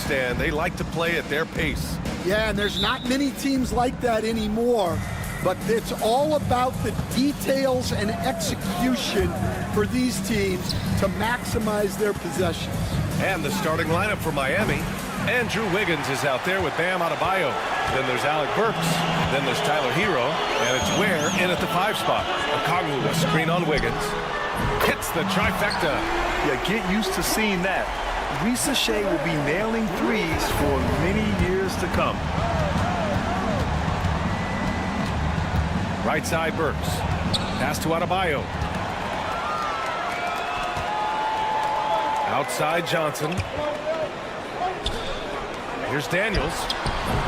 Stan. They like to play at their pace. Yeah, and there's not many teams like that anymore, but it's all about the details and execution for these teams to maximize their possessions. And the starting lineup for Miami. Andrew Wiggins is out there with Bam Adebayo. Then there's Alec Burks. Then there's Tyler Hero. And it's Ware in at the 5 spot. Okongwu, a screen on Wiggins. Hits the trifecta. Yeah, get used to seeing that. Shea will be nailing threes for many years to come. Right side Burks. Pass to Adebayo. Outside Johnson. Here's Daniels.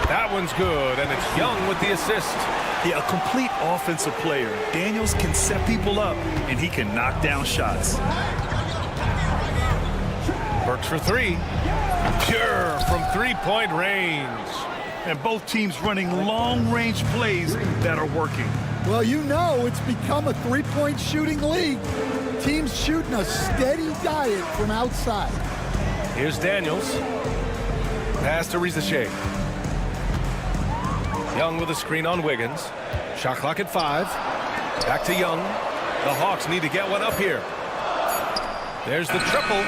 That one's good, and it's Young with the assist. Yeah, a complete offensive player. Daniels can set people up, and he can knock down shots. Burks for 3. Pure from 3-point range. And both teams running long-range plays that are working. Well, you know it's become a three-point shooting league. Teams shooting a steady diet from outside. Here's Daniels. Pass to Shea. Young with a screen on Wiggins. Shot clock at 5. Back to Young. The Hawks need to get one up here. There's the triple.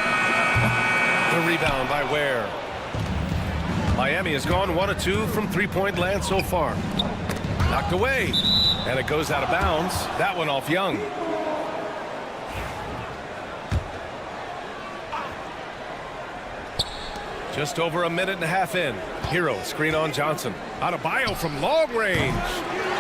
The rebound by Ware. Miami has gone 1 of 2 from 3-point land so far. Knocked away. And it goes out of bounds. That one off Young. Just over a minute and a half in. Hero, screen on Johnson. Adebayo from long range.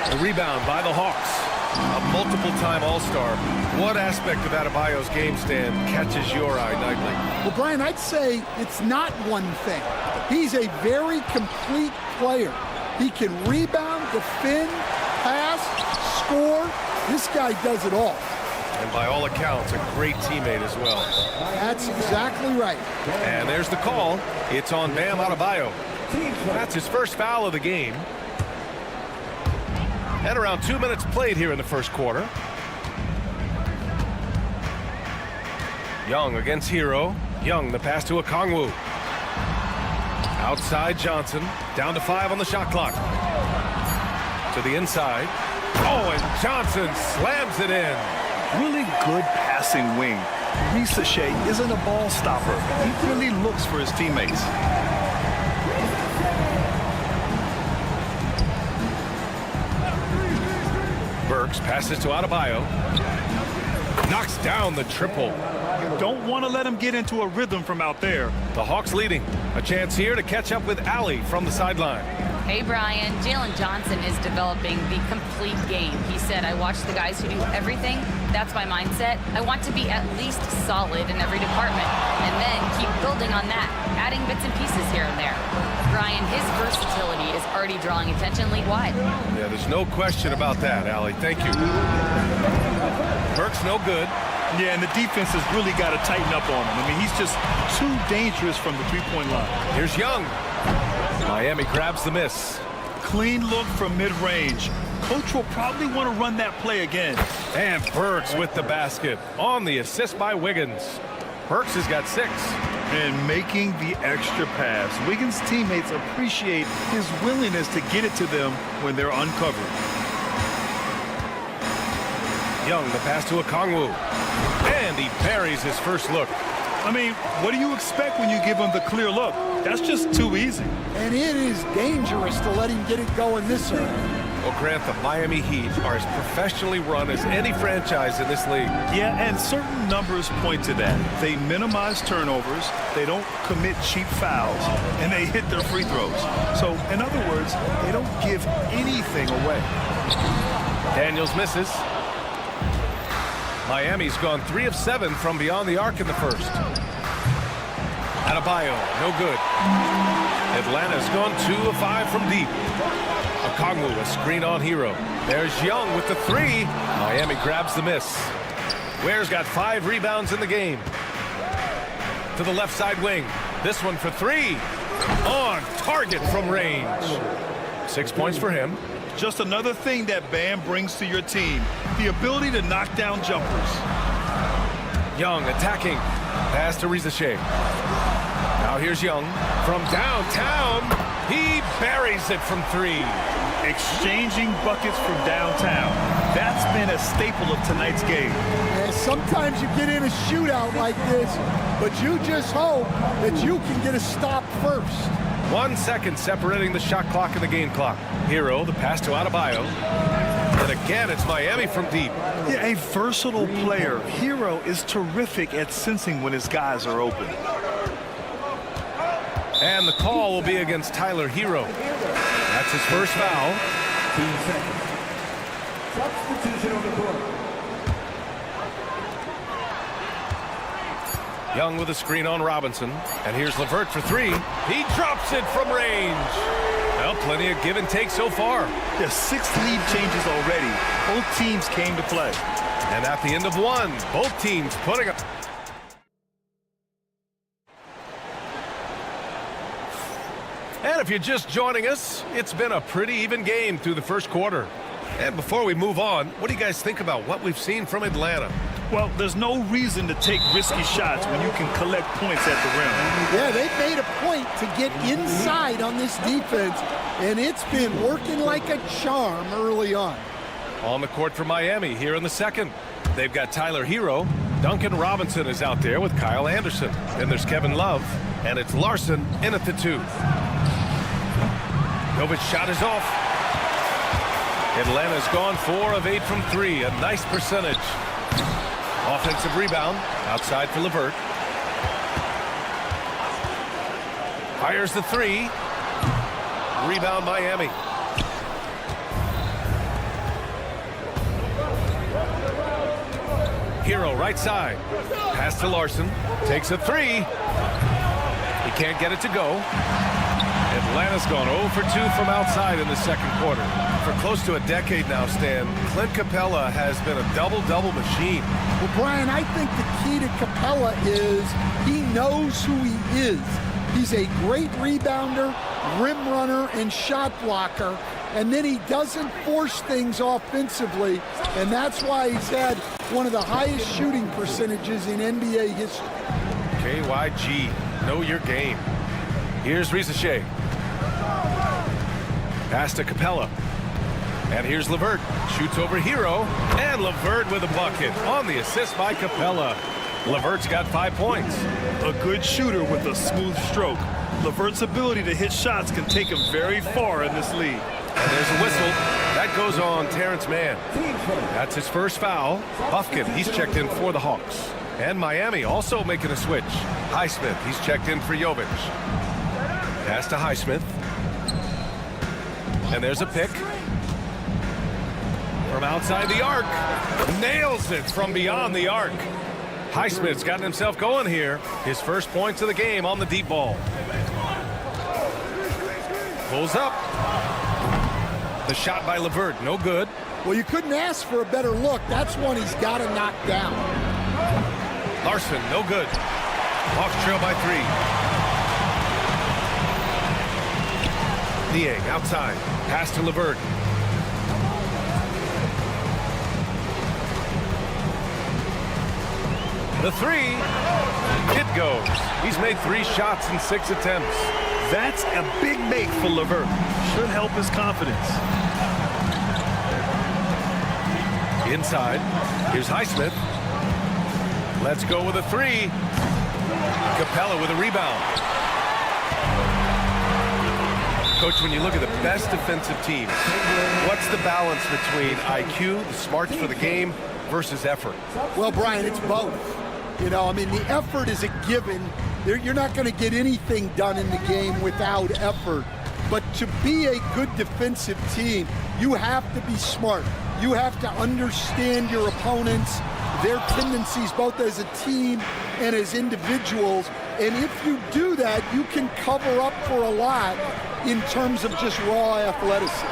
The rebound by the Hawks. A multiple-time All-Star. What aspect of Adebayo's game, Stan, catches your eye nightly? Well, Brian, I'd say it's not one thing. He's a very complete player. He can rebound, defend, pass, score. This guy does it all. And by all accounts, a great teammate as well. That's exactly right. And there's the call. It's on Bam Adebayo. That's his first foul of the game. And around 2 minutes played here in the first quarter. Young against Hero. Young, the pass to Okongwu. Outside Johnson. Down to 5 on the shot clock. To the inside. Oh, and Johnson slams it in. Really good passing wing. Shea isn't a ball stopper. He really looks for his teammates. Burks passes to Adebayo. Knocks down the triple. You don't want to let him get into a rhythm from out there. The Hawks leading. A chance here to catch up with Allie from the sideline. Hey, Brian. Jalen Johnson is developing the complete game. He said, I watch the guys who do everything. That's my mindset. I want to be at least solid in every department and then keep building on that, adding bits and pieces here and there. Brian, his versatility is already drawing attention league-wide. Yeah, there's no question about that, Allie. Thank you. Burks no good. Yeah, and the defense has really got to tighten up on him. I mean, he's just too dangerous from the three-point line. Here's Young. Miami grabs the miss. Clean look from mid-range. Coach will probably want to run that play again. And Burks with the basket on the assist by Wiggins. Burks has got 6. And making the extra pass. Wiggins' teammates appreciate his willingness to get it to them when they're uncovered. Young, the pass to Okongwu. And he parries his first look. I mean, what do you expect when you give him the clear look? That's just too easy. And it is dangerous to let him get it going this early. Well, Grant, the Miami Heat are as professionally run as any franchise in this league. Yeah, and certain numbers point to that. They minimize turnovers, they don't commit cheap fouls, and they hit their free throws. So, in other words, they don't give anything away. Daniels misses. Miami's gone 3 of 7 from beyond the arc in the first. Adebayo, no good. Atlanta's gone 2 of 5 from deep. Okongwu, a screen on Hero. There's Young with the 3. Miami grabs the miss. Ware's got 5 rebounds in the game. To the left side wing. This one for 3. On target from range. 6 points for him. Just another thing that Bam brings to your team. The ability to knock down jumpers. Young attacking. Pass to Shea. Now here's Young from downtown. He buries it from 3. Exchanging buckets from downtown. That's been a staple of tonight's game. And sometimes you get in a shootout like this, but you just hope that you can get a stop first. 1 second separating the shot clock and the game clock. Hero, the pass to Adebayo. And again, it's Miami from deep. Yeah, a versatile player. Hero is terrific at sensing when his guys are open. And the call will be against Tyler Hero. That's his first foul. 2 seconds. Substitution on the court. Young with a screen on Robinson. And here's LeVert for 3. He drops it from range. Well, plenty of give and take so far. There's 6 lead changes already. Both teams came to play. And at the end of 1, both teams putting up. And if you're just joining us, it's been a pretty even game through the first quarter. And before we move on, what do you guys think about what we've seen from Atlanta? Well, there's no reason to take risky shots when you can collect points at the rim. Yeah, they've made a point to get inside on this defense, and it's been working like a charm early on. On the court for Miami here in the second. They've got Tyler Hero. Duncan Robinson is out there with Kyle Anderson. Then there's Kevin Love, and it's Larson in at the 2. Novic's shot is off. Atlanta's gone 4 of 8 from 3. A nice percentage. Offensive rebound outside for LeVert. Fires the 3. Rebound Miami. Hero right side. Pass to Larson. Takes a 3. He can't get it to go. Atlanta's gone 0 for 2 from outside in the second quarter. For close to a decade now, Stan, Clint Capella has been a double-double machine. Well, Brian, I think the key to Capella is he knows who he is. He's a great rebounder, rim runner, and shot blocker, and then he doesn't force things offensively, and that's why he's had one of the highest shooting percentages in NBA history. KYG, know your game. Here's Rizachet. Pass to Capella. And here's LeVert. Shoots over Hero. And LeVert with a bucket on the assist by Capella. LeVert's got 5 points. A good shooter with a smooth stroke. LeVert's ability to hit shots can take him very far in this league. And there's a whistle. That goes on Terrence Mann. That's his first foul. Buffkin, he's checked in for the Hawks. And Miami also making a switch. Highsmith, he's checked in for Jovic. Pass to Highsmith. And there's a pick. From outside the arc. Nails it from beyond the arc. Highsmith's gotten himself going here. His first points of the game on the deep ball. Pulls up. The shot by LeVert, no good. Well, you couldn't ask for a better look. That's one he's got to knock down. Larson, no good. Hawks trail by 3. Niang outside. Pass to LeVert. The 3. It goes. He's made 3 shots in 6 attempts. That's a big make for LeVert. Should help his confidence. Inside. Here's Highsmith. Let's go with a 3. Capella with a rebound. Coach, when you look at the best defensive teams, what's the balance between IQ, the smarts for the game, versus effort? Well, Brian, it's both. You know, I mean, the effort is a given. You're not going to get anything done in the game without effort. But to be a good defensive team, you have to be smart. You have to understand your opponents, their tendencies, both as a team and as individuals. And if you do that, you can cover up for a lot in terms of just raw athleticism.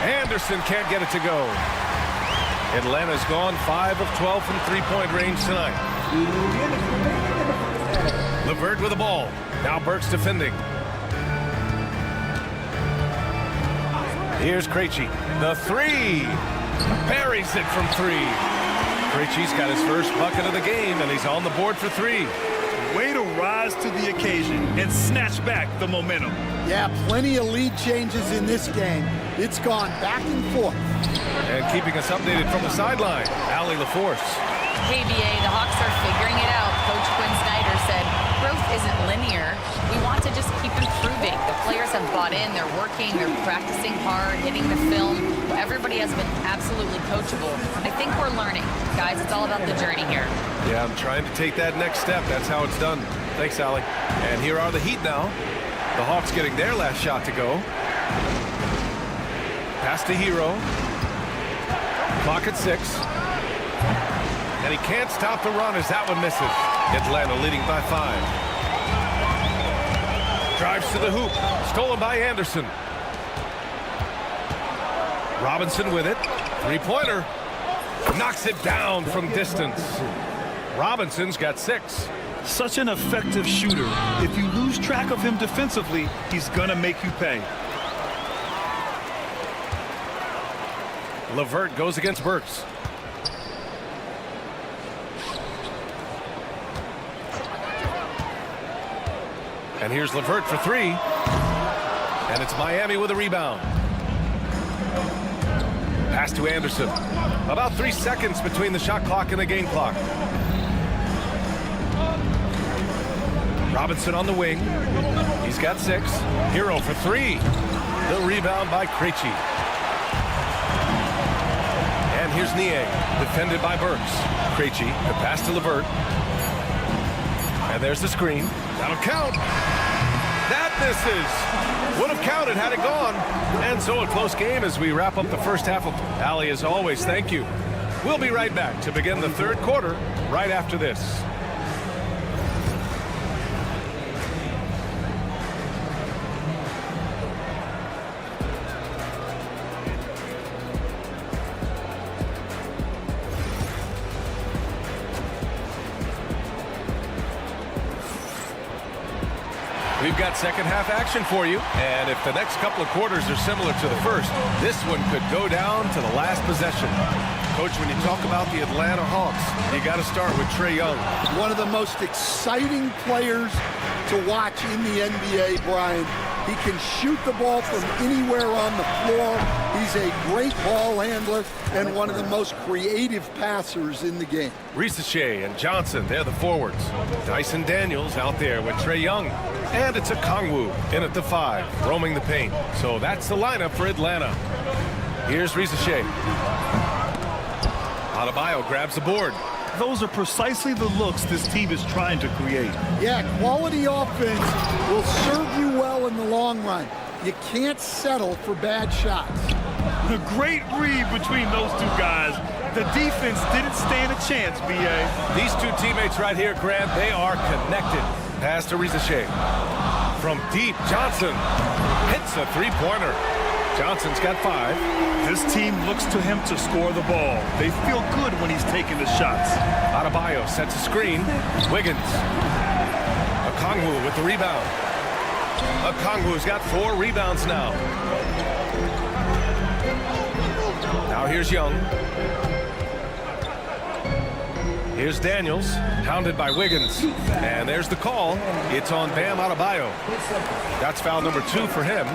Anderson can't get it to go. Atlanta's gone 5 of 12 from three-point range tonight. LeVert with the ball. Now Burks defending. Here's Krejci. The 3. Buries it from 3. Krejci's got his first bucket of the game, and he's on the board for 3. Way to rise rise to the occasion and snatch back the momentum. Yeah, plenty of lead changes in this game. It's gone back and forth. And keeping us updated from the sideline, Allie LaForce. Hey, BA, the Hawks are figuring it out. Coach Quinn Snyder said, growth isn't linear. We want to just keep improving. The players have bought in. They're working. They're practicing hard, hitting the film. Everybody has been absolutely coachable. I think we're learning. Guys, it's all about the journey here. Yeah, I'm trying to take that next step. That's how it's done. Thanks, Allie. And here are the Heat now. The Hawks getting their last shot to go. Pass to Hero. Clock at 6. And he can't stop the run as that one misses. Atlanta leading by 5. Drives to the hoop. Stolen by Anderson. Robinson with it. Three-pointer. Knocks it down from distance. Robinson's got 6. Such an effective shooter. If you lose track of him defensively, he's gonna make you pay. LeVert goes against Burks. And here's LeVert for 3. And it's Miami with a rebound. Pass to Anderson. About 3 seconds between the shot clock and the game clock. Robinson on the wing. He's got 6. Hero for 3. The rebound by Krejci. And here's Nie, defended by Burks. Krejci, the pass to LeVert. And there's the screen. That'll count. That misses. Would have counted had it gone. And so a close game as we wrap up the first half of Allie, as always, thank you. We'll be right back to begin the third quarter right after this. We've got second half action for you, and if the next couple of quarters are similar to the first, this one could go down to the last possession. Coach, when you talk about the Atlanta Hawks, you got to start with Trae Young. One of the most exciting players to watch in the NBA, Brian. He can shoot the ball from anywhere on the floor. He's a great ball handler and one of the most creative passers in the game. Ricochet and Johnson, they're the forwards. Dyson Daniels out there with Trae Young. And it's a Kongwu in at the 5, roaming the paint. So that's the lineup for Atlanta. Here's Ricochet. Adebayo grabs the board. Those are precisely the looks this team is trying to create. Yeah, quality offense will serve you well in the long run. You can't settle for bad shots. A great read between those two guys. The defense didn't stand a chance, B.A. These two teammates right here, Grant, they are connected. Pass to Ricochet. From deep, Johnson hits a three-pointer. Johnson's got 5. This team looks to him to score the ball. They feel good when he's taking the shots. Adebayo sets a screen. Wiggins. Okongwu with the rebound. Okongwu's got 4 rebounds now. Now here's Young. Here's Daniels, hounded by Wiggins. And there's the call. It's on Bam Adebayo. That's foul number 2 for him.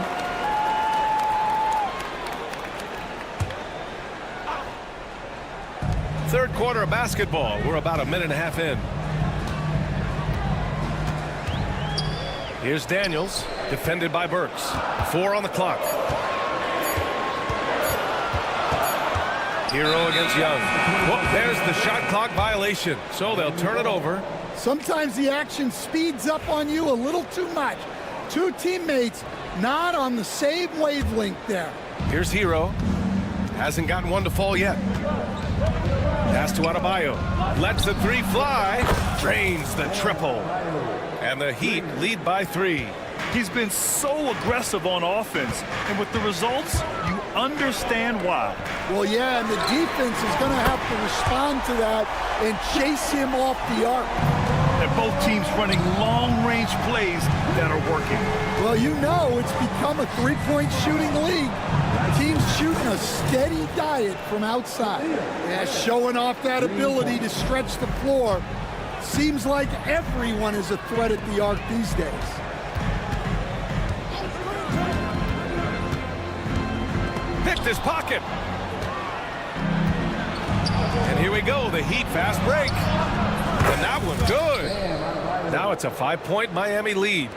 Third quarter of basketball. We're about a minute and a half in. Here's Daniels, defended by Burks. 4 on the clock. Hero against Young. Well, there's the shot clock violation. So they'll turn it over. Sometimes the action speeds up on you a little too much. Two teammates not on the same wavelength there. Here's Hero. Hasn't gotten one to fall yet. Pass to Adebayo. Lets the 3 fly. Drains the triple. And the Heat lead by 3. He's been so aggressive on offense, and with the results, you understand why. Well, yeah, and the defense is going to have to respond to that and chase him off the arc. And both teams running long-range plays that are working. Well, you know it's become a three-point shooting league. Teams shooting a steady diet from outside. Yeah, showing off that ability to stretch the floor. Seems like everyone is a threat at the arc these days. Picked his pocket. And here we go, the Heat fast break. And that one good. Now it's a 5-point Miami lead.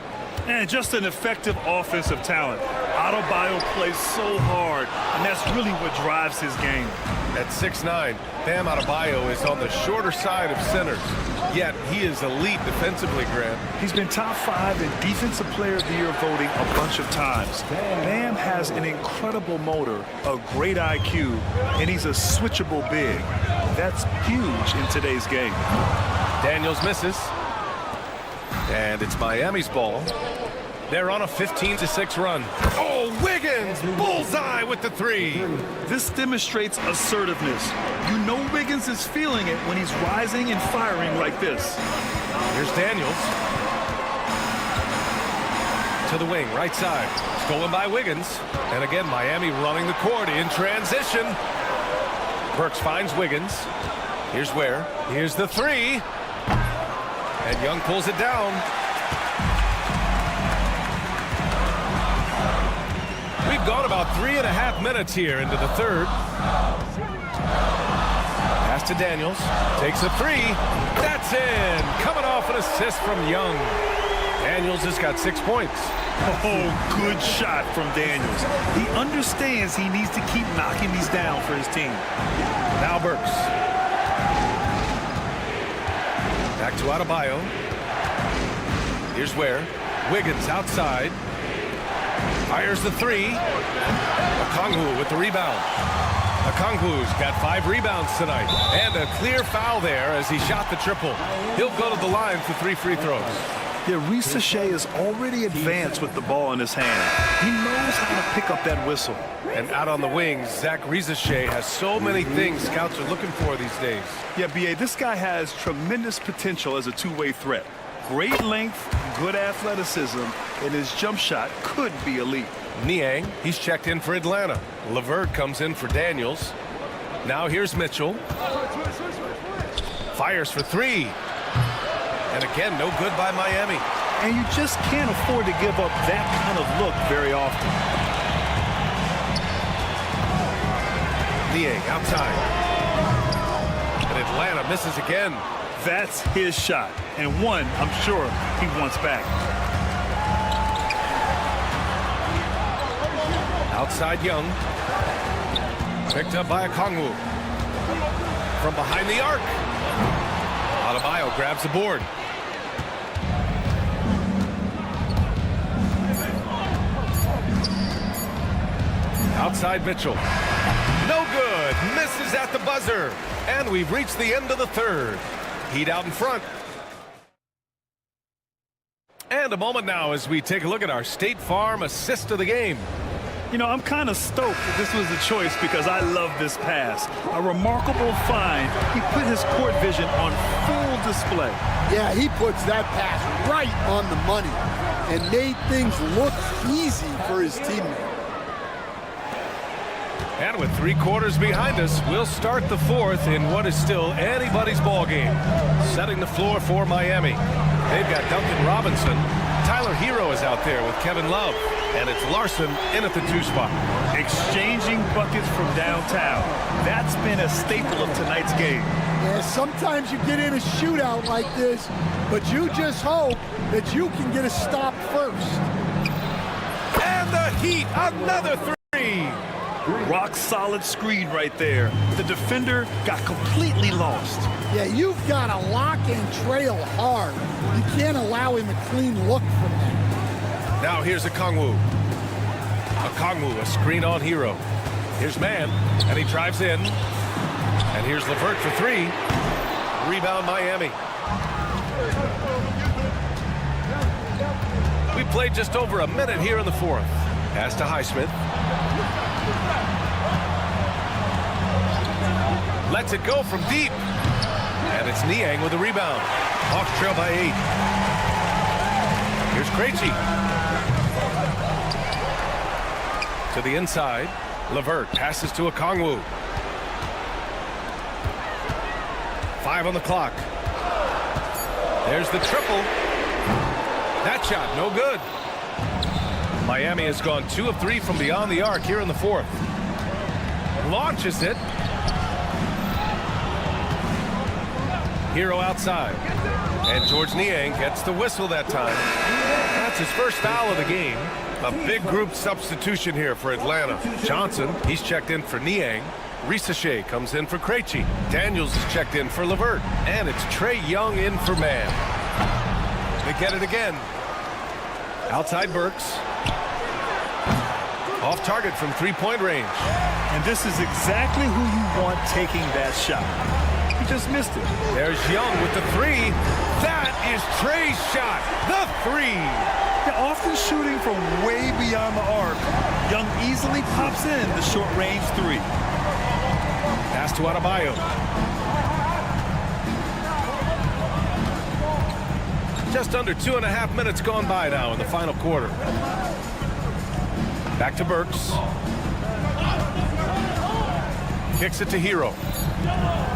And just an effective offensive talent. Adebayo plays so hard, and that's really what drives his game. At 6'9", Bam Adebayo is on the shorter side of centers. Yet he is elite defensively, Grant. He's been top 5 in Defensive Player of the Year voting a bunch of times. Bam has an incredible motor, a great IQ, and he's a switchable big. That's huge in today's game. Daniels misses. And it's Miami's ball. They're on a 15-6 run. Oh, Wiggins! Bullseye with the 3. This demonstrates assertiveness. You know Wiggins is feeling it when he's rising and firing like this. Here's Daniels. To the wing, right side. Stolen by Wiggins. And again, Miami running the court in transition. Burks finds Wiggins. Here's where. Here's the 3. And Young pulls it down. We've gone about 3.5 minutes here into the third. Pass to Daniels. Takes a 3. That's in. Coming off an assist from Young. Daniels has got 6 points. Oh, good shot from Daniels. He understands he needs to keep knocking these down for his team. Now Burks. Back to Adebayo. Here's where. Wiggins outside. Fires the 3. Okongwu with the rebound. Okongwu's got 5 rebounds tonight. And a clear foul there as he shot the triple. He'll go to the line for 3 free throws. Yeah, Risache is already advanced with the ball in his hand. He knows how to pick up that whistle. And out on the wings, Zach Risache has so many things scouts are looking for these days. Yeah, B.A., this guy has tremendous potential as a two-way threat. Great length, good athleticism, and his jump shot could be elite. Niang, he's checked in for Atlanta. LeVert comes in for Daniels. Now here's Mitchell. Fires for 3. And again, no good by Miami. And you just can't afford to give up that kind of look very often. Niang outside. And Atlanta misses again. That's his shot, and one I'm sure he wants back. Outside Young. Picked up by Okongwu. From behind the arc. Adebayo grabs the board. Outside Mitchell. No good. Misses at the buzzer. And we've reached the end of the third. Heat out in front. And a moment now as we take a look at our State Farm assist of the game. You know, I'm kind of stoked that this was the choice because I love this pass. A remarkable find. He put his court vision on full display. Yeah, he puts that pass right on the money and made things look easy for his teammate. And with 3 quarters behind us, we'll start the fourth in what is still anybody's ball game. Setting the floor for Miami. They've got Duncan Robinson. Tyler Hero is out there with Kevin Love. And it's Larson in at the 2 spot. Exchanging buckets from downtown. That's been a staple of tonight's game. Yeah, sometimes you get in a shootout like this, but you just hope that you can get a stop first. And the Heat, another 3. Rock solid screen right there. The defender got completely lost. Yeah, you've got to lock and trail hard. You can't allow him a clean look from that. Now here's Okongwu. Okongwu, a screen on Hero. Here's Mann, and he drives in. And here's LeVert for 3. Rebound Miami. We played just over a minute here in the fourth. Pass to Highsmith. Lets it go from deep. And it's Niang with the rebound. Hawks trail by 8. Here's Krejci. To the inside. LeVert passes to Okongwu. 5 on the clock. There's the triple. That shot, no good. Miami has gone 2 of 3 from beyond the arc here in the fourth. Launches it. Hero outside. And George Niang gets the whistle that time. That's his first foul of the game. A big group substitution here for Atlanta. Johnson, he's checked in for Niang. Risache comes in for Krejci. Daniels is checked in for LeVert. And it's Trae Young in for Mann. They get it again. Outside Burks. Off target from three-point range. And this is exactly who you want taking that shot. He just missed it. There's Young with the three. That is Trae's shot. The three. They're often shooting from way beyond the arc. Young easily pops in the short-range three. Pass to Adebayo. Just under 2.5 minutes gone by now in the final quarter. Back to Burks. Kicks it to Hero.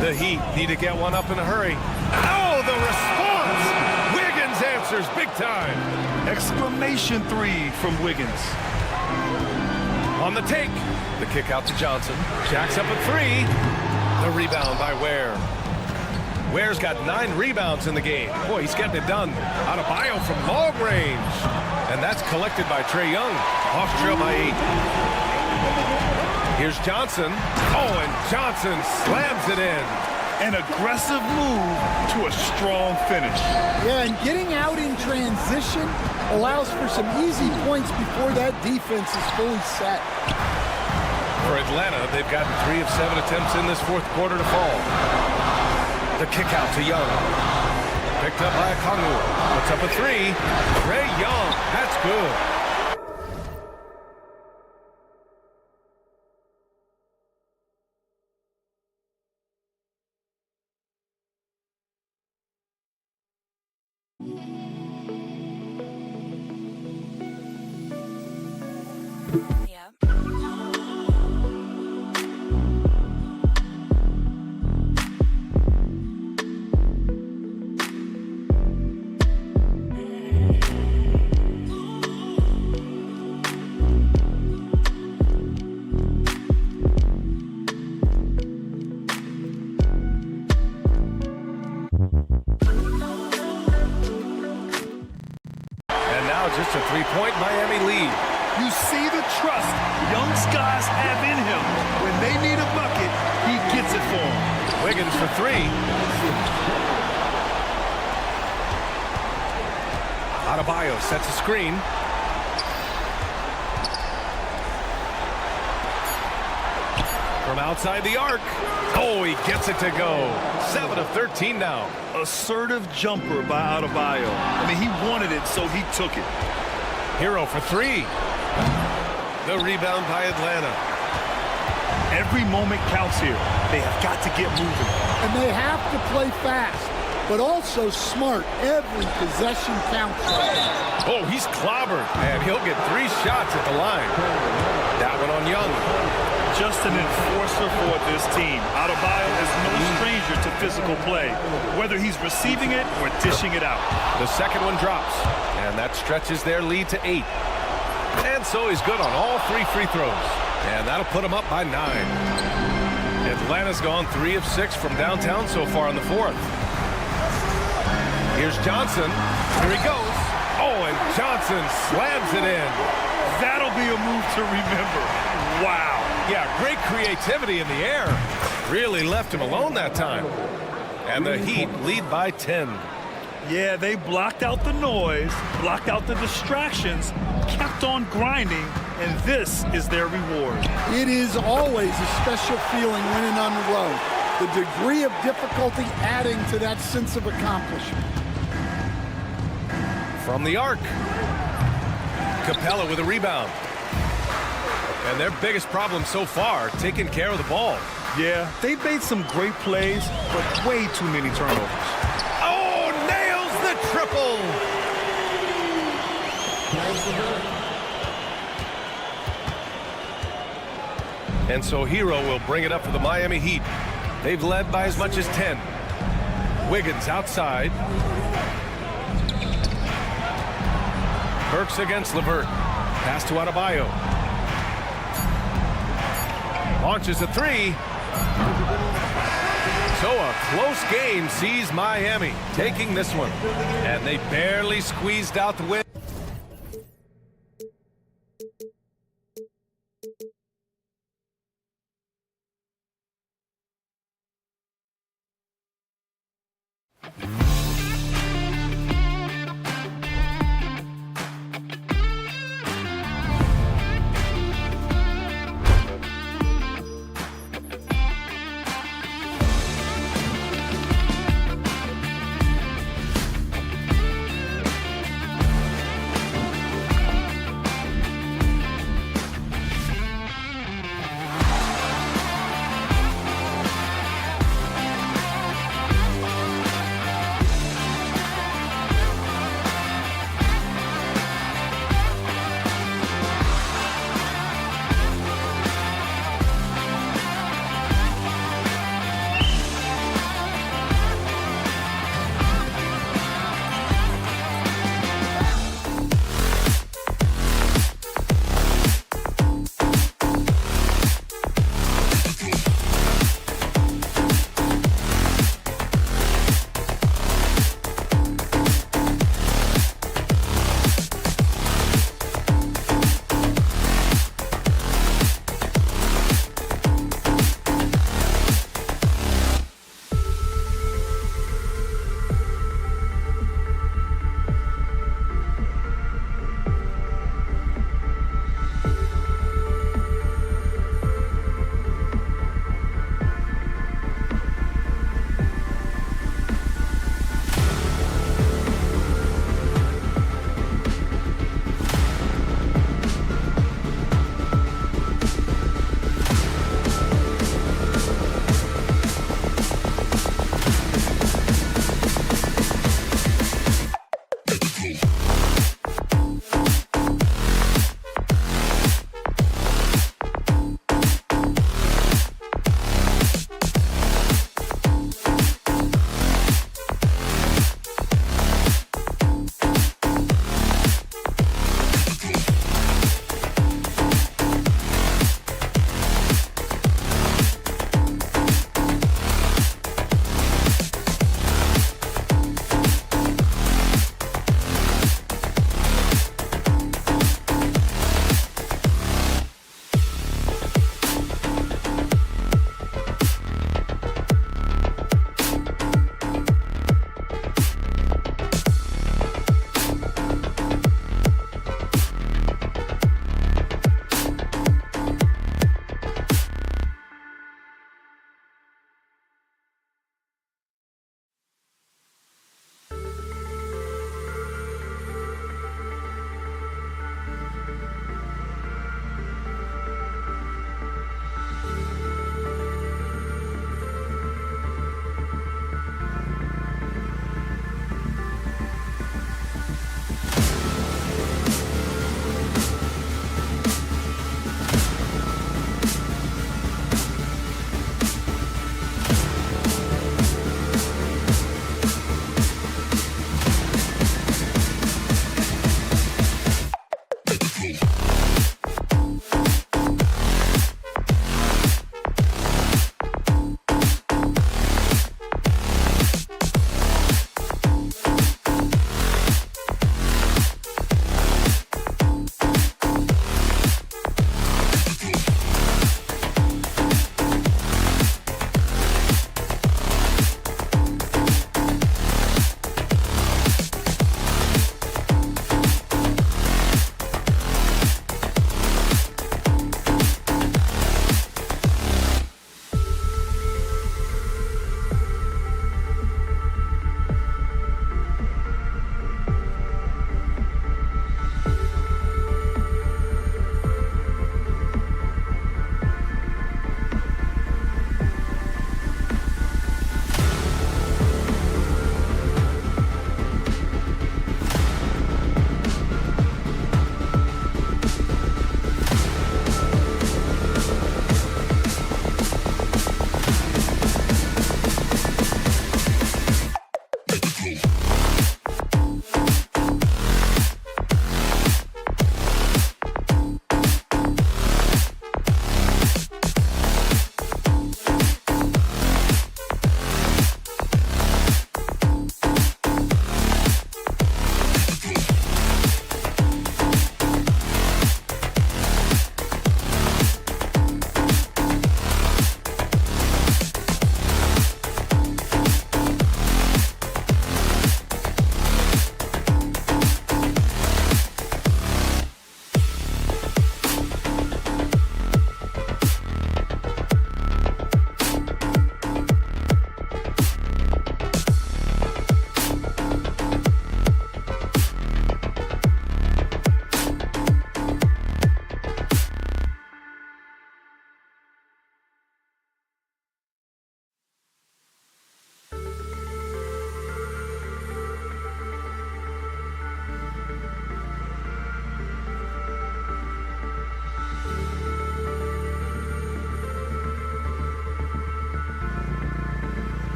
The Heat need to get one up in a hurry. Oh, the response! Wiggins answers big time. Exclamation three from Wiggins. On the take. The kick out to Johnson. Jacks up a three. The rebound by Ware. Ware's got 9 rebounds in the game. Boy, he's getting it done. Adebayo from long range. And that's collected by Trae Young. Off trail by 8. Here's Johnson. Oh, and Johnson slams it in. An aggressive move to a strong finish. Yeah, and getting out in transition allows for some easy points before that defense is fully set. For Atlanta, they've gotten 3 of 7 attempts in this fourth quarter to fall. The kick out to Young. Picked up by Okongwu. Puts up a three. Trae Young. That's good. Just a three-point Miami lead. You see the trust Young's guys have in him. When they need a bucket, he gets it for them. Wiggins for 3. Adebayo sets a screen. From outside the arc. Oh, he gets it to go. 7 of 13 now. Assertive jumper by Adebayo. I mean, he wanted it, so he took it. Hero for 3. The rebound by Atlanta. Every moment counts here. They have got to get moving. And they have to play fast, but also smart. Every possession counts. Oh, he's clobbered, and he'll get 3 shots at the line. That one on Young. Just an enforcer for this team. Adebayo is no stranger to physical play, whether he's receiving it or dishing it out. The second one drops, and that stretches their lead to 8. And so he's good on all 3 free throws, and that'll put him up by 9. Atlanta's gone 3 of 6 from downtown so far in the fourth. Here's Johnson. Here he goes. Oh, and Johnson slams it in. That'll be a move to remember. Wow. Yeah, great creativity in the air. Really left him alone that time. And the Heat lead by 10. Yeah, they blocked out the noise, blocked out the distractions, kept on grinding, and this is their reward. It is always a special feeling winning on the road. The degree of difficulty adding to that sense of accomplishment. From the arc. Capella with a rebound. And their biggest problem so far, taking care of the ball. Yeah, they've made some great plays, but way too many turnovers. Oh, nails the triple! And so Hero will bring it up for the Miami Heat. They've led by as much as 10. Wiggins outside. Burks against LeVert. Pass to Adebayo. Launches a three. So a close game sees Miami taking this one. And they barely squeezed out the win.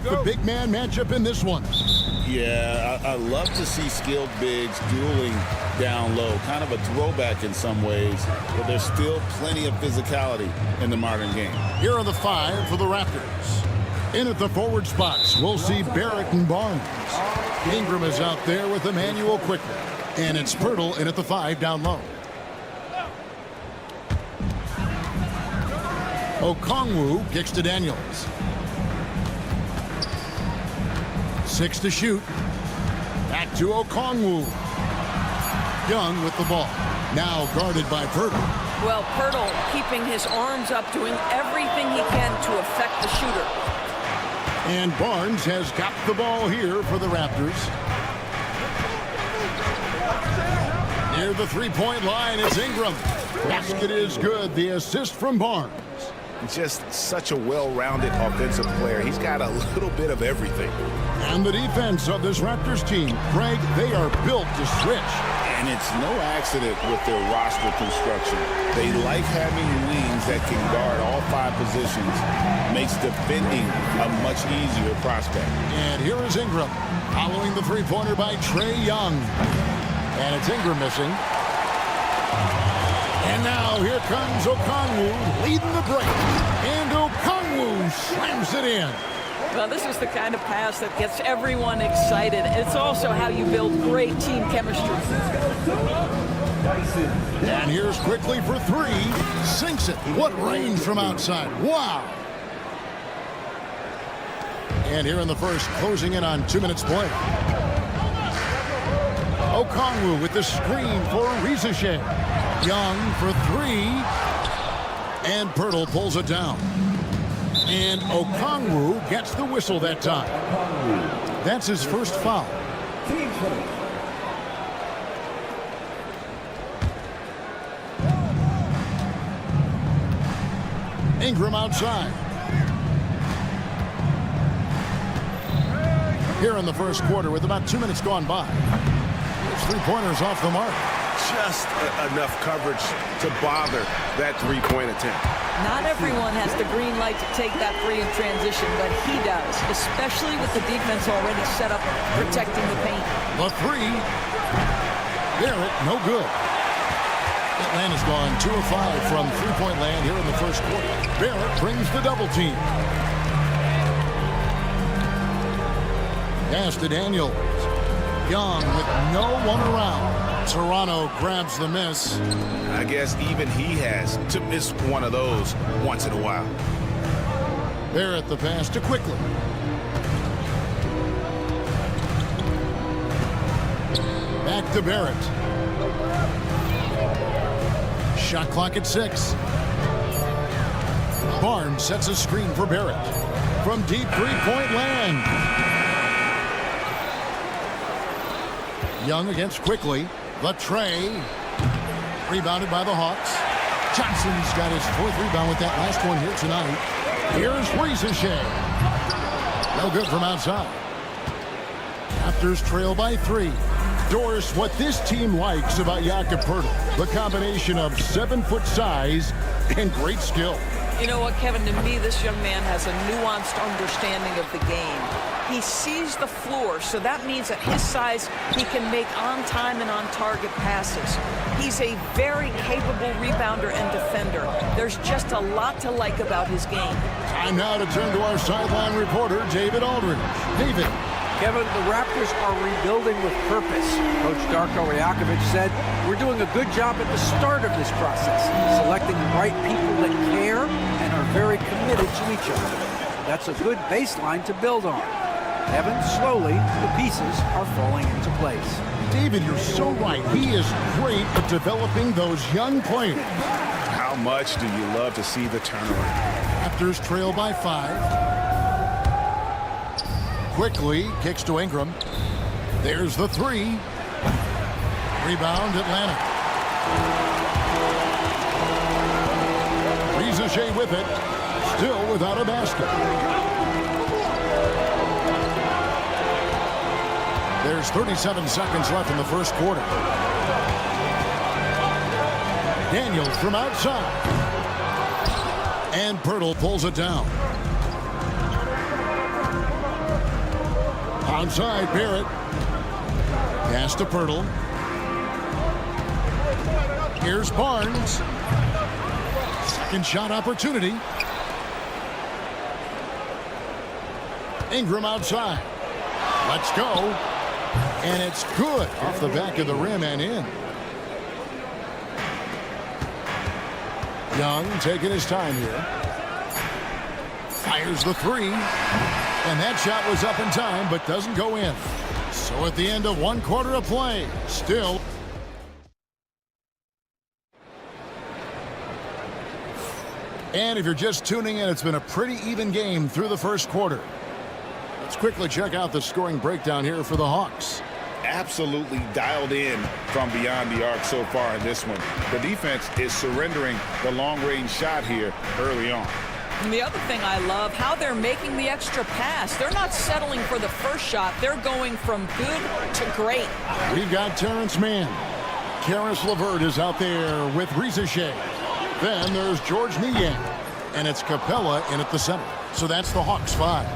with the big man matchup in this one. Yeah, I love to see skilled bigs dueling down low. Kind of a throwback in some ways, but there's still plenty of physicality in the modern game. Here are the 5 for the Raptors. In at the forward spots, we'll see Barrett and Barnes. Ingram is out there with Emmanuel quickly. And it's Pirtle in at the 5 down low. Okongwu kicks to Daniels. 6 to shoot. Back to Okongwu. Young with the ball. Now guarded by Pirtle. Well, Pirtle keeping his arms up, doing everything he can to affect the shooter. And Barnes has got the ball here for the Raptors. Near the three-point line, it's Ingram. Basket is good. The assist from Barnes. Just such a well-rounded offensive player. He's got a little bit of everything. And the defense of this Raptors team, Greg, they are built to switch. And it's no accident with their roster construction. They like having wings that can guard all 5 positions. Makes defending a much easier prospect. And here is Ingram, following the three-pointer by Trae Young. And it's Ingram missing. And now here comes Okongwu leading the break. And Okongwu slams it in. Well, this is the kind of pass that gets everyone excited. It's also how you build great team chemistry. And here's quickly for 3. Sinks it. What range from outside. Wow. And here in the first, closing in on 2 minutes play. Okongwu with the screen for Rizeshe. Young for 3. And Pirtle pulls it down. And Okongwu gets the whistle that time. That's his first foul. Ingram outside. Here in the first quarter with about 2 minutes gone by. His three-pointers off the mark. Just enough coverage to bother that three-point attempt. Not everyone has the green light to take that 3 in transition, but he does, especially with the defense already set up protecting the paint. The 3. Barrett, no good. Atlanta's gone 2 of 5 from three-point land here in the first quarter. Barrett brings the double team. Pass to Daniels. Young with no one around. Toronto grabs the miss. I guess even he has to miss one of those once in a while. Barrett the pass to quickly. Back to Barrett. Shot clock at 6. Barnes sets a screen for Barrett. From deep three-point land. Young against quickly. The Trae. Rebounded by the Hawks. Johnson's got his 4th rebound with that last one here tonight. Here's Rizeshe. No good from outside. Raptors trail by 3. Doris, what this team likes about Jakob Pirtle, the combination of 7-foot size and great skill. You know what, Kevin, to me, this young man has a nuanced understanding of the game. He sees the floor, so that means at his size, he can make on-time and on-target passes. He's a very capable rebounder and defender. There's just a lot to like about his game. Time now to turn to our sideline reporter, David Aldridge. David. Kevin, the Raptors are rebuilding with purpose. Coach Darko Rajakovic said, we're doing a good job at the start of this process, selecting the right people that care and are very committed to each other. That's a good baseline to build on. Kevin, slowly, the pieces are falling into place. David, you're so right. He is great at developing those young players. How much do you love to see the turnaround? Raptors trail by 5. Quickly kicks to Ingram. There's the 3. Rebound Atlanta. Rizeshe with it. Still without a basket. There's 37 seconds left in the first quarter. Daniels from outside. And Pirtle pulls it down. Outside, Barrett. Pass to Pirtle. Here's Barnes. Second shot opportunity. Ingram outside. Let's go. And it's good off the back of the rim and in. Young taking his time here. Fires the three. And that shot was up in time, but doesn't go in. So at the end of 1 quarter of play, still. And if you're just tuning in, it's been a pretty even game through the first quarter. Let's quickly check out the scoring breakdown here for the Hawks. Absolutely dialed in from beyond the arc so far in this one. The defense is surrendering the long-range shot here early on. And the other thing I love, how they're making the extra pass. They're not settling for the first shot. They're going from good to great. We've got Terrence Mann. Karis LeVert is out there with Rizachet. Then there's George Niang. And it's Capella in at the center. So that's the Hawks 5.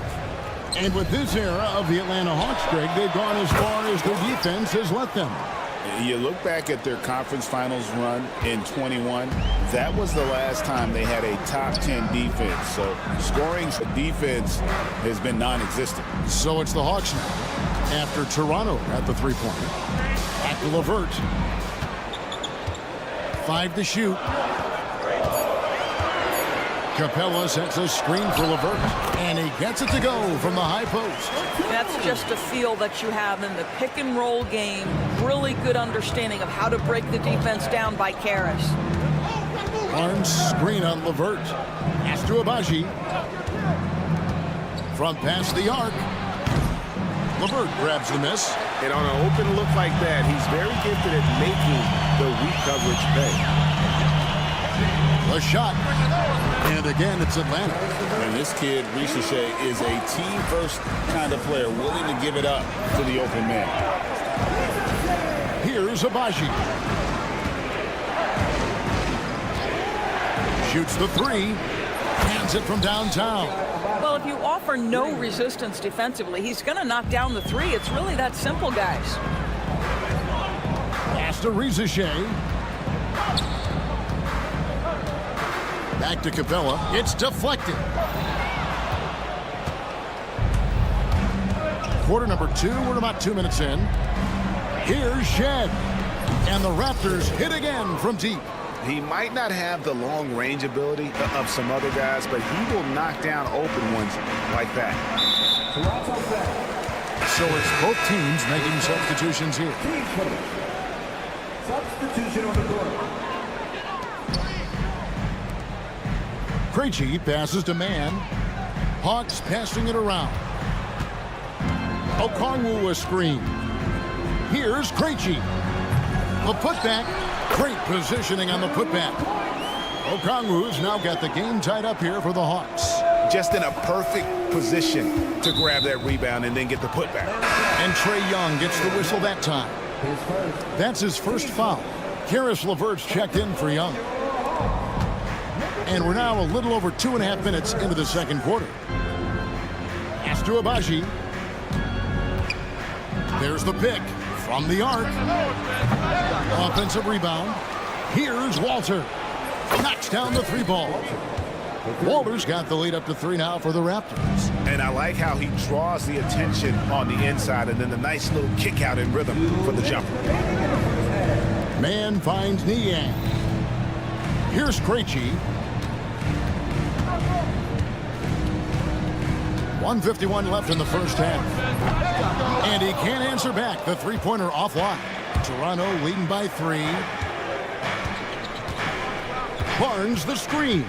And with this era of the Atlanta Hawks, Greg, they've gone as far as their defense has let them. You look back at their conference finals run in 21, that was the last time they had a top 10 defense. So scoring defense has been non-existent. So it's the Hawks now after Toronto at the three-pointer. Back to LeVert. 5 to shoot. Capella sets a screen for LeVert, and he gets it to go from the high post. That's just a feel that you have in the pick-and-roll game. Really good understanding of how to break the defense down by Karis. Barnes screen on LeVert. Pass to Abaji. From past the arc. LeVert grabs the miss. And on an open look like that, he's very gifted at making the weak coverage pay. The shot. And again, it's Atlanta. And this kid, Rizachet, is a team-first kind of player, willing to give it up to the open man. Here's Abaji. Shoots the three. Hands it from downtown. Well, if you offer no resistance defensively, he's going to knock down the three. It's really that simple, guys. Pass to Rizachet. Back to Capella. It's deflected. Quarter number 2. We're about 2 minutes in. Here's Shed. And the Raptors hit again from deep. He might not have the long range ability of some other guys, but he will knock down open ones like that. So it's both teams making substitutions here. Substitution on the court. Krejci passes to Mann. Hawks passing it around. Okongwu a screen. Here's Krejci. The putback. Great positioning on the putback. Okongwu's now got the game tied up here for the Hawks. Just in a perfect position to grab that rebound and then get the putback. And Trae Young gets the whistle that time. That's his first foul. Karis LeVert's checked in for Young. And we're now a little over 2.5 minutes into the second quarter. Pass to Abaji. There's the pick from the arc. Offensive rebound. Here's Walter. Knocks down the three ball. Walter's got the lead up to 3 now for the Raptors. And I like how he draws the attention on the inside and then the nice little kick out in rhythm for the jumper. Man finds Niang. Here's Krejci. 1:51 left in the first half. And he can't answer back. The three-pointer offline. Toronto leading by 3. Barnes the screen.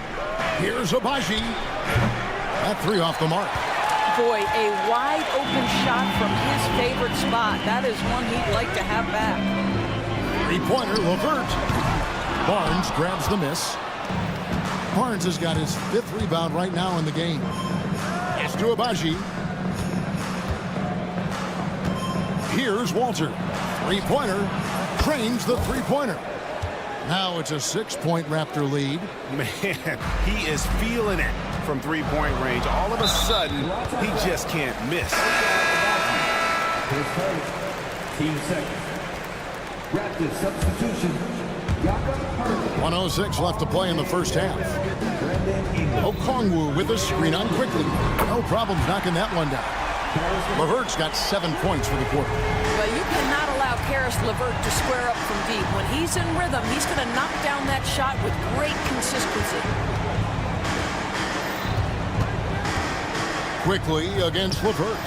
Here's Abaji. That 3 off the mark. Boy, a wide open shot from his favorite spot. That is one he'd like to have back. Three-pointer, LeVert. Barnes grabs the miss. Barnes has got his 5th rebound right now in the game. Pass to Abaji. Here's Walter. Three-pointer. Trains the three-pointer. Now it's a 6-point Raptor lead. Man, he is feeling it from three-point range. All of a sudden, he just can't miss. First fight, team second. Raptors substitution. 1:06 left to play in the first half. Okongwu with a screen on quickly. No problems knocking that one down. LeVert's got 7 points for the quarter. Well, you cannot allow Karis LeVert to square up from deep. When he's in rhythm, he's going to knock down that shot with great consistency. Quickly against LeVert.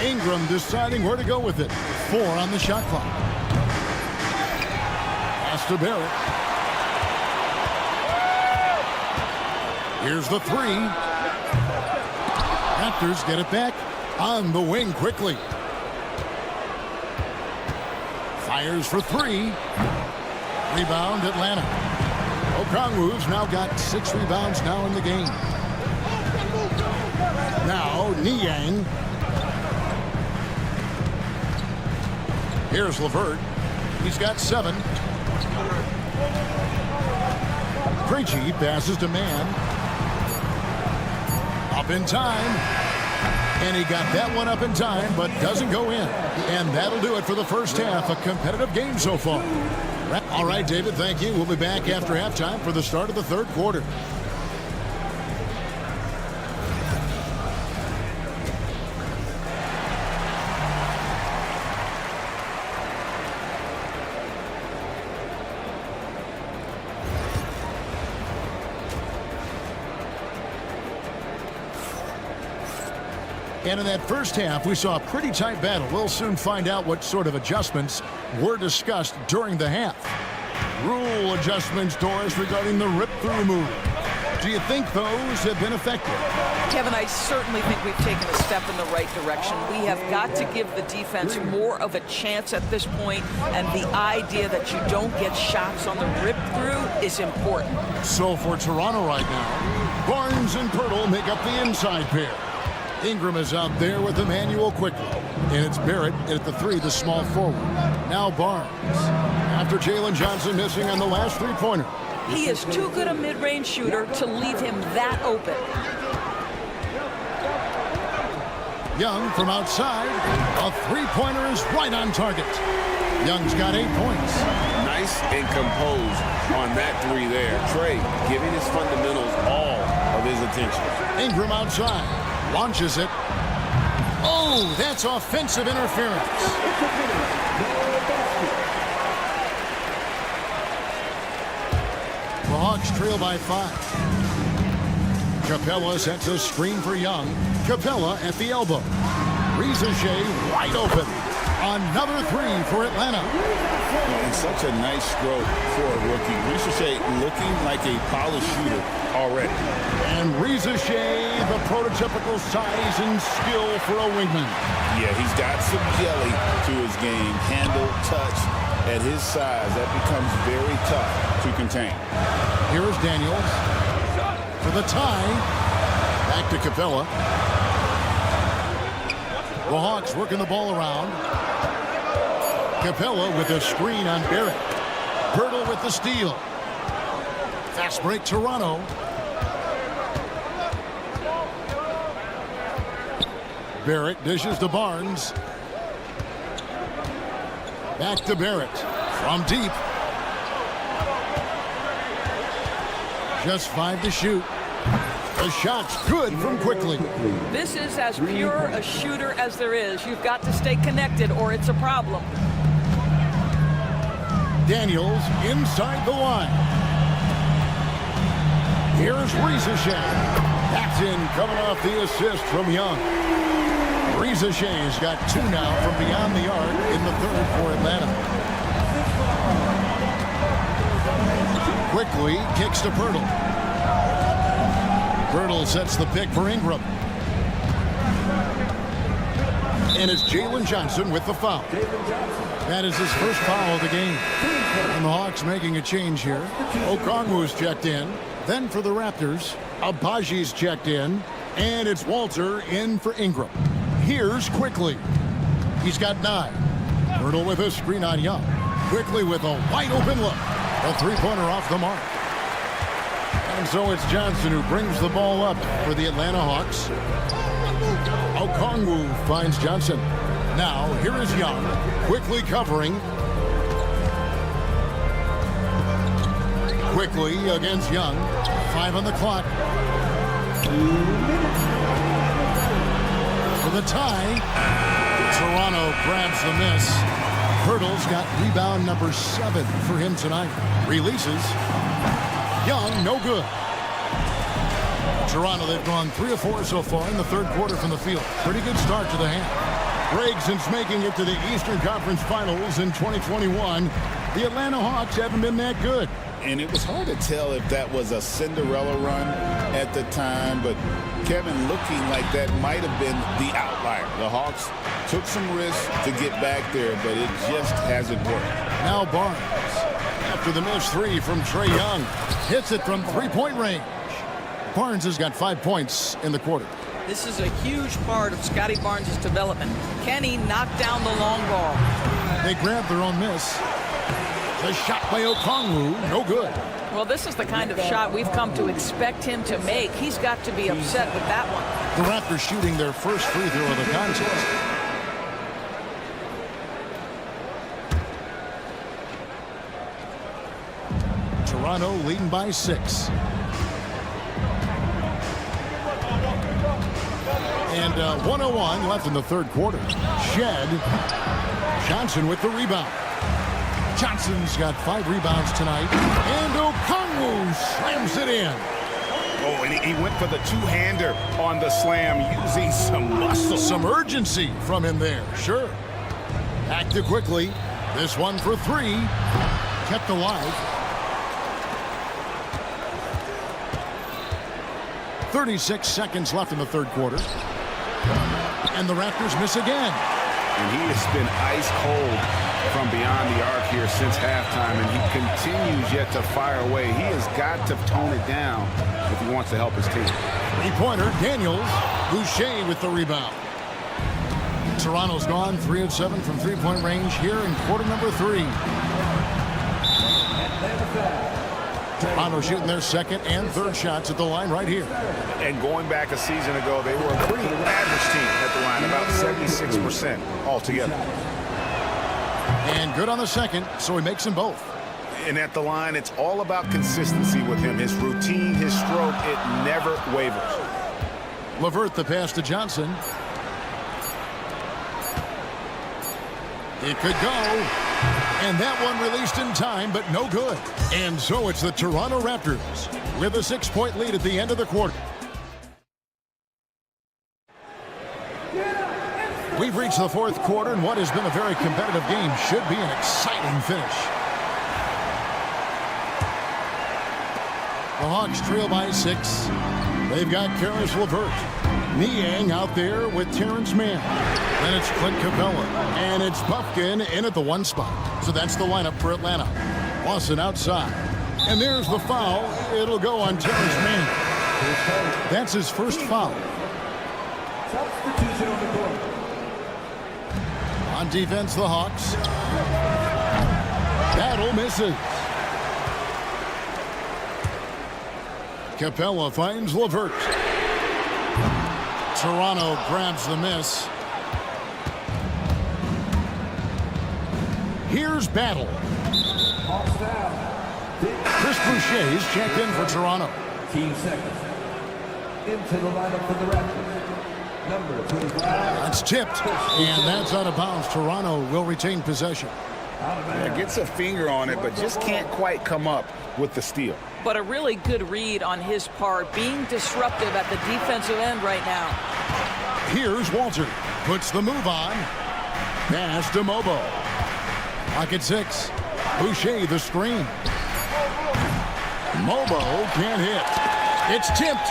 Ingram deciding where to go with it. 4 on the shot clock. Pass to Barrett. Here's the 3. Raptors get it back on the wing quickly. Fires for 3. Rebound Atlanta. Okongwu's now got 6 rebounds now in the game. Now Niang. Here's LeVert. He's got 7. Krejci passes to Man. Up in time. And he got that one up in time, but doesn't go in. And that'll do it for the first half. A competitive game so far. All right, David, thank you. We'll be back after halftime for the start of the third quarter. And in that first half, we saw a pretty tight battle. We'll soon find out what sort of adjustments were discussed during the half. Rule adjustments, Doris, regarding the rip-through move. Do you think those have been effective? Kevin, I certainly think we've taken a step in the right direction. We have got to give the defense more of a chance at this point, and the idea that you don't get shots on the rip-through is important. So for Toronto right now, Barnes and Pirtle make up the inside pair. Ingram is out there with Emmanuel quickly. And it's Barrett at the 3, the small forward. Now Barnes. After Jalen Johnson missing on the last 3-pointer. He is too good a mid-range shooter to leave him that open. Young from outside. A 3-pointer is right on target. Young's got 8 points. Nice and composed on that 3 there. Trey giving his fundamentals all of his attention. Ingram outside. Launches it. Oh, that's offensive interference. The Hawks trail by 5. Capella sets a screen for Young. Capella at the elbow. Rizachet wide open. Another 3 for Atlanta. And such a nice stroke for a rookie. Rizachet looking like a polished shooter already. And Rizachet, the prototypical size and skill for a wingman. Yeah, he's got some jelly to his game. Handle, touch. At his size, that becomes very tough to contain. Here is Daniels for the tie. Back to Capella. The Hawks working the ball around. Capella with a screen on Barrett. Pirtle with the steal. Fast break Toronto. Barrett dishes to Barnes. Back to Barrett. From deep. Just 5 to shoot. The shot's good from quickly. This is as pure a shooter as there is. You've got to stay connected or it's a problem. Daniels inside the line. Here's Rizachet. That's in, coming off the assist from Young. Rizachet's got 2 now from beyond the arc in the third for Atlanta. Quickly kicks to Pirtle. Pirtle sets the pick for Ingram. And it's Jalen Johnson with the foul. That is his first foul of the game. And the Hawks making a change here. Okongwu's checked in. Then for the Raptors, Abaji's checked in. And it's Walter in for Ingram. Here's Quickly. He's got 9. Pirtle with a screen on Young. Quickly with a wide open look. A 3-pointer off the mark. And so it's Johnson who brings the ball up for the Atlanta Hawks. Okongwu finds Johnson. Now, here is Young, quickly covering. Quickly against Young. 5 on the clock. For the tie, Toronto grabs the miss. Hurdle's got rebound number 7 for him tonight. Releases. Young, no good. Toronto, they've gone 3 of 4 so far in the third quarter from the field. Pretty good start to the half. Greg, since making it to the Eastern Conference Finals in 2021, the Atlanta Hawks haven't been that good. And it was hard to tell if that was a Cinderella run at the time, but Kevin looking like that might have been the outlier. The Hawks took some risks to get back there, but it just hasn't worked. Now Barnes, after the missed 3 from Trae Young, hits it from three-point range. Barnes has got 5 points in the quarter. This is a huge part of Scotty Barnes' development. Can he knock down the long ball? They grab their own miss. The shot by Okongwu, no good. Well, this is the kind of shot we've come to expect him to make. He's got to be upset with that one. The Raptors shooting their first free throw of the contest. Toronto leading by 6. And 1:01 left in the third quarter. Shed. Johnson with the rebound. Johnson's got 5 rebounds tonight. And Okongwu slams it in. Oh, and he went for the two-hander on the slam, using some muscle. Some urgency from him there, sure. Acted quickly. This one for 3. Kept alive. 36 seconds left in the third quarter. And the Raptors miss again. And he has been ice cold from beyond the arc here since halftime, and he continues yet to fire away. He has got to tone it down if he wants to help his team. Three-pointer, Daniels. Boucher with the rebound. Toronto's gone 3 of 7 from three-point range here in quarter number 3. Toronto shooting their second and third shots at the line right here. And going back a season ago, they were a pretty average team at the line, about 76% altogether. And good on the second, so he makes them both. And at the line, it's all about consistency with him. His routine, his stroke, it never wavers. LeVert the pass to Johnson. It could go. And that one released in time, but no good. And so it's the Toronto Raptors with a 6-point lead at the end of the quarter. We've reached the fourth quarter, and what has been a very competitive game should be an exciting finish. The Hawks trail by 6. They've got Karis LeVert. Niang out there with Terrence Mann. Then it's Clint Capella. And it's Buffkin in at the 1 spot. So that's the lineup for Atlanta. Lawson outside. And there's the foul. It'll go on Terrence Mann. That's his first foul. Substitution on the court. On defense, the Hawks. Battle misses. Capella finds LeVert. Toronto grabs the miss. Here's Battle. Chris Boucher is checked in for Toronto. Team second. Into the lineup for the Raptors. Number 25. That's tipped, and that's out of bounds. Toronto will retain possession. Yeah, gets a finger on it, but just can't quite come up with the steal. But a really good read on his part, being disruptive at the defensive end right now. Here's Walter. Puts the move on. Pass to Mobo. Pocket 6. Boucher the screen. Mobo can't hit. It's tipped.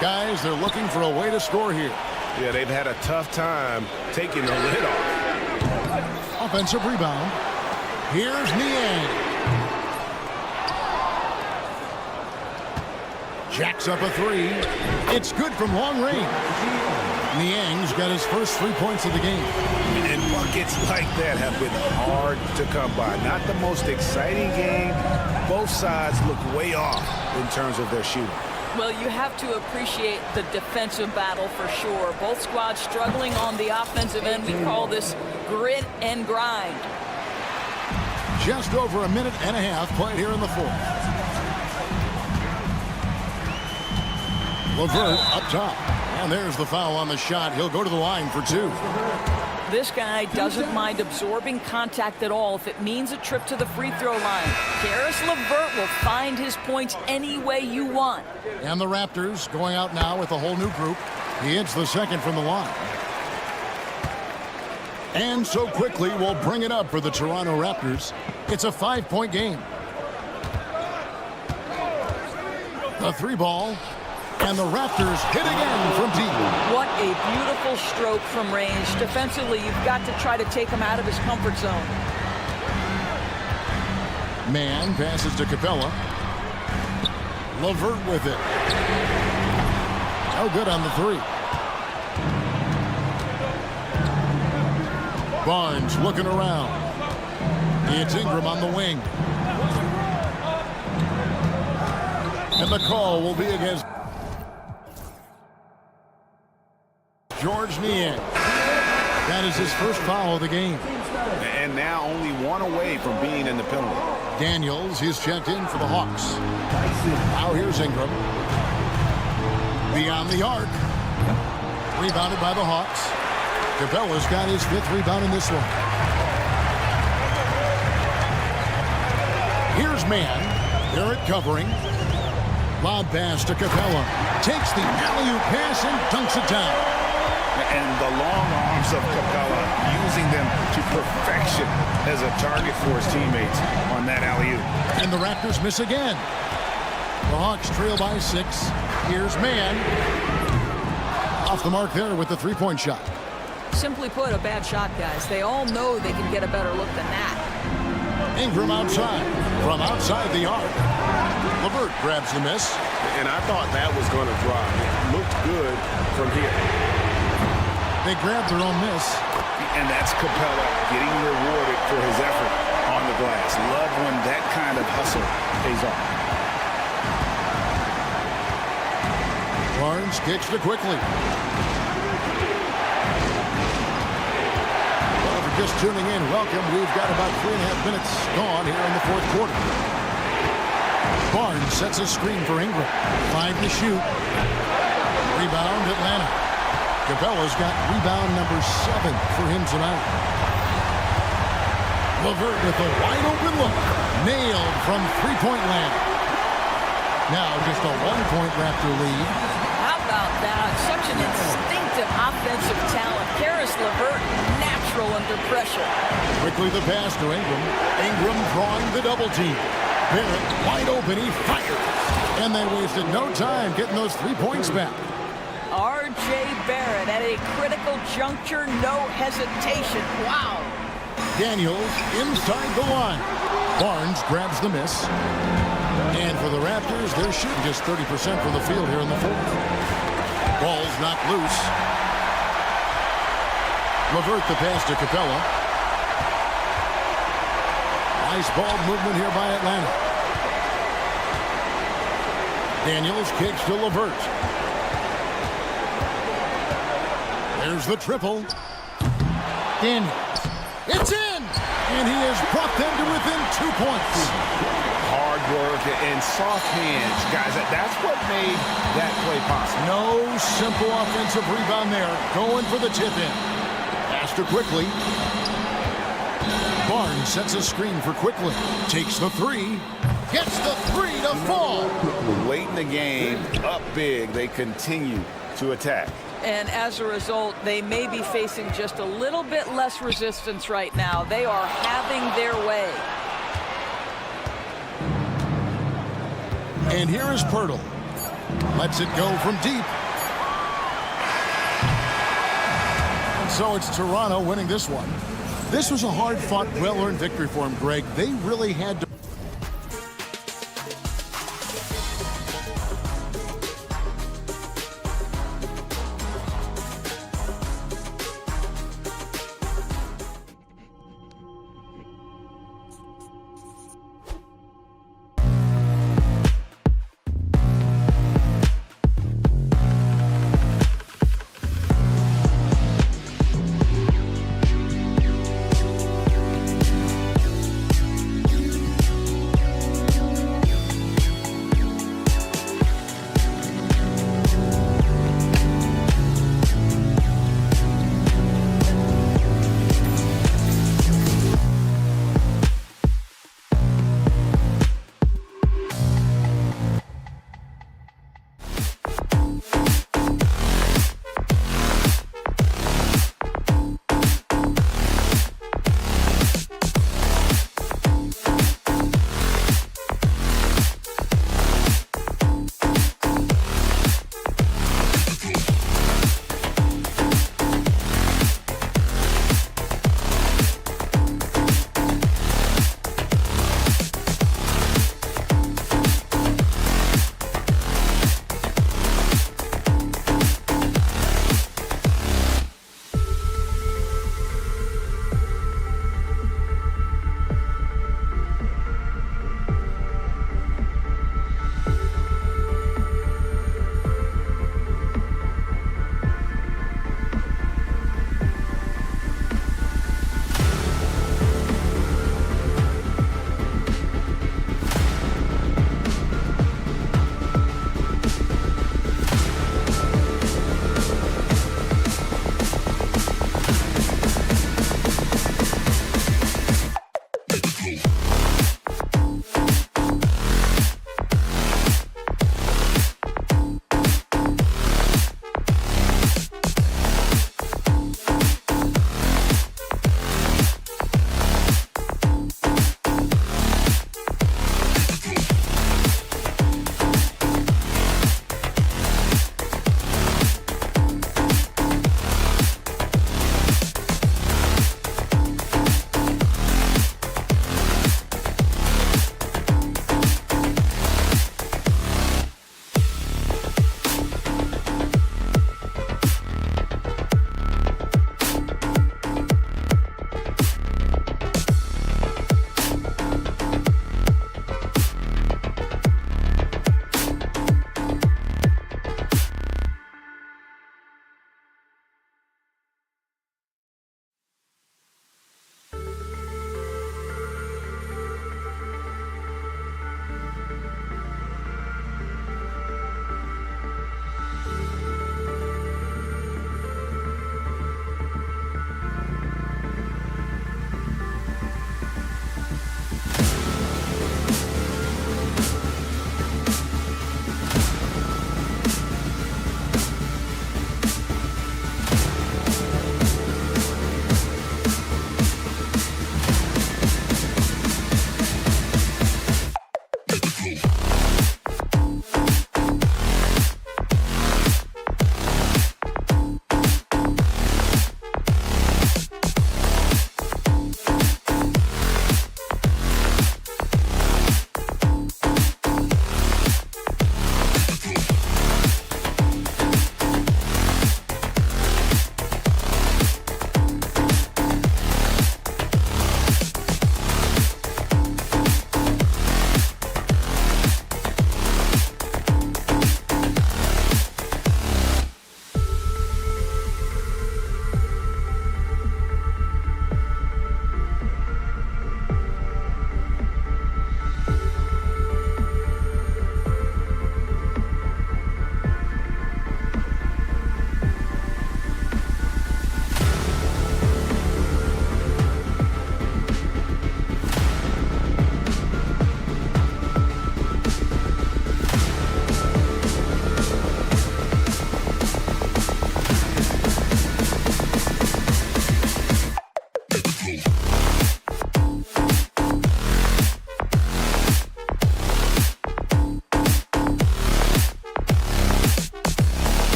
Guys, they're looking for a way to score here. Yeah, they've had a tough time taking the lid off. Offensive rebound. Here's Niang. Jacks up a 3. It's good from long range. Niang's got his first 3 points of the game. And buckets like that have been hard to come by. Not the most exciting game. Both sides look way off in terms of their shooting. Well, you have to appreciate the defensive battle for sure. Both squads struggling on the offensive end. We call this grit and grind. Just over a minute and a half played here in the fourth. LeVert up top. And there's the foul on the shot. He'll go to the line for two. This guy doesn't mind absorbing contact at all if it means a trip to the free throw line. Caris LeVert will find his points any way you want. And the Raptors going out now with a whole new group. He hits the second from the line. And so quickly we'll bring it up for the Toronto Raptors. It's a 5-point game. The three ball. And the Raptors hit again from deep. What a beautiful stroke from range. Defensively, you've got to try to take him out of his comfort zone. Man passes to Capella. LeVert with it. No good on the three. Barnes looking around. It's Ingram on the wing. And the call will be against George Niang. That is his first foul of the game. And now only one away from being in the penalty. Daniels, he's checked in for the Hawks. Now here's Ingram. Beyond the arc. Rebounded by the Hawks. Capella's got his fifth rebound in this one. Here's Man. Barrett covering. Lob pass to Capella. Takes the alley-oop pass and dunks it down. And the long arms of Capella, using them to perfection as a target for his teammates on that alley-oop. And the Raptors miss again. The Hawks trail by 6. Here's Man. Off the mark there with the three-point shot. Simply put, a bad shot, guys. They all know they can get a better look than that. Ingram outside. From outside the arc. LeVert grabs the miss. And I thought that was going to drop. It looked good from here. They grabbed their own miss. And that's Capella getting rewarded for his effort on the glass. Love when that kind of hustle pays off. Barnes kicks to quickly. Well, if you're just tuning in, welcome. We've got about 3.5 minutes gone here in the fourth quarter. Barnes sets a screen for Ingram. 5 to shoot. Rebound, Atlanta. Capella's got rebound number 7 for him tonight. LeVert with a wide-open look. Nailed from three-point land. Now just a 1-point Raptor lead. How about that? Such an instinctive offensive talent. Caris LeVert, natural under pressure. Quickly the pass to Ingram. Ingram drawing the double team. Barrett wide open. He fires. And they wasted no time getting those 3 points back. R.J. Barrett at a critical juncture, no hesitation. Wow. Daniels inside the line. Barnes grabs the miss. And for the Raptors, they're shooting just 30% from the field here in the fourth. Ball's knocked loose. LeVert the pass to Capella. Nice ball movement here by Atlanta. Daniels kicks to LeVert. There's the triple. Daniels. It's in! And he has brought them to within 2 points. Hard work and soft hands, guys. That's what made that play possible. No simple offensive rebound there. Going for the tip in. Pass to Quickly. Barnes sets a screen for Quickly. Takes the three. Gets the three to fall. Late in the game, up big, they continue to attack. And as a result, they may be facing just a little bit less resistance right now. They are having their way. And here is Pirtle. Lets it go from deep. And so it's Toronto winning this one. This was a hard-fought, well-earned victory for him, Greg. They really had to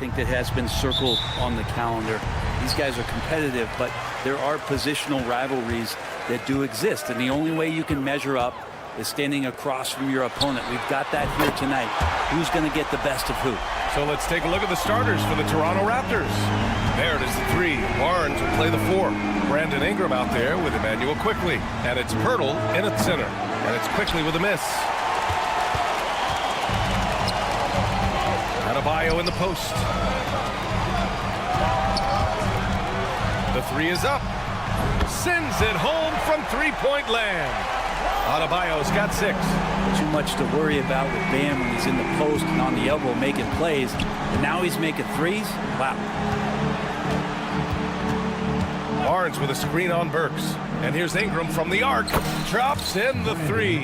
think that has been circled on the calendar. These guys are competitive, but there are positional rivalries that do exist, and the only way you can measure up is standing across from your opponent. We've got that here tonight. Who's going to get the best of who? So let's take a look at the starters for the Toronto Raptors. There it is, the 3. Barnes will play the 4. Brandon Ingram out there with Emmanuel Quickley. And it's Pirtle in at center. And it's Quickley with a miss. Adebayo in the post. The 3 is up. Sends it home from three-point land. Adebayo's got 6. Too much to worry about with Bam when he's in the post and on the elbow making plays. And now he's making threes. Wow. Barnes with a screen on Burks. And here's Ingram from the arc. Drops in the 3.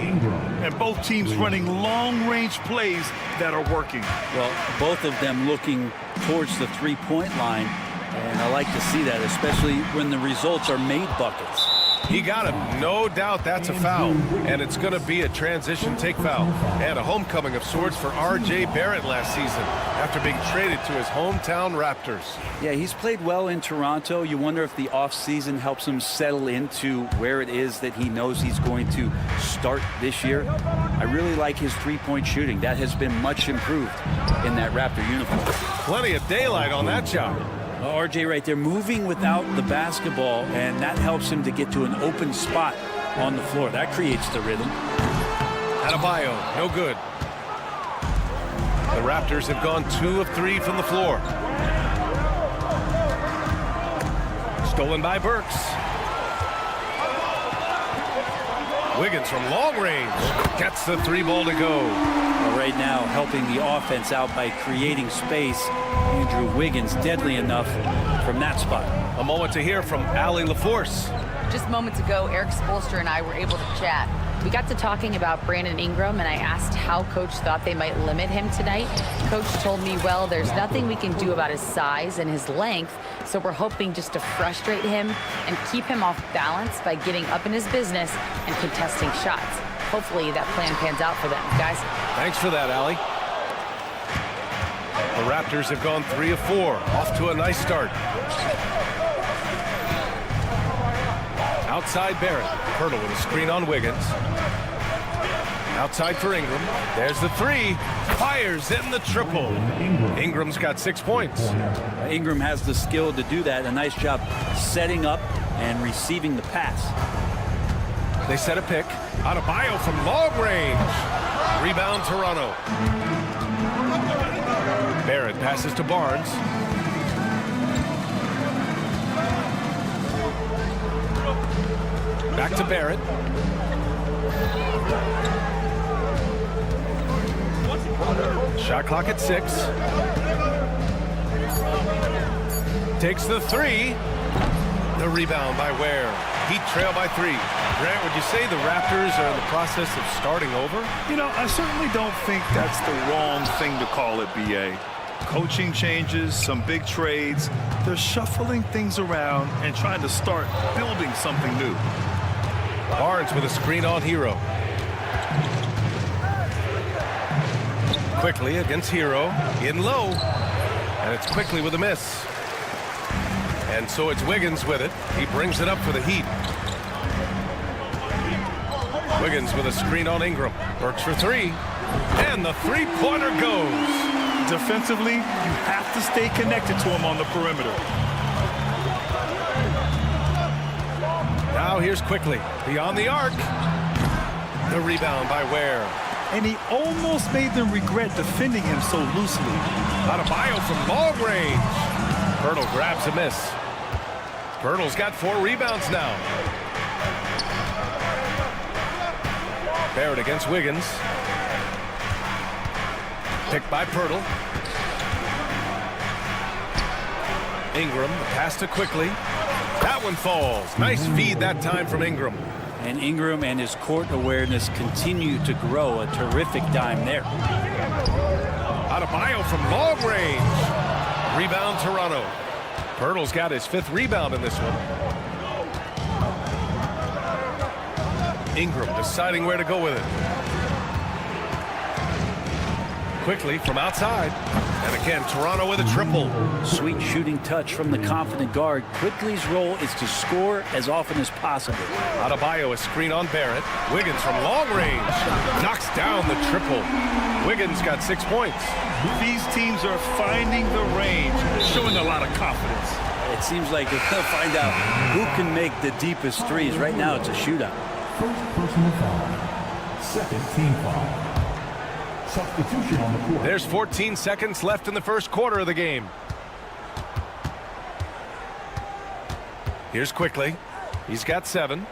And both teams running long-range plays that are working. Well, both of them looking towards the three-point line. And I like to see that, especially when the results are made buckets. He got him. No doubt that's a foul. And it's going to be a transition take foul. And a homecoming of sorts for R.J. Barrett last season after being traded to his hometown Raptors. Yeah, he's played well in Toronto. You wonder if the offseason helps him settle into where it is that he knows he's going to start this year. I really like his three-point shooting. That has been much improved in that Raptor uniform. Plenty of daylight on that shot. RJ right there moving without the basketball, and that helps him to get to an open spot on the floor. That creates the rhythm. Adebayo, no good. The Raptors have gone 2 of 3 from the floor. Stolen by Burks. Wiggins from long range gets the 3 ball to go. Well, right now, helping the offense out by creating space. Andrew Wiggins, deadly enough from that spot. A moment to hear from Allie LaForce. Just moments ago, Eric Spoelstra and I were able to chat. We got to talking about Brandon Ingram, and I asked how Coach thought they might limit him tonight. Coach told me, well, there's nothing we can do about his size and his length, so we're hoping just to frustrate him and keep him off balance by getting up in his business and contesting shots. Hopefully that plan pans out for them, guys. Thanks for that, Allie. The Raptors have gone 3 of 4, off to a nice start. Outside Barrett. Pirtle with a screen on Wiggins. Outside for Ingram. There's the three. Fires in the triple. Ingram's got 6 points. Ingram has the skill to do that. A nice job setting up and receiving the pass. They set a pick. Adebayo from long range. Rebound Toronto. Barrett passes to Barnes. Back to Barrett. Shot clock at 6. Takes the three. The rebound by Ware. Heat trail by 3. Grant, would you say the Raptors are in the process of starting over? You know, I certainly don't think that's the wrong thing to call it, B.A. Coaching changes, some big trades. They're shuffling things around and trying to start building something new. Barnes with a screen on Hero. Quickly against Hero. In low. And it's Quickly with a miss. And so it's Wiggins with it. He brings it up for the Heat. Wiggins with a screen on Ingram. Works for 3. And the three-pointer goes. Defensively, you have to stay connected to him on the perimeter. Now here's Quickly. Beyond the arc. The rebound by Ware. And he almost made them regret defending him so loosely. Adebayo from long range. Pirtle grabs a miss. Pirtle's got 4 rebounds now. Barrett against Wiggins. Picked by Pirtle. Ingram, the pass to Quickly. That one falls. Nice feed that time from Ingram. And Ingram and his court awareness continue to grow. A terrific dime there. Adebayo from long range. Rebound Toronto. Pirtle's got his 5th rebound in this one. Ingram deciding where to go with it. Quickly from outside. And again, Toronto with a triple. Sweet shooting touch from the confident guard. Quickly's role is to score as often as possible. Adebayo a screen on Barrett. Wiggins from long range. Knocks down the triple. Wiggins got 6 points. These teams are finding the range, showing a lot of confidence. It seems like they're going to find out who can make the deepest threes. Right now, it's a shootout. First personal foul. Second team foul. Substitution on the court. There's 14 seconds left in the first quarter of the game. Here's Quickly. He's got 7.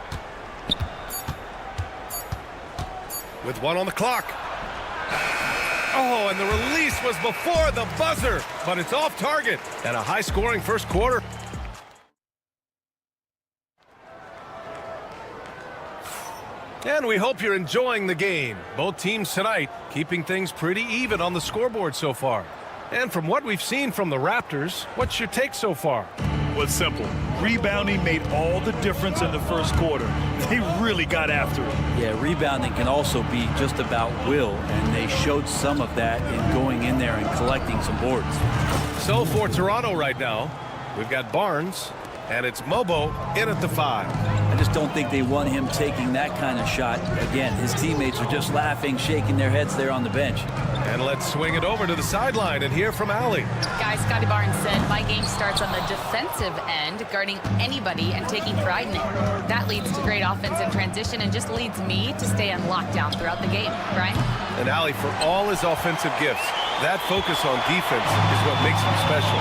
With 1 on the clock. Oh, and the release was before the buzzer, but it's off target. And a high-scoring first quarter. And we hope you're enjoying the game. Both teams tonight keeping things pretty even on the scoreboard so far. And from what we've seen from the Raptors, what's your take so far? Well, it's simple. Rebounding made all the difference in the first quarter. They really got after it. Yeah, rebounding can also be just about will, and they showed some of that in going in there and collecting some boards. So for Toronto right now, we've got Barnes, and it's Mobo in at the 5. I just don't think they want him taking that kind of shot. Again, his teammates are just laughing, shaking their heads there on the bench. And let's swing it over to the sideline and hear from Allie. Guys, Scotty Barnes said, my game starts on the defensive end, guarding anybody and taking pride in it. That leads to great offensive transition and just leads me to stay on lockdown throughout the game. Brian? And Allie, for all his offensive gifts, that focus on defense is what makes him special.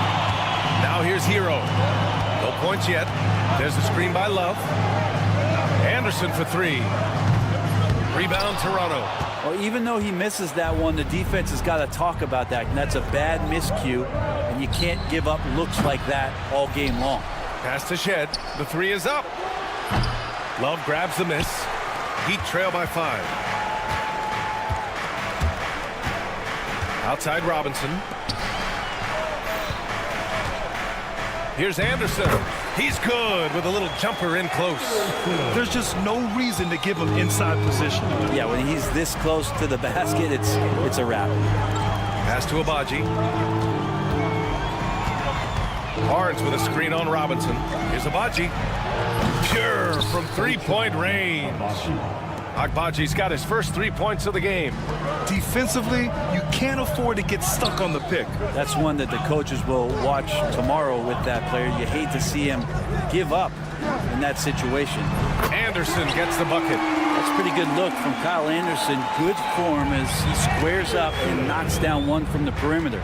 Now here's Hero. No points yet. There's a screen by Love. Anderson for 3. Rebound Toronto. Well, even though he misses that one, the defense has got to talk about that, and that's a bad miscue, and you can't give up looks like that all game long. Pass to Shed. The 3 is up. Love grabs the miss. Heat trail by 5. Outside Robinson. Here's Anderson. He's good with a little jumper in close. There's just no reason to give him inside position. Yeah, when he's this close to the basket, it's a wrap. Pass to Abaji. Barnes with a screen on Robinson. Here's Abaji. Pure from 3-point range. Agbaji's got his first 3 points of the game. Defensively, you can't afford to get stuck on the pick. That's one that the coaches will watch tomorrow with that player. You hate to see him give up in that situation. Anderson gets the bucket. That's a pretty good look from Kyle Anderson. Good form as he squares up and knocks down one from the perimeter.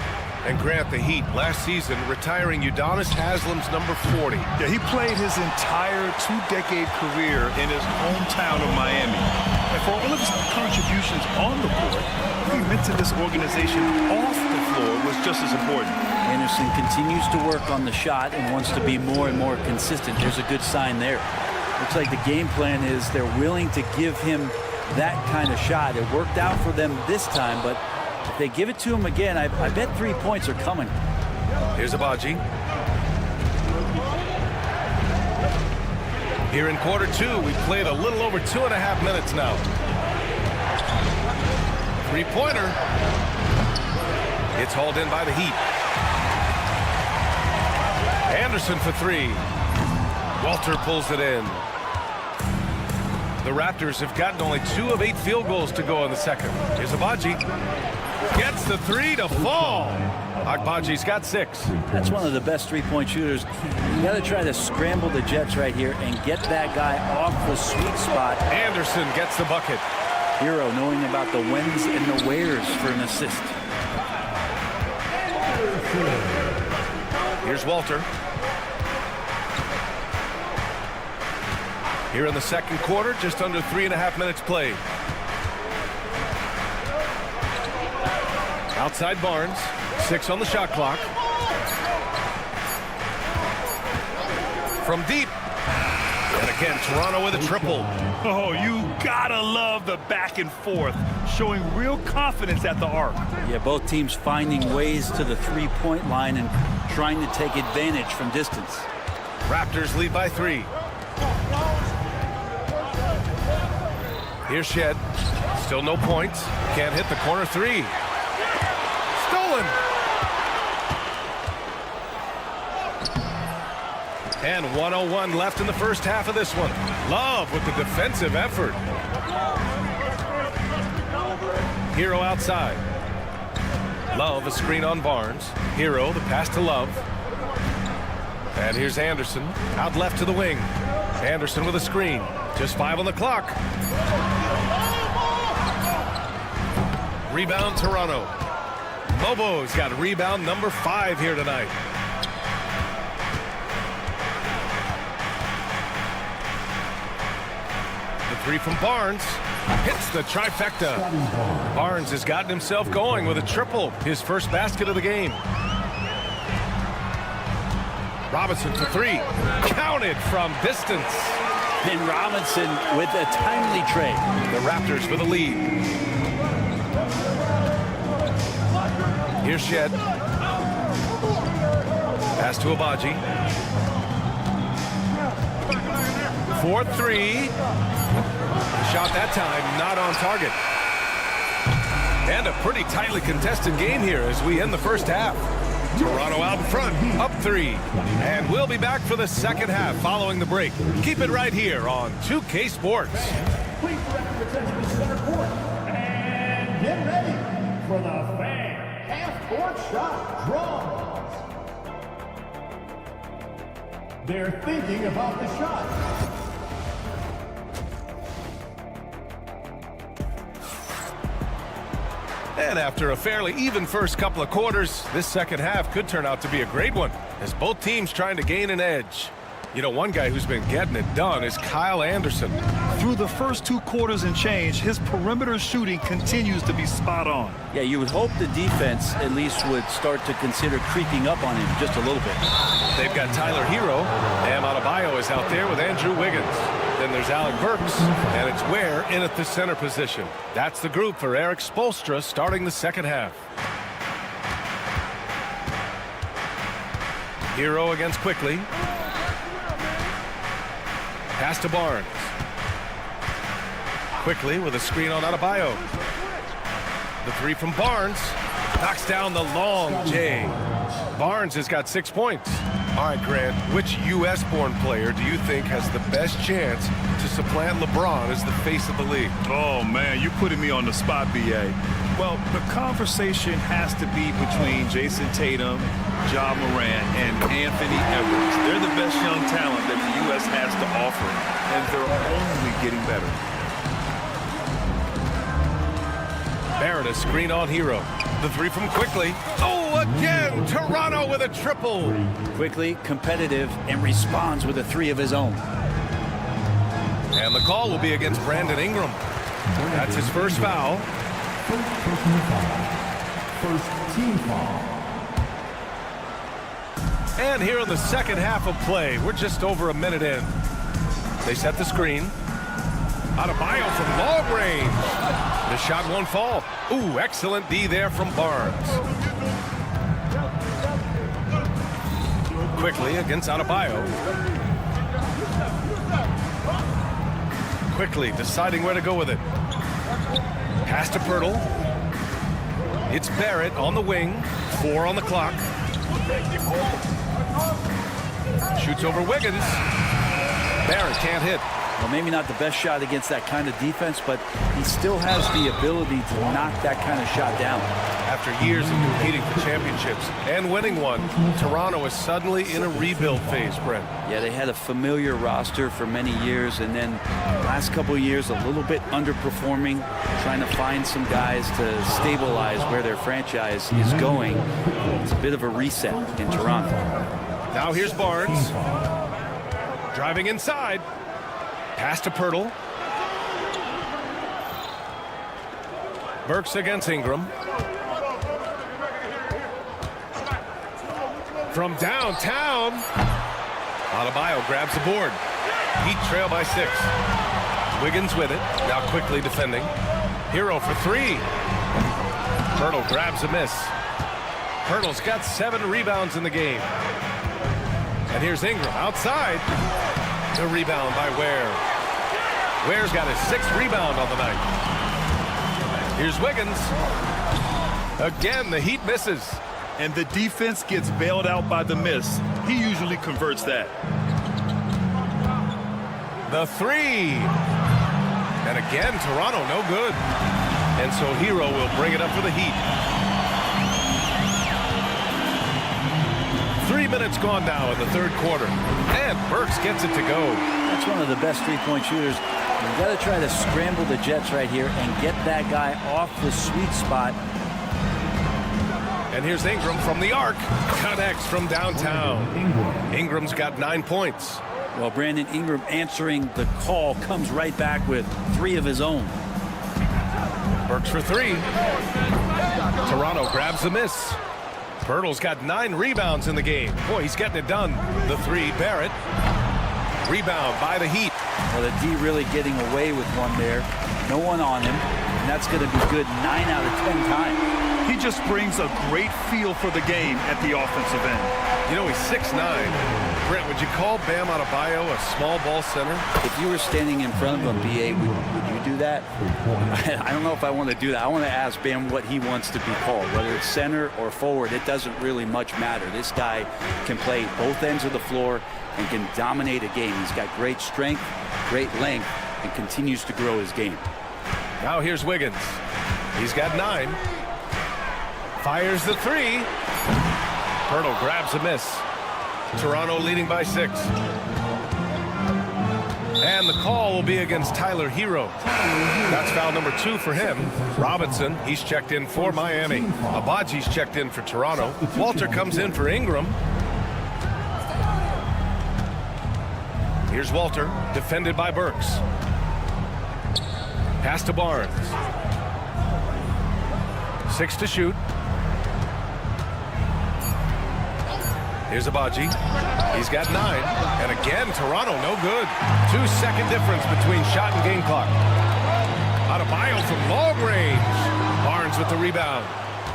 And Grant, the Heat last season retiring Udonis Haslam's number 40. Yeah, he played his entire two-decade career in his hometown of Miami. And for all of his contributions on the court, he meant to this organization off the floor was just as important. Anderson continues to work on the shot and wants to be more and more consistent. There's a good sign there. Looks like the game plan is they're willing to give him that kind of shot. It worked out for them this time, but if they give it to him again, I bet 3 points are coming. Here's Agbaji. Here in quarter two, we've played a little over 2.5 minutes now. Three-pointer. It's hauled in by the Heat. Anderson for three. Walter pulls it in. The Raptors have gotten only 2 of 8 field goals to go in the second. Here's Agbaji. Gets the three to fall. Agbaji's got 6. That's one of the best three-point shooters. You got to try to scramble the Jets right here and get that guy off the sweet spot. Anderson gets the bucket. Hero knowing about the whens and the wheres for an assist. Here's Walter. Here in the second quarter, just under 3.5 minutes played. Outside Barnes, 6 on the shot clock. From deep. And again, Toronto with a triple. Oh, you gotta love the back and forth, showing real confidence at the arc. Yeah, both teams finding ways to the three-point line and trying to take advantage from distance. Raptors lead by 3. Here's Shed. Still no points. Can't hit the corner 3. Stolen. And 1:01 left in the first half of this one. Love with the defensive effort. Hero outside. Love a screen on Barnes. Hero the pass to Love. And here's Anderson out left to the wing. Anderson with a screen. Just 5 on the clock. Rebound Toronto. Mobo's got rebound number 5 here tonight. The three from Barnes hits the trifecta. Barnes has gotten himself going with a triple, his first basket of the game. Robinson for 3, counted from distance. And Robinson with a timely trade. The Raptors with a lead. Here's Shed. Pass to Agbaji. 4-3. Shot that time, not on target. And a pretty tightly contested game here as we end the first half. Toronto out in front, up 3. And we'll be back for the second half following the break. Keep it right here on 2K Sports. Please direct your attention to center court. And get ready for the fan half-court shot draws. They're thinking about the shot. And after a fairly even first couple of quarters, this second half could turn out to be a great one as both teams trying to gain an edge. You know, one guy who's been getting it done is Kyle Anderson. Through the first 2 quarters and change, his perimeter shooting continues to be spot on. Yeah, you would hope the defense at least would start to consider creeping up on him just a little bit. They've got Tyler Hero. Bam Adebayo is out there with Andrew Wiggins. Then there's Alec Burks, and it's Ware in at the center position. That's the group for Eric Spoelstra starting the second half. Hero against Quickly. Pass to Barnes. Quickly with a screen on Adebayo. The three from Barnes. Knocks down the long J. Barnes has got 6 points. All right, Grant, which U.S.-born player do you think has the best chance to supplant LeBron as the face of the league? Oh, man, you're putting me on the spot, B.A. Well, the conversation has to be between Jason Tatum, Ja Morant, and Anthony Edwards. They're the best young talent that the U.S. has to offer, and they're only getting better. Barrett, a screen on Hero. The three from Quickly. Oh, again, Toronto with a triple. Quickly, competitive, and responds with a three of his own. And the call will be against Brandon Ingram. That's his first foul. First team foul. And here in the second half of play, we're just over a minute in. They set the screen. Adebayo from long range. The shot won't fall. Ooh, excellent D there from Barnes. Quickly against Adebayo. Quickly deciding where to go with it. Pass to Pirtle. It's Barrett on the wing. 4 on the clock. Shoots over Wiggins. Barrett can't hit. Well, maybe not the best shot against that kind of defense, but he still has the ability to knock that kind of shot down. After years of competing for championships and winning one, Toronto is suddenly in a rebuild phase, Brent. Yeah, they had a familiar roster for many years, and then last couple of years a little bit underperforming, trying to find some guys to stabilize where their franchise is going. It's a bit of a reset in Toronto. Now here's Barnes. Driving inside. Pass to Pirtle. Burks against Ingram. From downtown. Adebayo grabs the board. Heat trail by 6. Wiggins with it. Now Quickly defending. Hero for 3. Pirtle grabs a miss. Pirtle's got 7 rebounds in the game. And here's Ingram outside. The rebound by Ware. Ware's got his 6th rebound on the night. Here's Wiggins. Again, the Heat misses. And the defense gets bailed out by the miss. He usually converts that. The 3. And again, Toronto no good. And so Hero will bring it up for the Heat. 3 minutes gone now in the third quarter. And Burks gets it to go. That's one of the best three-point shooters. You've got to try to scramble the Jets right here and get that guy off the sweet spot. And here's Ingram from the arc. Connects from downtown. Ingram's got 9 points. Well, Brandon Ingram answering the call comes right back with 3 of his own. Burks for 3. Toronto grabs the miss. Pirtle's got 9 rebounds in the game. Boy, he's getting it done. The 3, Barrett. Rebound by the Heat. Well, the D really getting away with one there. No one on him. And that's going to be good 9 out of 10 times. He just brings a great feel for the game at the offensive end. You know, he's 6'9". Brent, would you call Bam Adebayo a small ball center? If you were standing in front of him, B.A., would you do that? I don't know if I want to do that. I want to ask Bam what he wants to be called, whether it's center or forward. It doesn't really much matter. This guy can play both ends of the floor and can dominate a game. He's got great strength, great length, and continues to grow his game. Now here's Wiggins. He's got 9. Fires the 3. Pirtle grabs a miss. Toronto leading by 6. And the call will be against Tyler Hero. That's foul number 2 for him. Robinson, he's checked in for Miami. Abaji's checked in for Toronto. Walter comes in for Ingram. Here's Walter, defended by Burks. Pass to Barnes. 6 to shoot. Here's Abaji. He's got 9. And again, Toronto no good. 2-second difference between shot and game clock. Adebayo from long range. Barnes with the rebound.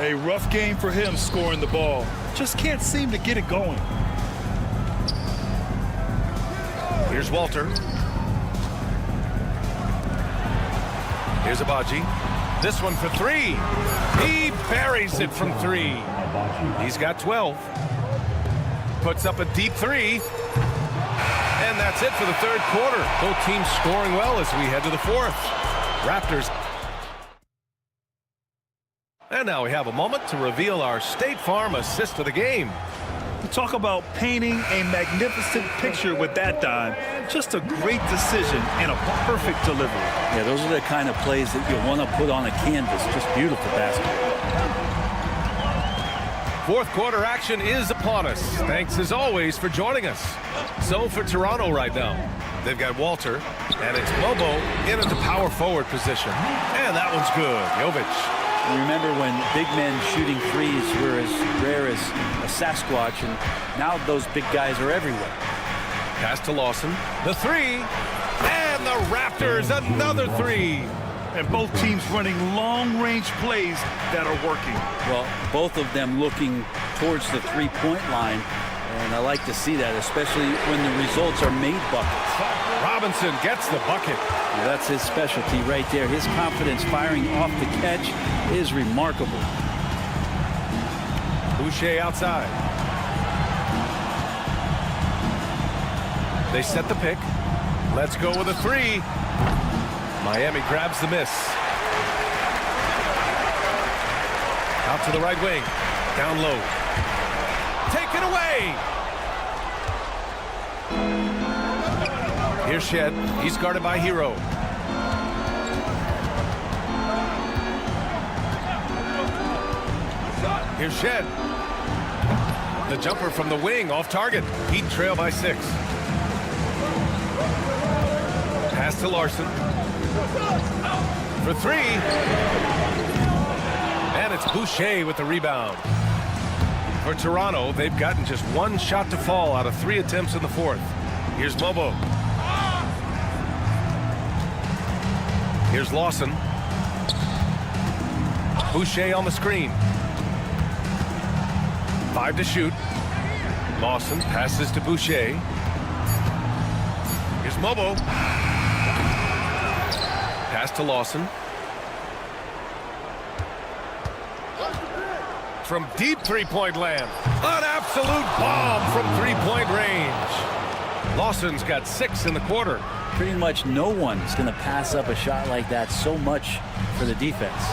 A rough game for him scoring the ball. Just can't seem to get it going. Here's Walter. Here's Abaji. This one for three. He buries it from three. He's got 12. Puts up a deep three. And that's it for the third quarter. Both teams scoring well as we head to the fourth. Raptors. And now we have a moment to reveal our State Farm assist of the game. Talk about painting a magnificent picture with that dime. Just a great decision and a perfect delivery. Yeah, those are the kind of plays that you want to put on a canvas. Just beautiful basketball. Fourth quarter action is upon us. Thanks as always for joining us. So for Toronto right now, they've got Walter, and it's Mobo in at the power forward position. And that one's good. Jovic. Remember when big men shooting threes were as rare as a Sasquatch, and now those big guys are everywhere. Pass to Lawson. The three. And the Raptors, another three. And both teams running long-range plays that are working. Well, both of them looking towards the three-point line, and I like to see that, especially when the results are made buckets. Robinson gets the bucket. Well, that's his specialty right there. His confidence firing off the catch is remarkable. Boucher outside. They set the pick. Let's go with a three. Miami grabs the miss. Out to the right wing. Down low. Take it away. Here's Shed. He's guarded by Hero. Here's Shed. The jumper from the wing off target. Heat trail by 6. Pass to Larson. For three. And it's Boucher with the rebound. For Toronto, they've gotten just one shot to fall out of 3 attempts in the fourth. Here's Mobo. Here's Lawson. Boucher on the screen. 5 to shoot. Lawson passes to Boucher. Here's Mobo. Pass to Lawson. From deep three-point land. An absolute bomb from three-point range. Lawson's got 6 in the quarter. Pretty much no one is going to pass up a shot like that so much for the defense.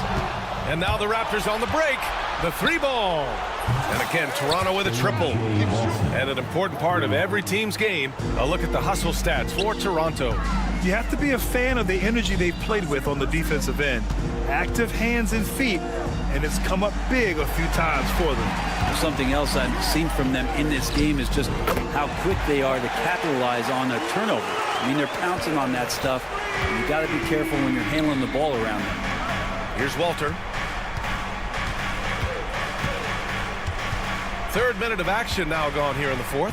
And now the Raptors on the break. The three ball. And again, Toronto with a triple. And an important part of every team's game, a look at the hustle stats for Toronto. You have to be a fan of the energy they've played with on the defensive end. Active hands and feet, and it's come up big a few times for them. Something else I've seen from them in this game is just how quick they are to capitalize on a turnover. I mean, they're pouncing on that stuff. You got to be careful when you're handling the ball around them. Here's Walter. Third minute of action now gone here in the fourth.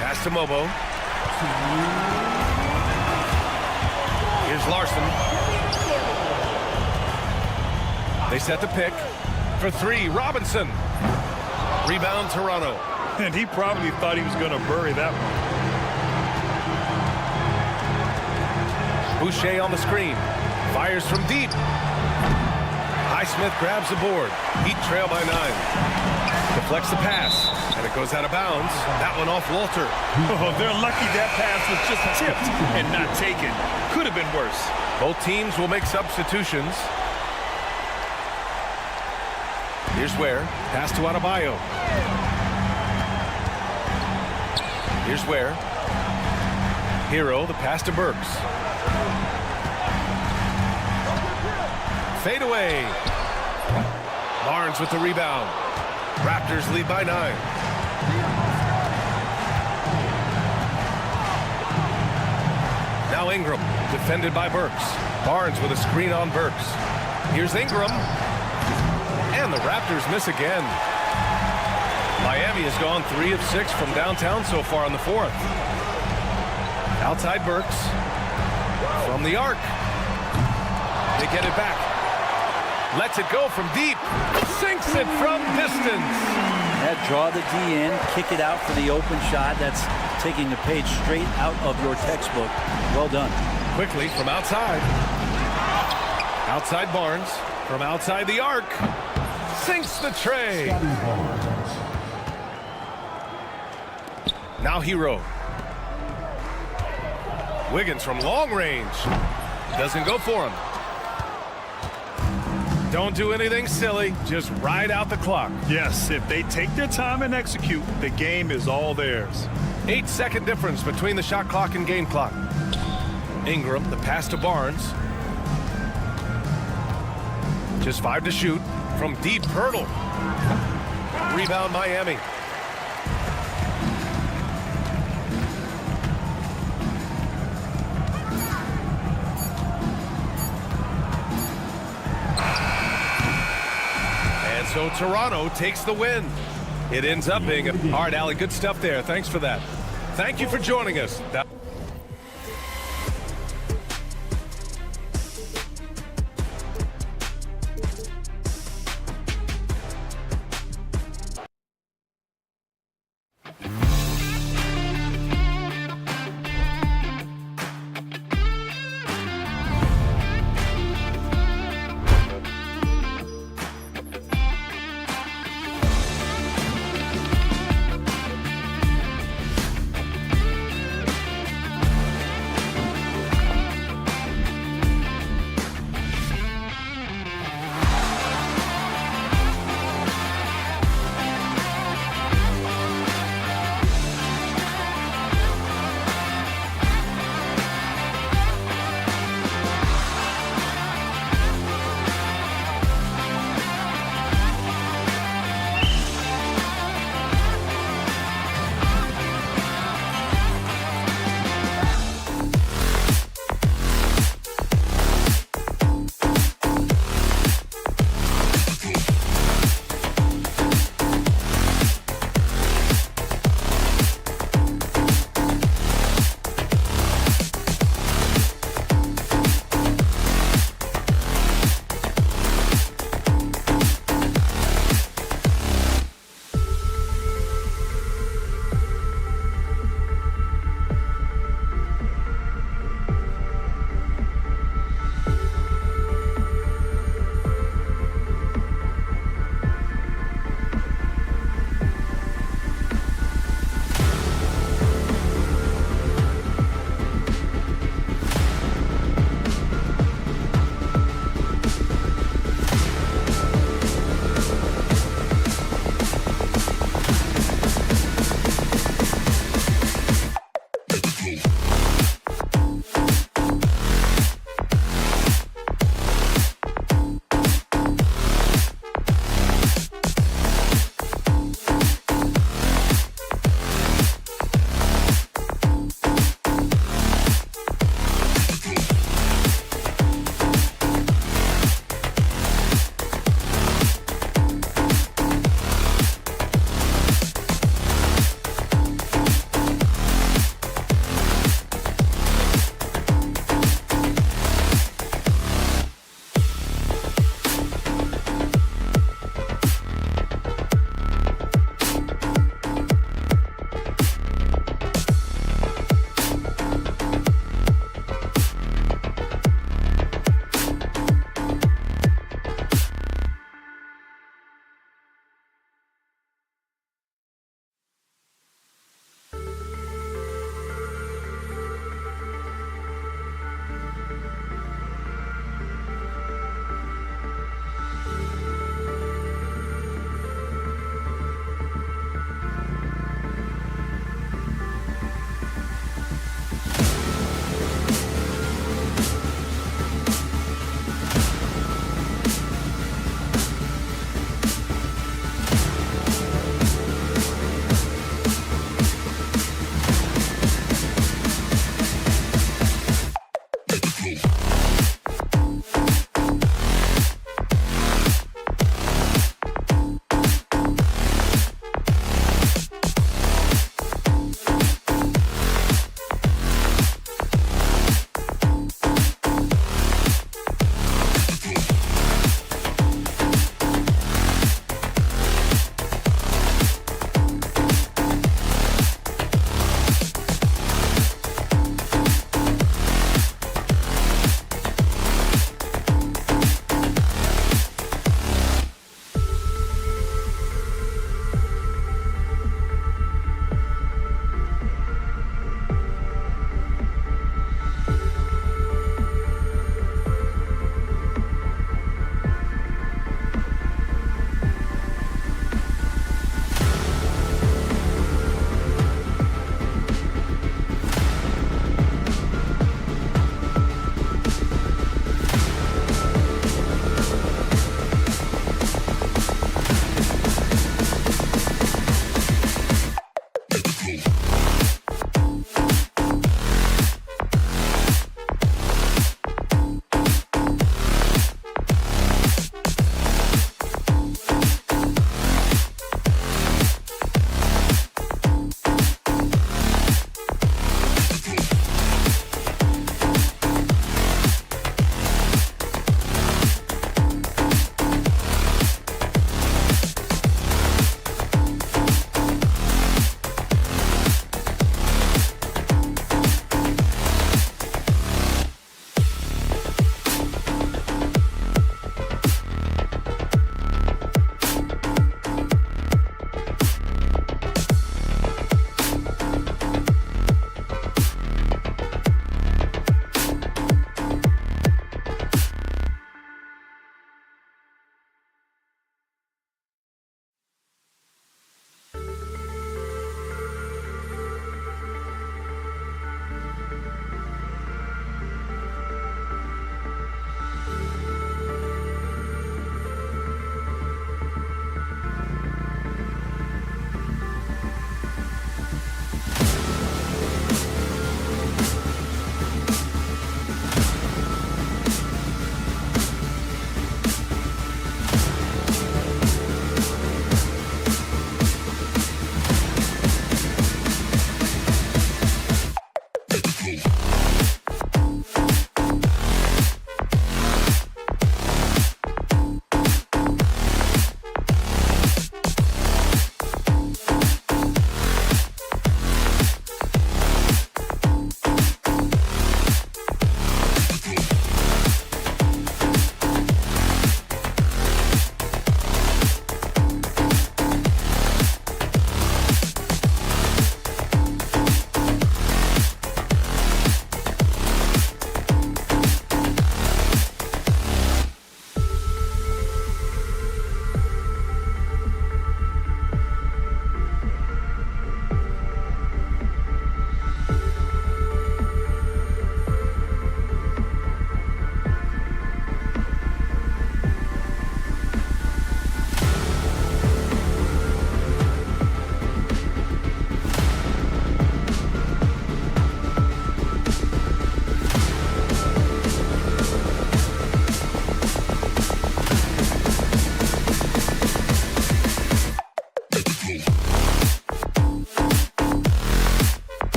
Pass to Mobo. Here's Larson. They set the pick. For three, Robinson. Rebound, Toronto. And he probably thought he was going to bury that one. Boucher on the screen. Fires from deep. Highsmith grabs the board. Heat trail by 9. Deflects the pass, and it goes out of bounds. That one off Walter. Oh, they're lucky that pass was just tipped and not taken. Could have been worse. Both teams will make substitutions. Here's Ware. Pass to Adebayo. Here's Ware. Hero, the pass to Burks. Fade away. Barnes with the rebound. Raptors lead by 9. Now Ingram, defended by Burks. Barnes with a screen on Burks. Here's Ingram. And the Raptors miss again. Miami has gone 3 of 6 from downtown so far in the fourth. Outside Burks. From the arc. They get it back. Lets it go from deep. Sinks it from distance. Yeah, draw the D in, kick it out for the open shot. That's taking the page straight out of your textbook. Well done. Quickly from outside. Outside Barnes. From outside the arc. Sinks the tray. Now Hero. Wiggins from long range. Doesn't go for him. Don't do anything silly. Just ride out the clock. Yes, if they take their time and execute, the game is all theirs. 8-second difference between the shot clock and game clock. Ingram, the pass to Barnes. Just 5 to shoot. From deep, Hurdle. Rebound, Miami. And so Toronto takes the win. It ends up being a... All right, Allie, good stuff there. Thanks for that. Thank you for joining us.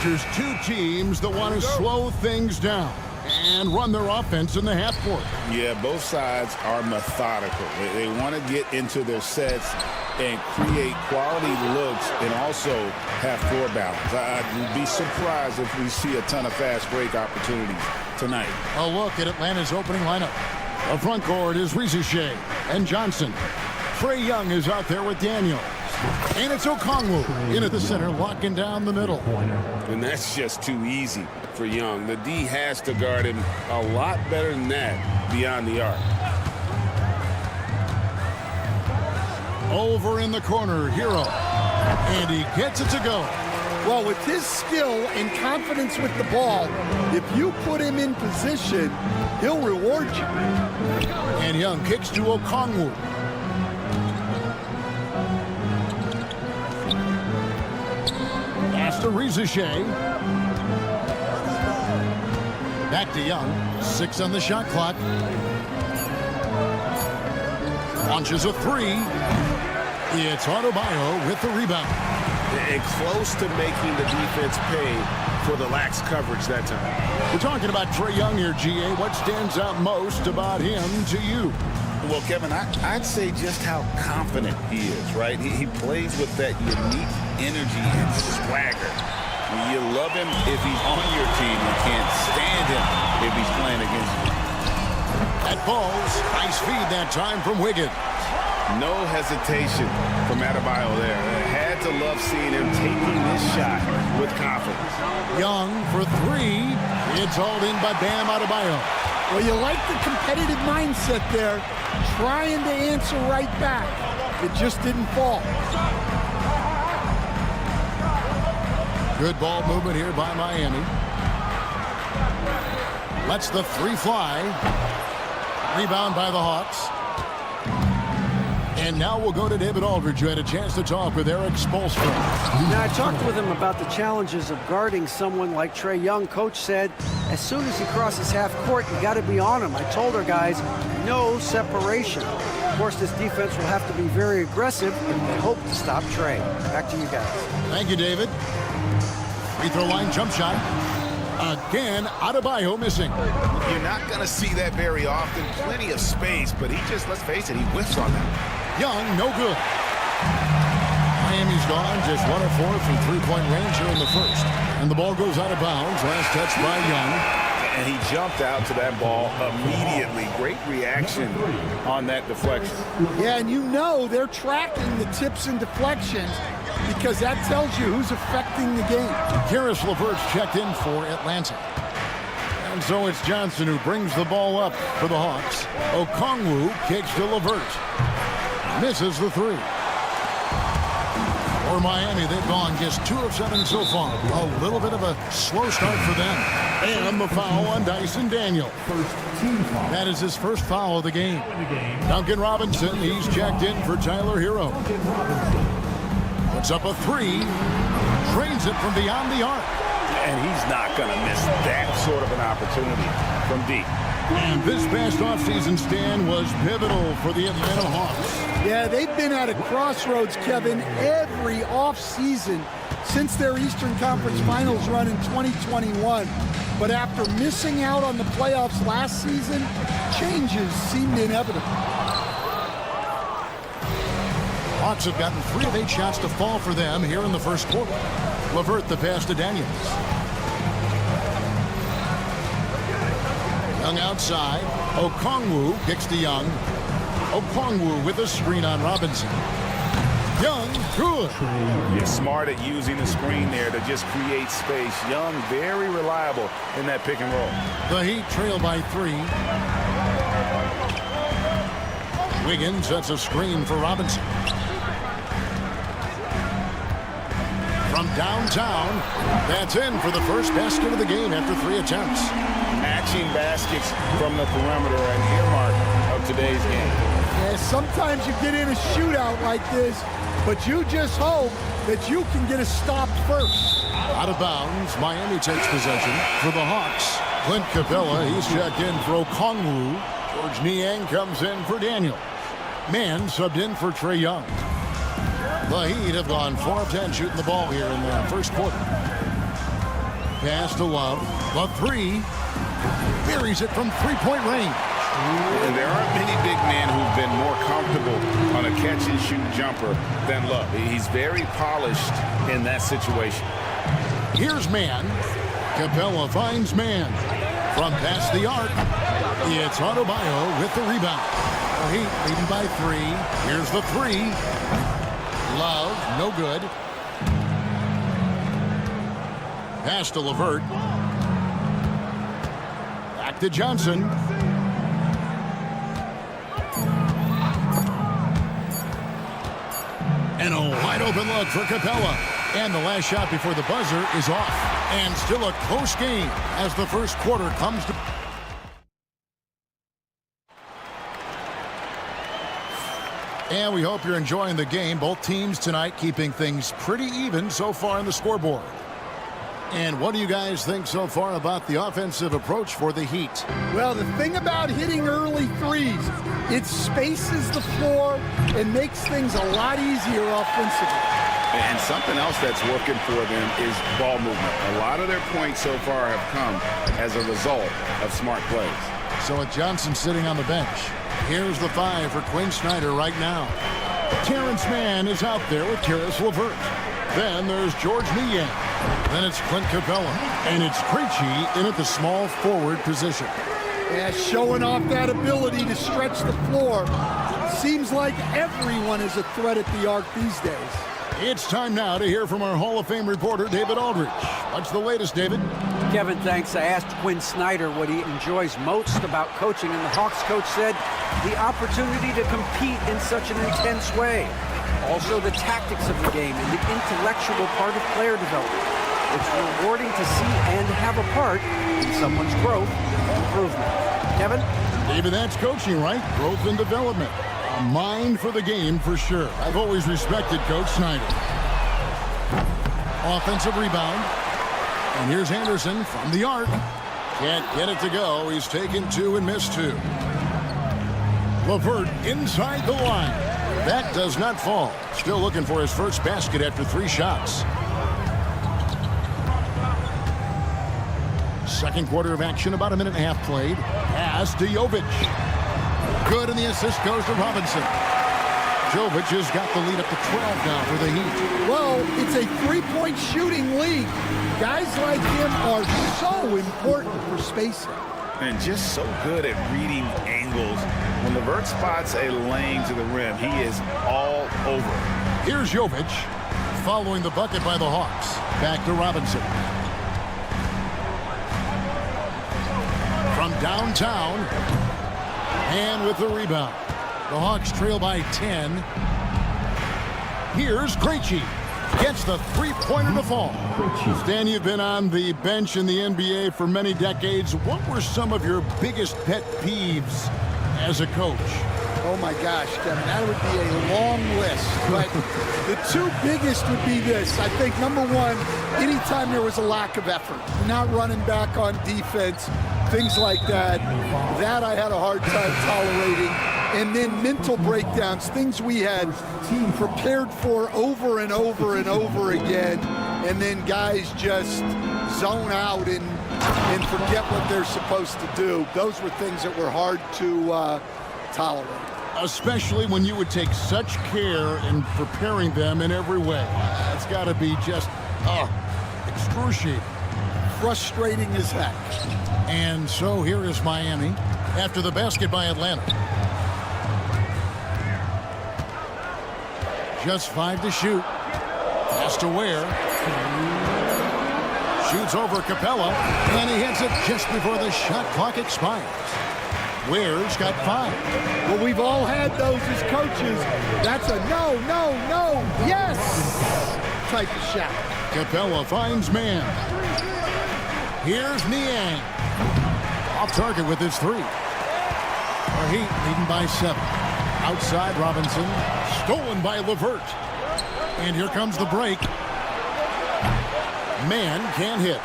features two teams that want to slow things down and run their offense in the half court. Yeah, both sides are methodical. They want to get into their sets and create quality looks and also have floor balance. I'd be surprised if we see a ton of fast break opportunities tonight. A look at Atlanta's opening lineup. The front court is Rizushea and Johnson. Trae Young is out there with Daniels. And it's Okongwu in at the center, locking down the middle. And that's just too easy for Young. The D has to guard him a lot better than that beyond the arc. Over in the corner, Hero. And he gets it to go. Well, with his skill and confidence with the ball, if you put him in position, he'll reward you. And Young kicks to Okongwu. Pass to Rizushea. Back to Young. 6 on the shot clock. Launches a 3. It's Adebayo with the rebound. And close to making the defense pay for the lax coverage that time. We're talking about Trae Young here, GA. What stands out most about him to you? Well, Kevin, I'd say just how confident he is, right? He plays with that unique energy and swagger. You love him if he's on your team. You can't stand him if he's playing against you. That falls. Nice feed that time from Wiggins. No hesitation from Adebayo there. Had to love seeing him taking this shot with confidence. Young for 3. It's hauled in by Bam Adebayo. Well, you like the competitive mindset there, trying to answer right back. It just didn't fall. Good ball movement here by Miami. Lets the 3 fly. Rebound by the Hawks. And now we'll go to David Aldridge, who had a chance to talk with Eric Spoelstra. Now, I talked with him about the challenges of guarding someone like Trae Young. Coach said, as soon as he crosses half court, you got to be on him. I told our guys, no separation. Of course, this defense will have to be very aggressive if they hope to stop Trae. Back to you guys. Thank you, David. Free throw line jump shot. Again, Adebayo missing. You're not going to see that very often. Plenty of space, but he just, let's face it, he whiffs on that. Young, no good. Miami's gone just 1 of 4 from three-point range here in the first. And the ball goes out of bounds. Last touch by Young. And he jumped out to that ball immediately. Great reaction on that deflection. Yeah, and you know they're tracking the tips and deflections because that tells you who's affecting the game. Karis LeVert's checked in for Atlanta. And so it's Johnson who brings the ball up for the Hawks. Okongwu kicks to LeVert. Misses the 3. For Miami, they've gone just 2 of 7 so far. A little bit of a slow start for them. And the foul on Dyson Daniel. That is his first foul of the game. Duncan Robinson, he's checked in for Tyler Hero. Puts up a 3. Drains it from beyond the arc. And he's not going to miss that sort of an opportunity from deep. And this past offseason stand was pivotal for the Atlanta Hawks. Yeah, they've been at a crossroads, Kevin, every offseason since their Eastern Conference Finals run in 2021. But after missing out on the playoffs last season, changes seemed inevitable. Hawks have gotten 3 of 8 shots to fall for them here in the first quarter. LeVert the pass to Daniels. Young outside. Okongwu kicks to Young. Okongwu with a screen on Robinson. Young, good. You're smart at using the screen there to just create space. Young, very reliable in that pick and roll. The Heat trail by 3. Wiggins sets a screen for Robinson. From downtown, that's in for the first basket of the game after 3 attempts. Matching baskets from the perimeter, an earmark of today's game. Yeah, sometimes you get in a shootout like this, but you just hope that you can get a stop first. Out of bounds, Miami takes possession for the Hawks. Clint Capella, he's checked in for Okongwu. George Niang comes in for Daniel. Mann subbed in for Trae Young. The Heat have gone 4 of 10 shooting the ball here in the first quarter. Pass to Love. The three. Buries it from three-point range. And there aren't many big men who've been more comfortable on a catch-and-shoot jumper than Love. He's very polished in that situation. Here's Man. Capella finds Man. From past the arc, it's Adebayo with the rebound. Heat leading by three. Here's the three. Love, no good. Pass to LeVert. Back to Johnson. And a wide open look for Capella. And the last shot before the buzzer is off. And still a close game as the first quarter comes to... And we hope you're enjoying the game. Both teams tonight keeping things pretty even so far on the scoreboard. And what do you guys think so far about the offensive approach for the Heat? Well, the thing about hitting early threes, it spaces the floor and makes things a lot easier offensively. And something else that's working for them is ball movement. A lot of their points so far have come as a result of smart plays. So with Johnson sitting on the bench, here's the five for Quinn Snyder right now. Terrence Mann is out there with Karis LeVert. Then there's George Niang. Then it's Clint Capella. And it's Krejci in at the small forward position. Yeah, showing off that ability to stretch the floor. Seems like everyone is a threat at the arc these days. It's time now to hear from our Hall of Fame reporter, David Aldridge. What's the latest, David? Kevin, thanks. I asked Quinn Snyder what he enjoys most about coaching, and the Hawks coach said the opportunity to compete in such an intense way. Also, the tactics of the game and the intellectual part of player development. It's rewarding to see and have a part in someone's growth and improvement. Kevin? David, that's coaching, right? Growth and development. A mind for the game for sure. I've always respected Coach Snyder. Offensive rebound. And here's Anderson from the arc. Can't get it to go. He's taken two and missed two. LeVert inside the line. That does not fall. Still looking for his first basket after three shots. Second quarter of action, about a minute and a half played. Pass to Jovic. Good, and the assist goes to Robinson. Jovic has got the lead up to 12 now for the Heat. Well, it's a three-point shooting league. Guys like him are so important for spacing. And just so good at reading angles. When LeVert spots a lane to the rim, he is all over. Here's Jovic following the bucket by the Hawks. Back to Robinson. From downtown, and with the rebound. The Hawks trail by 10. Here's Krejci. Gets the three-pointer to fall. Stan, you've been on the bench in the NBA for many decades. What were some of your biggest pet peeves as a coach? Oh my gosh, Kevin, that would be a long list. But the two biggest would be this. I think number one, anytime there was a lack of effort, not running back on defense, things like that, that I had a hard time tolerating. And then mental breakdowns, things we had prepared for over and over and over again, and then guys just zone out and forget what they're supposed to do. Those were things that were hard to tolerate. Especially when you would take such care in preparing them in every way. It's got to be just, excruciating. Frustrating as heck. And so here is Miami after the basket by Atlanta. Just 5 to shoot. Pass to Ware. Shoots over Capella, and he hits it just before the shot clock expires. Ware's got 5. Well, we've all had those as coaches. That's a no, no, no, yes type of shot. Capella finds Man. Here's Niang. Off target with his 3. The Heat leading by 7. Outside Robinson. Stolen by LeVert. And here comes the break. Man can't hit.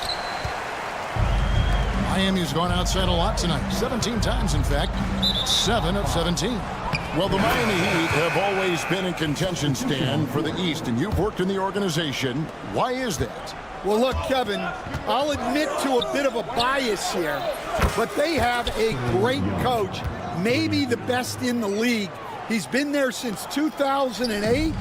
Miami's gone outside a lot tonight. 17 times, in fact. 7 of 17. Well, the Miami Heat have always been in contention, Stan, for the East, and you've worked in the organization. Why is that? Well, look, Kevin, I'll admit to a bit of a bias here, but they have a great coach, maybe the best in the league. He's been there since 2008.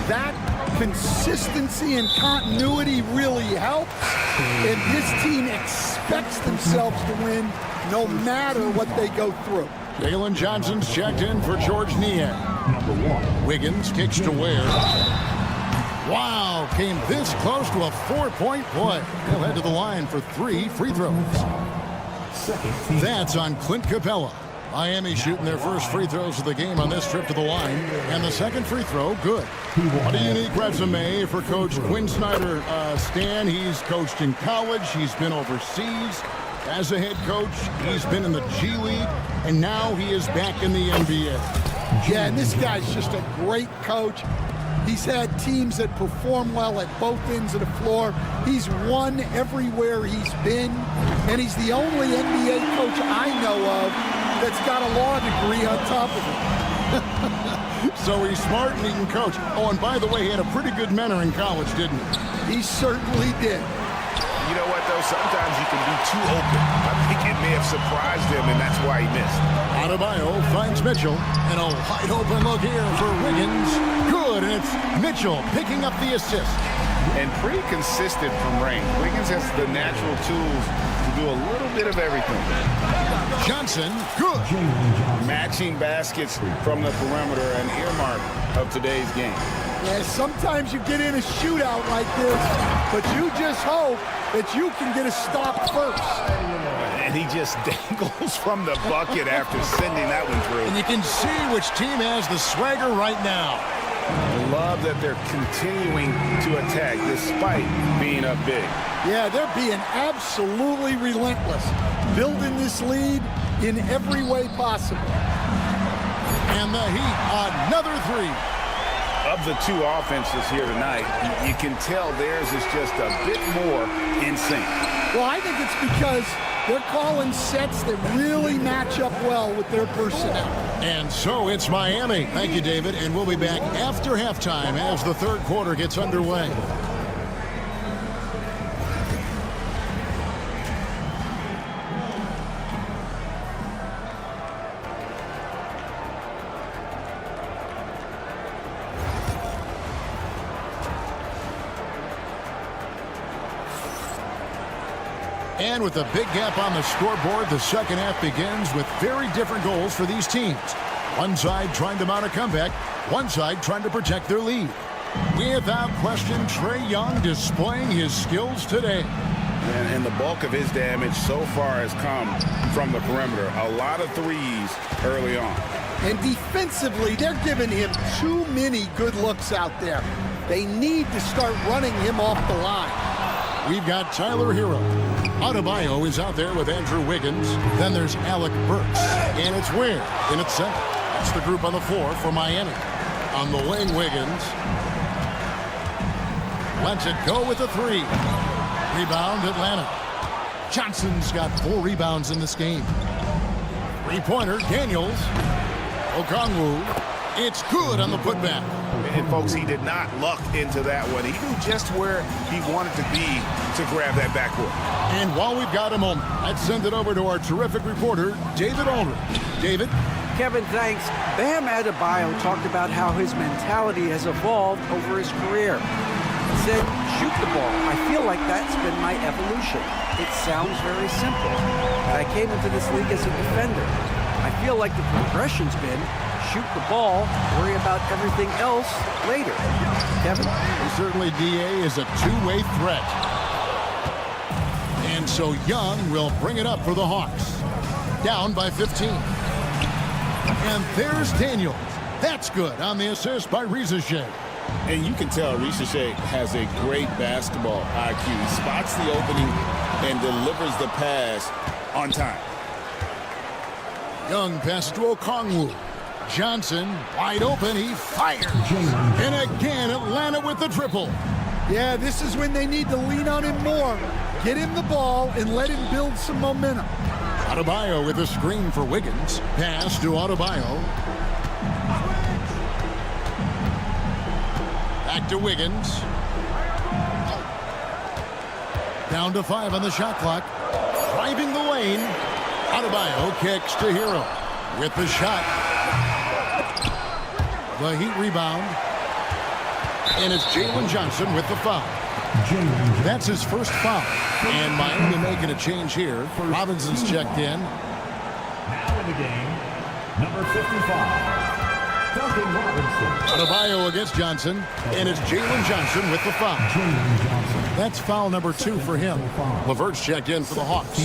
That consistency and continuity really helps, and this team expects themselves to win no matter what they go through. Jalen Johnson's checked in for George Niang. Wiggins kicks to Ware. Wow, came this close to a 4-point play. He'll head to the line for 3 free throws. That's on Clint Capella. Miami shooting their first free throws of the game on this trip to the line. And the second free throw, good. What a unique resume for Coach Quinn Snyder. Stan, he's coached in college. He's been overseas as a head coach. He's been in the G League. And now he is back in the NBA. Yeah, and this guy's just a great coach. He's had teams that perform well at both ends of the floor. He's won everywhere he's been. And he's the only NBA coach I know of that's got a law degree on top of it. So he's smart and he can coach. Oh, and by the way, he had a pretty good mentor in college, didn't he? He certainly did. You know what, though? Sometimes you can be too open. I think it may have surprised him, and that's why he missed. Adebayo finds Mitchell. And a wide open look here for Wiggins. Good, and it's Mitchell picking up the assist. And pretty consistent from range. Wiggins has the natural tools to do a little bit of everything. Johnson, good. Matching baskets from the perimeter, an earmark of today's game. Yeah, sometimes you get in a shootout like this, but you just hope that you can get a stop first. And he just dangles from the bucket after sending that one through. And you can see which team has the swagger right now. I love that they're continuing to attack despite being up big. Yeah, they're being absolutely relentless, building this lead in every way possible. And the Heat, another three. Of the two offenses here tonight, you can tell theirs is just a bit more in sync. Well, I think it's because they're calling sets that really match up well with their personnel. And so it's Miami. Thank you, David. And we'll be back after halftime as the third quarter gets underway. And with a big gap on the scoreboard, the second half begins with very different goals for these teams. One side trying to mount a comeback, one side trying to protect their lead. Without question, Trae Young displaying his skills today. And the bulk of his damage so far has come from the perimeter. A lot of threes early on. And defensively, they're giving him too many good looks out there. They need to start running him off the line. We've got Tyler Hero. Adebayo is out there with Andrew Wiggins. Then there's Alec Burks. And it's Ware in its center. That's the group on the floor for Miami. On the wing, Wiggins. Lets it go with a three. Rebound, Atlanta. Johnson's got 4 rebounds in this game. Three-pointer, Daniels. Okongwu. It's good on the putback. And, folks, he did not luck into that one. He knew just where he wanted to be to grab that backboard. And while we've got a moment, let's send it over to our terrific reporter, David Aldridge. David? Kevin, thanks. Bam Adebayo talked about how his mentality has evolved over his career. He said, shoot the ball. I feel like that's been my evolution. It sounds very simple. But I came into this league as a defender. I feel like the progression's been shoot the ball, worry about everything else later. Kevin? And certainly DA is a two-way threat. And so Young will bring it up for the Hawks. Down by 15. And there's Daniels. That's good on the assist by Rizachet. And you can tell Rizachet has a great basketball IQ. He spots the opening and delivers the pass on time. Young passes to Okongwu. Johnson wide open. He fires. And again, Atlanta with the triple. Yeah, this is when they need to lean on him more. Get him the ball and let him build some momentum. Adebayo with a screen for Wiggins. Pass to Adebayo. Back to Wiggins. Down to 5 on the shot clock. Driving the lane. Adebayo kicks to Hero with the shot. The Heat rebound. And it's Jalen Johnson with the foul. That's his first foul. And Miami making a change here. Robinson's checked in. Now in the game, number 55, Duncan Robinson. Adebayo against Johnson. And it's Jalen Johnson with the foul. That's foul number 2 for him. LeVert's checked in for the Hawks.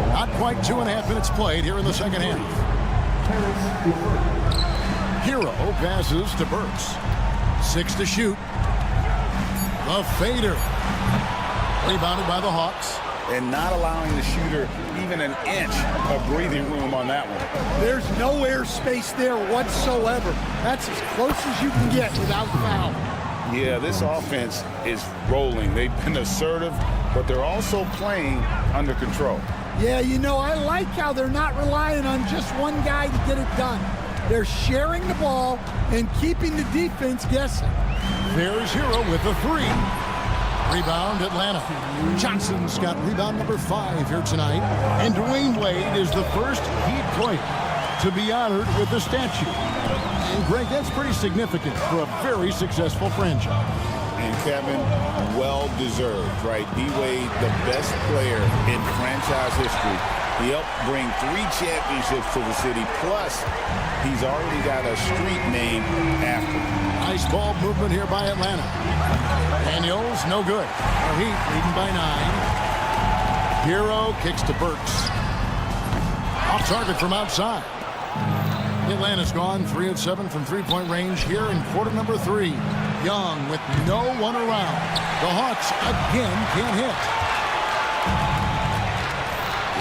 Not quite 2.5 minutes played here in the second half. Hero passes to Burks. 6 to shoot. The fader. Rebounded by the Hawks. And not allowing the shooter even an inch of breathing room on that one. There's no air space there whatsoever. That's as close as you can get without foul. Yeah, this offense is rolling. They've been assertive, but they're also playing under control. Yeah, you know, I like how they're not relying on just one guy to get it done. They're sharing the ball and keeping the defense guessing. There's Hero with the 3. Rebound, Atlanta. Johnson's got rebound number 5 here tonight. And Dwayne Wade is the first Heat player to be honored with the statue. And Greg, that's pretty significant for a very successful franchise. And Kevin, well-deserved, right? D-Wade, the best player in franchise history. He helped bring 3 championships to the city. Plus, he's already got a street name after him. Nice ball movement here by Atlanta. Daniels, no good. The Heat leading by 9. Hero kicks to Burks. Off target from outside. Atlanta's gone 3 of 7 from three-point range here in quarter number 3. Young with no one around. The Hawks again can't hit.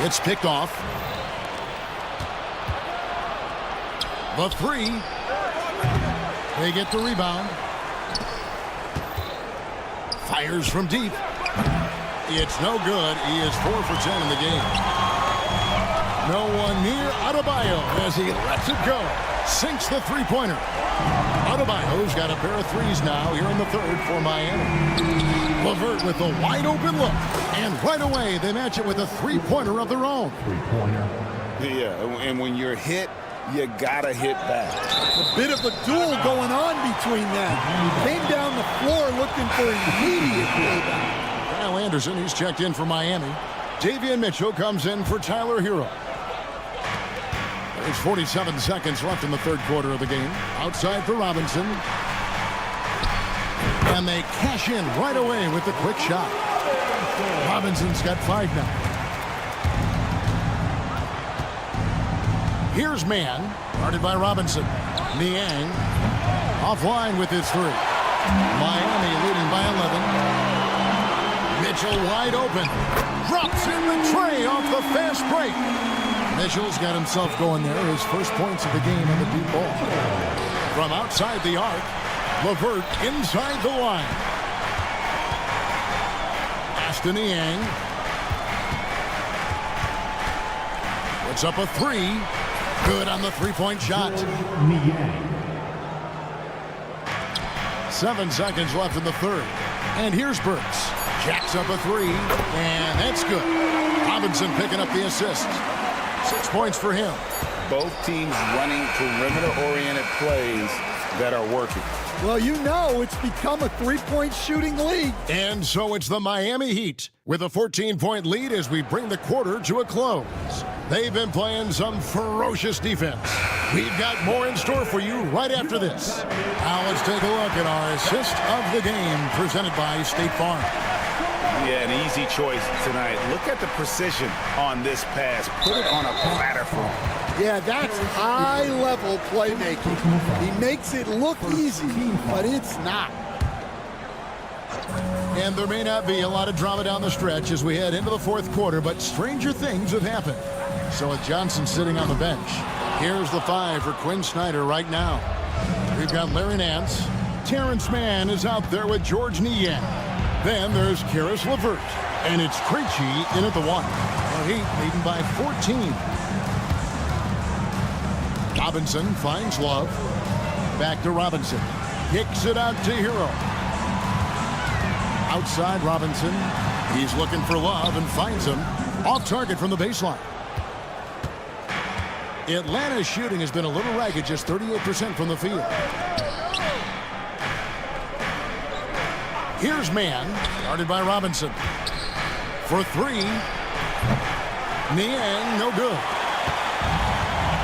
It's picked off. The 3. They get the rebound. Fires from deep. It's no good. He is 4 for 10 in the game. No one near Adebayo as he lets it go. Sinks the three-pointer. Adebayo's got a pair of 3s now here in the 3rd for Miami. LeVert with a wide-open look. And right away, they match it with a three-pointer of their own. Yeah, and when you're hit, you gotta hit back. A bit of a duel going on between them. Came down the floor looking for immediate payback. Kyle Anderson, he's checked in for Miami. Davion Mitchell comes in for Tyler Hero. There's 47 seconds left in the 3rd quarter of the game. Outside for Robinson. And they cash in right away with the quick shot. Robinson's got 5 now. Here's man, guarded by Robinson. Niang offline with his 3. Miami leading by 11. Mitchell wide open. Drops in the tray off the fast break. Mitchell's got himself going there. His first points of the game on the deep ball. From outside the arc, LeVert inside the line. Aston Niang. Puts up a 3. Good on the three-point shot. 7 seconds left in the 3rd. And here's Burks. Jacks up a 3. And that's good. Robinson picking up the assist. 6 points for him. Both teams running perimeter-oriented plays that are working. Well, you know it's become a three-point shooting league. And so it's the Miami Heat with a 14-point lead as we bring the quarter to a close. They've been playing some ferocious defense. We've got more in store for you right after this. Now let's take a look at our assist of the game presented by State Farm. Yeah, an easy choice tonight. Look at the precision on this pass. Put it on a platter for him. Yeah, that's high-level playmaking. He makes it look easy, but it's not. And there may not be a lot of drama down the stretch as we head into the 4th quarter, but stranger things have happened. So with Johnson sitting on the bench, here's the 5 for Quinn Snyder right now. We've got Larry Nance. Terrence Mann is out there with George Niang. Then there's Karis LeVert. And it's Krejci in at the 1. The Heat leading by 14. Robinson finds Love. Back to Robinson. Kicks it out to Hero. Outside Robinson. He's looking for Love and finds him. Off target from the baseline. Atlanta's shooting has been a little ragged, just 38% from the field. Here's man, guarded by Robinson. For three. Niang, no good.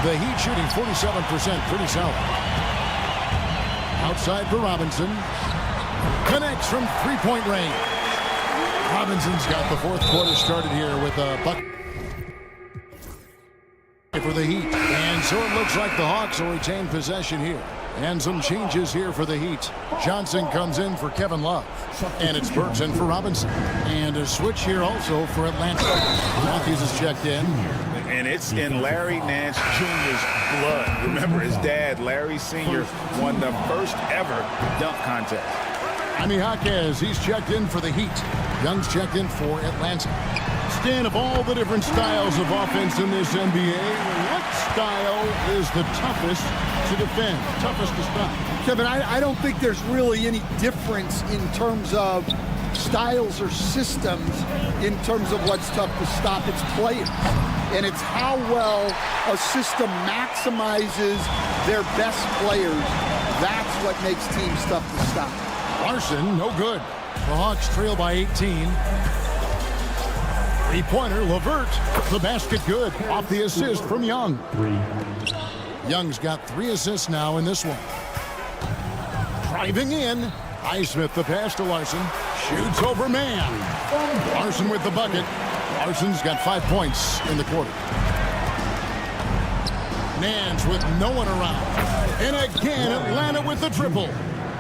The Heat shooting 47%, pretty solid. Outside for Robinson. Connects from three-point range. Robinson's got the fourth quarter started here with a bucket for the Heat. And so it looks like the Hawks will retain possession here. And some changes here for the Heat. Johnson comes in for Kevin Love. And it's Burks in for Robinson. And a switch here also for Atlanta. Matthews is checked in. And it's in Larry Nance Jr.'s blood. Remember, his dad, Larry Sr., won the first ever dunk contest. Jaime Jaquez, he's checked in for the Heat. Young's checked in for Atlanta. Stan, of all the different styles of offense in this NBA, what style is the toughest to defend, toughest to stop? Kevin, I don't think there's really any difference in terms of styles or systems in terms of what's tough to stop. It's players. And it's how well a system maximizes their best players. That's what makes teams tough to stop. Larson, no good. The Hawks trail by 18. Three-pointer, LeVert. The basket good. Off the assist from Young. Young's got 3 assists now in this one. Driving in. Highsmith the pass to Larson. Shoots over man. Larson with the bucket. Larson's got 5 points in the quarter. Nance with no one around. And again, Atlanta with the triple.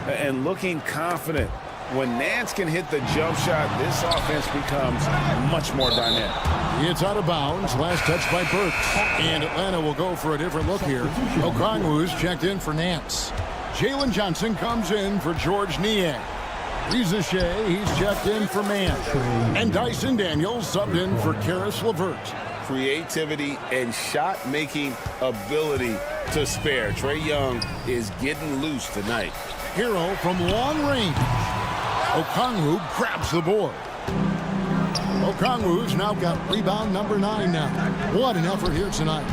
And looking confident. When Nance can hit the jump shot, this offense becomes much more dynamic. It's out of bounds. Last touch by Burks. And Atlanta will go for a different look here. Okongwu's checked in for Nance. Jalen Johnson comes in for George Niang. Reza Shea, he's checked in for man. And Dyson Daniels subbed in for Karis LeVert. Creativity and shot-making ability to spare. Trae Young is getting loose tonight. Hero from long range. Okongwu grabs the board. Okongwu's now got rebound number 9 now. What an effort here tonight.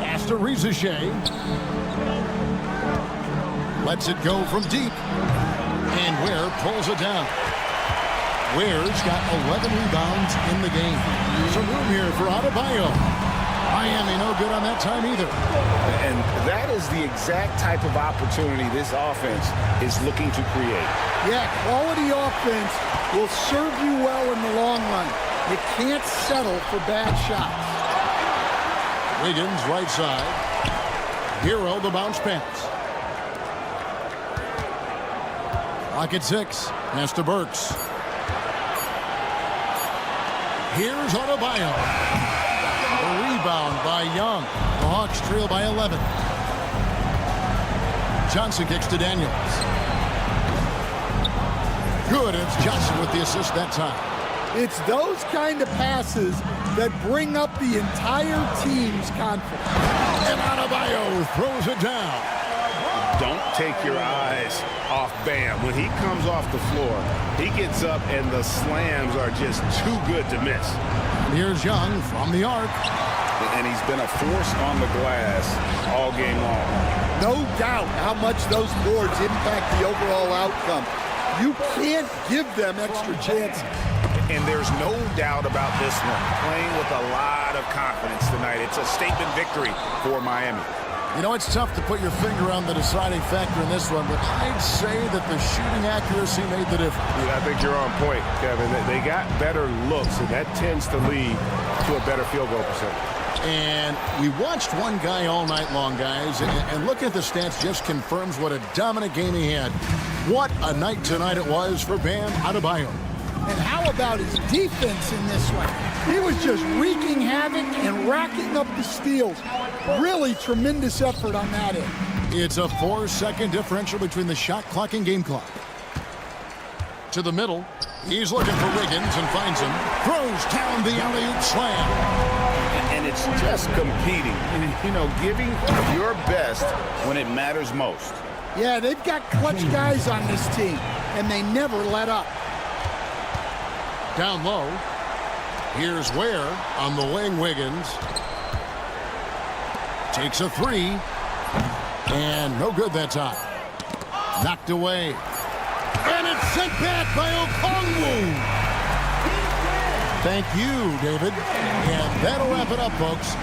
Pass to Reza Shea. Lets it go from deep. And Ware pulls it down. Ware's got 11 rebounds in the game. Some room here for Adebayo. Miami no good on that time either. And that is the exact type of opportunity this offense is looking to create. Yeah, quality offense will serve you well in the long run. You can't settle for bad shots. Wiggins right side. Hero the bounce pass. Clock at 6. Pass to Burks. Here's Adebayo. A rebound by Young. The Hawks trail by 11. Johnson kicks to Daniels. Good. It's Johnson with the assist that time. It's those kind of passes that bring up the entire team's confidence. And Adebayo throws it down. Don't take your eyes off Bam. When he comes off the floor, he gets up and the slams are just too good to miss. And here's Young from the arc. And he's been a force on the glass all game long. No doubt how much those boards impact the overall outcome. You can't give them extra chances. And there's no doubt about this one. Playing with a lot of confidence tonight. It's a statement victory for Miami. You know, it's tough to put your finger on the deciding factor in this one, but I'd say that the shooting accuracy made the difference. Yeah, I think you're on point, Kevin. They got better looks, and that tends to lead to a better field goal percentage. And we watched one guy all night long, guys, and looking at the stats just confirms what a dominant game he had. What a night tonight it was for Bam Adebayo. And how about his defense in this one? He was just wreaking havoc and racking up the steals. Really tremendous effort on that end. It's a 4-second differential between the shot clock and game clock. To the middle. He's looking for Wiggins and finds him. Throws down the alley-oop slam. And it's just competing. You know, giving your best when it matters most. Yeah, they've got clutch guys on this team. and they never let up. Down low. Here's Ware on the wing. Wiggins takes a three. And no good that time. Knocked away. And it's sent back by Okongwu. Thank you, David. And that'll wrap it up, folks.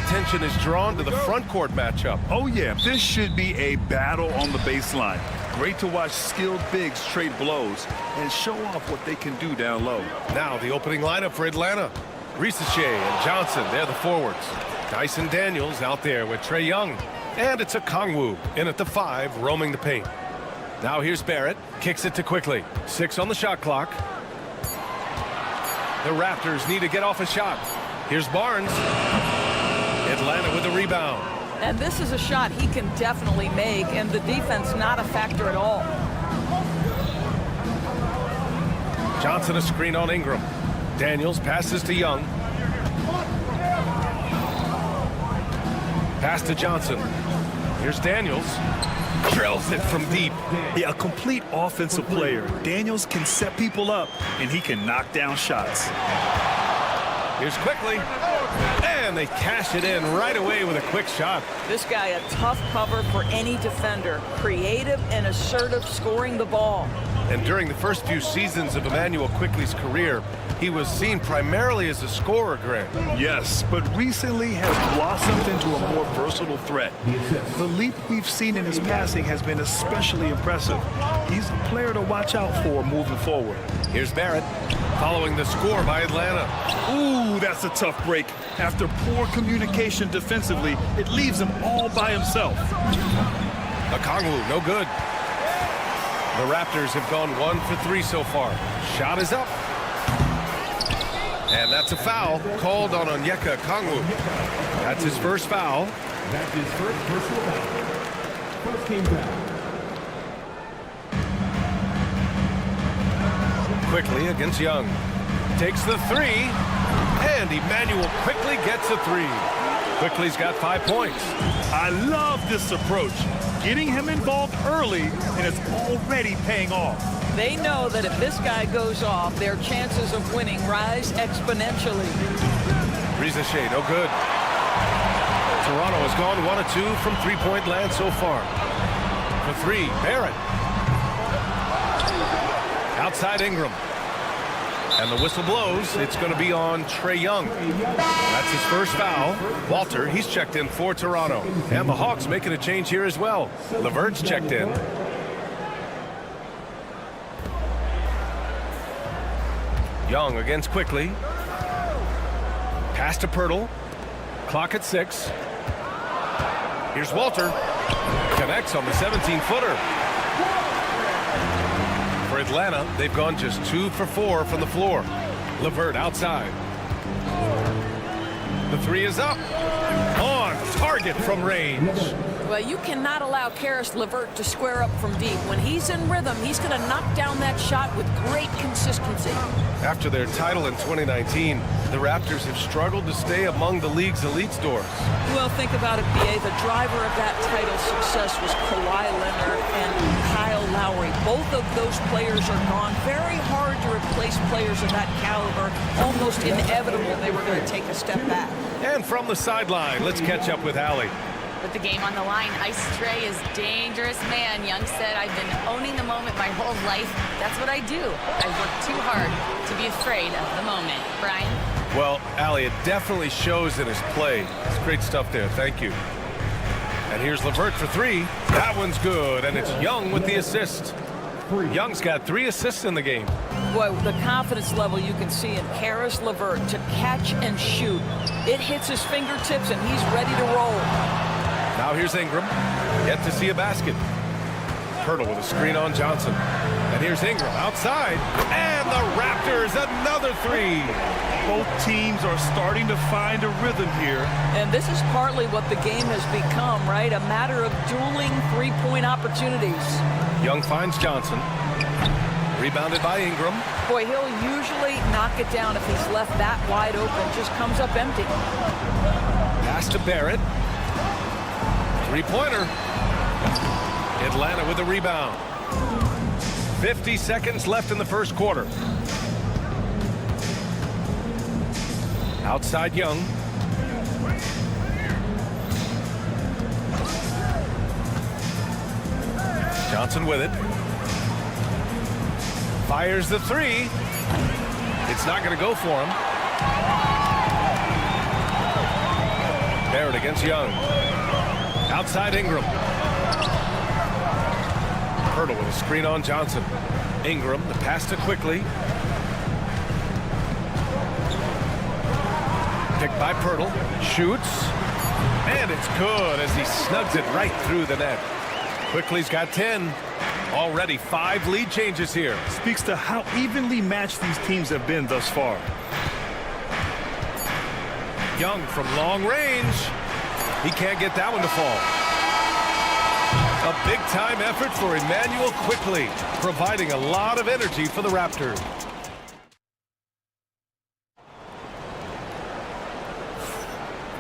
attention is drawn to the front court matchup. Oh, yeah, this should be a battle on the baseline. Great to watch skilled bigs trade blows and show off what they can do down low. Now the opening lineup for Atlanta. Risache and Johnson, they're the forwards. Dyson Daniels out there with Trae Young. And it's a Kongwu in at the 5, roaming the paint. Now here's Barrett, kicks it to Quickly. 6 on the shot clock. The Raptors need to get off a shot. Here's Barnes. Atlanta with the rebound. And this is a shot he can definitely make, and the defense not a factor at all. Johnson a screen on Ingram. Daniels passes to Young. Pass to Johnson. Here's Daniels. Drills it from deep. Yeah, a complete offensive player. Daniels can set people up, and he can knock down shots. Here's Quickly. And they cash it in right away with a quick shot. This guy a tough cover for any defender. Creative and assertive scoring the ball. And during the first few seasons of Emmanuel Quickly's career, he was seen primarily as a scorer, Greg. Yes, but recently has blossomed into a more versatile threat. The leap we've seen in his passing has been especially impressive. He's a player to watch out for moving forward. Here's Barrett, following the score by Atlanta. Ooh, that's a tough break. After poor communication defensively, it leaves him all by himself. Okongwu, no good. The Raptors have gone 1 for 3 so far. Shot is up. And that's a foul called on Onyeka Okongwu. That's his first foul. That's his first personal foul. First team foul. Quickly against Young. Takes the 3. And Emmanuel Quickly gets a 3. Quickly's got 5 points. I love this approach. Getting him involved early, and it's already paying off. They know that if this guy goes off, their chances of winning rise exponentially. Risache, no good. Toronto has gone 1 of 2 from three-point land so far. For 3, Barrett. Outside Ingram. And the whistle blows. It's going to be on Trae Young. That's his first foul. Walter, he's checked in for Toronto. And the Hawks making a change here as well. LeVert's checked in. Young against Quickly. Pass to Pirtle. Clock at 6. Here's Walter. Connects on the 17-footer. For Atlanta, they've gone just 2 for 4 from the floor. LeVert outside. The 3 is up. On target from range. Well, you cannot allow Karis LeVert to square up from deep. When he's in rhythm, he's going to knock down that shot with great consistency. After their title in 2019, the Raptors have struggled to stay among the league's elite stores. Well, think about it, B.A. The driver of that title success was Kawhi Leonard and Kyle Lowry. Both of those players are gone. Very hard to replace players of that caliber. Almost inevitable they were going to take a step back. And from the sideline, let's catch up with Allie. With the game on the line, Ice Trae is dangerous man. Young said, I've been owning the moment my whole life. That's what I do. I work too hard to be afraid of the moment. Brian? Well, Allie, it definitely shows in his play. It's great stuff there. Thank you. And here's LeVert for 3. That one's good, and it's Young with the assist. Young's got 3 assists in the game. Boy, the confidence level you can see in Karis LeVert to catch and shoot. It hits his fingertips, and he's ready to roll. Now here's Ingram. Yet to see a basket. Pirtle with a screen on Johnson. And here's Ingram outside. And the Raptors, another 3. Both teams are starting to find a rhythm here. And this is partly what the game has become, right? A matter of dueling three-point opportunities. Young finds Johnson. Rebounded by Ingram. Boy, he'll usually knock it down if he's left that wide open. Just comes up empty. Pass to Barrett. 3-pointer. Atlanta with the rebound. 50 seconds left in the first quarter. Outside Young. Johnson with it. Fires the 3. It's not going to go for him. Barrett against Young. Outside Ingram. Hurdle with a screen on Johnson. Ingram, the pass to Quickly. Picked by Pirtle. Shoots. And it's good as he snugs it right through the net. Quickly's got 10. Already 5 lead changes here. Speaks to how evenly matched these teams have been thus far. Young from long range. He can't get that one to fall. A big-time effort for Emmanuel Quickly, providing a lot of energy for the Raptors.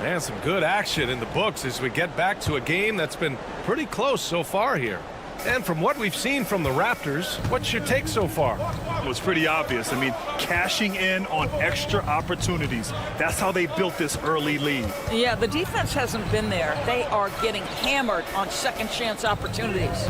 And some good action in the books as we get back to a game that's been pretty close so far here. And from what we've seen from the Raptors, what's your take so far? It was pretty obvious. I mean, cashing in on extra opportunities. That's how they built this early lead. Yeah, the defense hasn't been there. They are getting hammered on second chance opportunities.